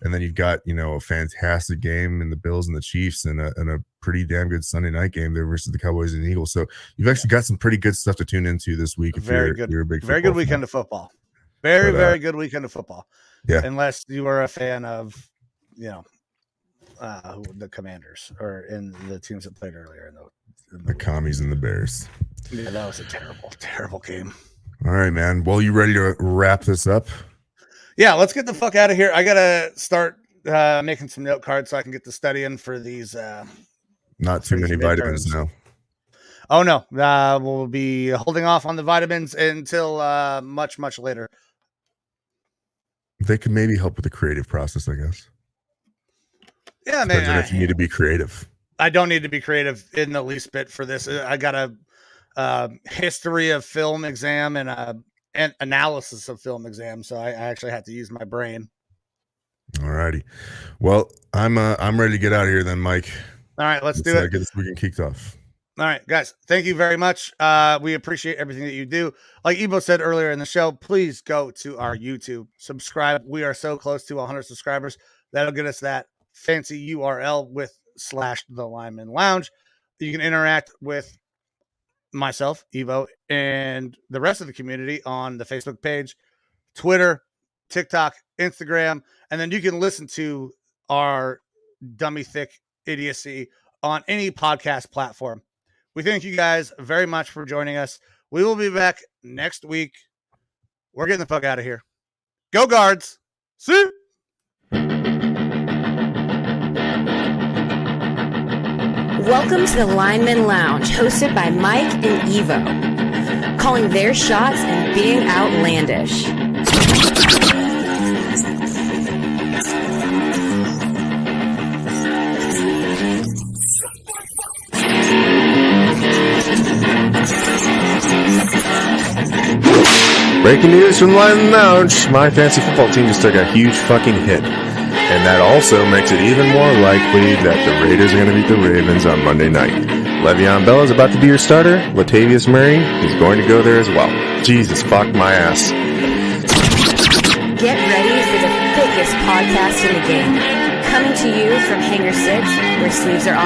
And then you've got, a fantastic game in the Bills and the Chiefs, and a pretty damn good Sunday night game there versus the Cowboys and the Eagles. So you've actually got some pretty good stuff to tune into this week. You're a big very good weekend of football. Very good weekend of football. Yeah. Unless you are a fan of, the Commanders or in the teams that played earlier. In the Commies and the Bears. Yeah, that was a terrible, terrible game. All right, man. Well, you ready to wrap this up? Yeah, let's get the fuck out of here. I got to start making some note cards so I can get to studying for these. Not too many vitamins now. Oh, no. We'll be holding off on the vitamins until much, much later. They could maybe help with the creative process, I guess. Yeah, man. Depends on if you need to be creative. I don't need to be creative in the least bit for this. I got a history of film exam and an analysis of film exam, so I actually had to use my brain. All righty. Well, I'm ready to get out of here then, Mike. All right, let's do it. Get this weekend kicked off. All right, guys, thank you very much. We appreciate everything that you do. Like Evo said earlier in the show, please go to our YouTube, subscribe. We are so close to 100 subscribers. That'll get us that fancy URL with /the Lineman Lounge. You can interact with myself, Evo, and the rest of the community on the Facebook page, Twitter, TikTok, Instagram, and then you can listen to our dummy thick idiocy on any podcast platform. We thank you guys very much for joining us. We will be back next week. We're getting the fuck out of here. Go Guards. See? Welcome to the Lineman Lounge, hosted by Mike and Evo, calling their shots and being outlandish. Breaking news from the Lineman Lounge. My fantasy football team just took a huge fucking hit. And that also makes it even more likely that the Raiders are going to beat the Ravens on Monday night. Le'Veon Bell is about to be your starter. Latavius Murray is going to go there as well. Jesus, fuck my ass. Get ready for the thickest podcast in the game. Coming to you from Hangar 6, where sleeves are off.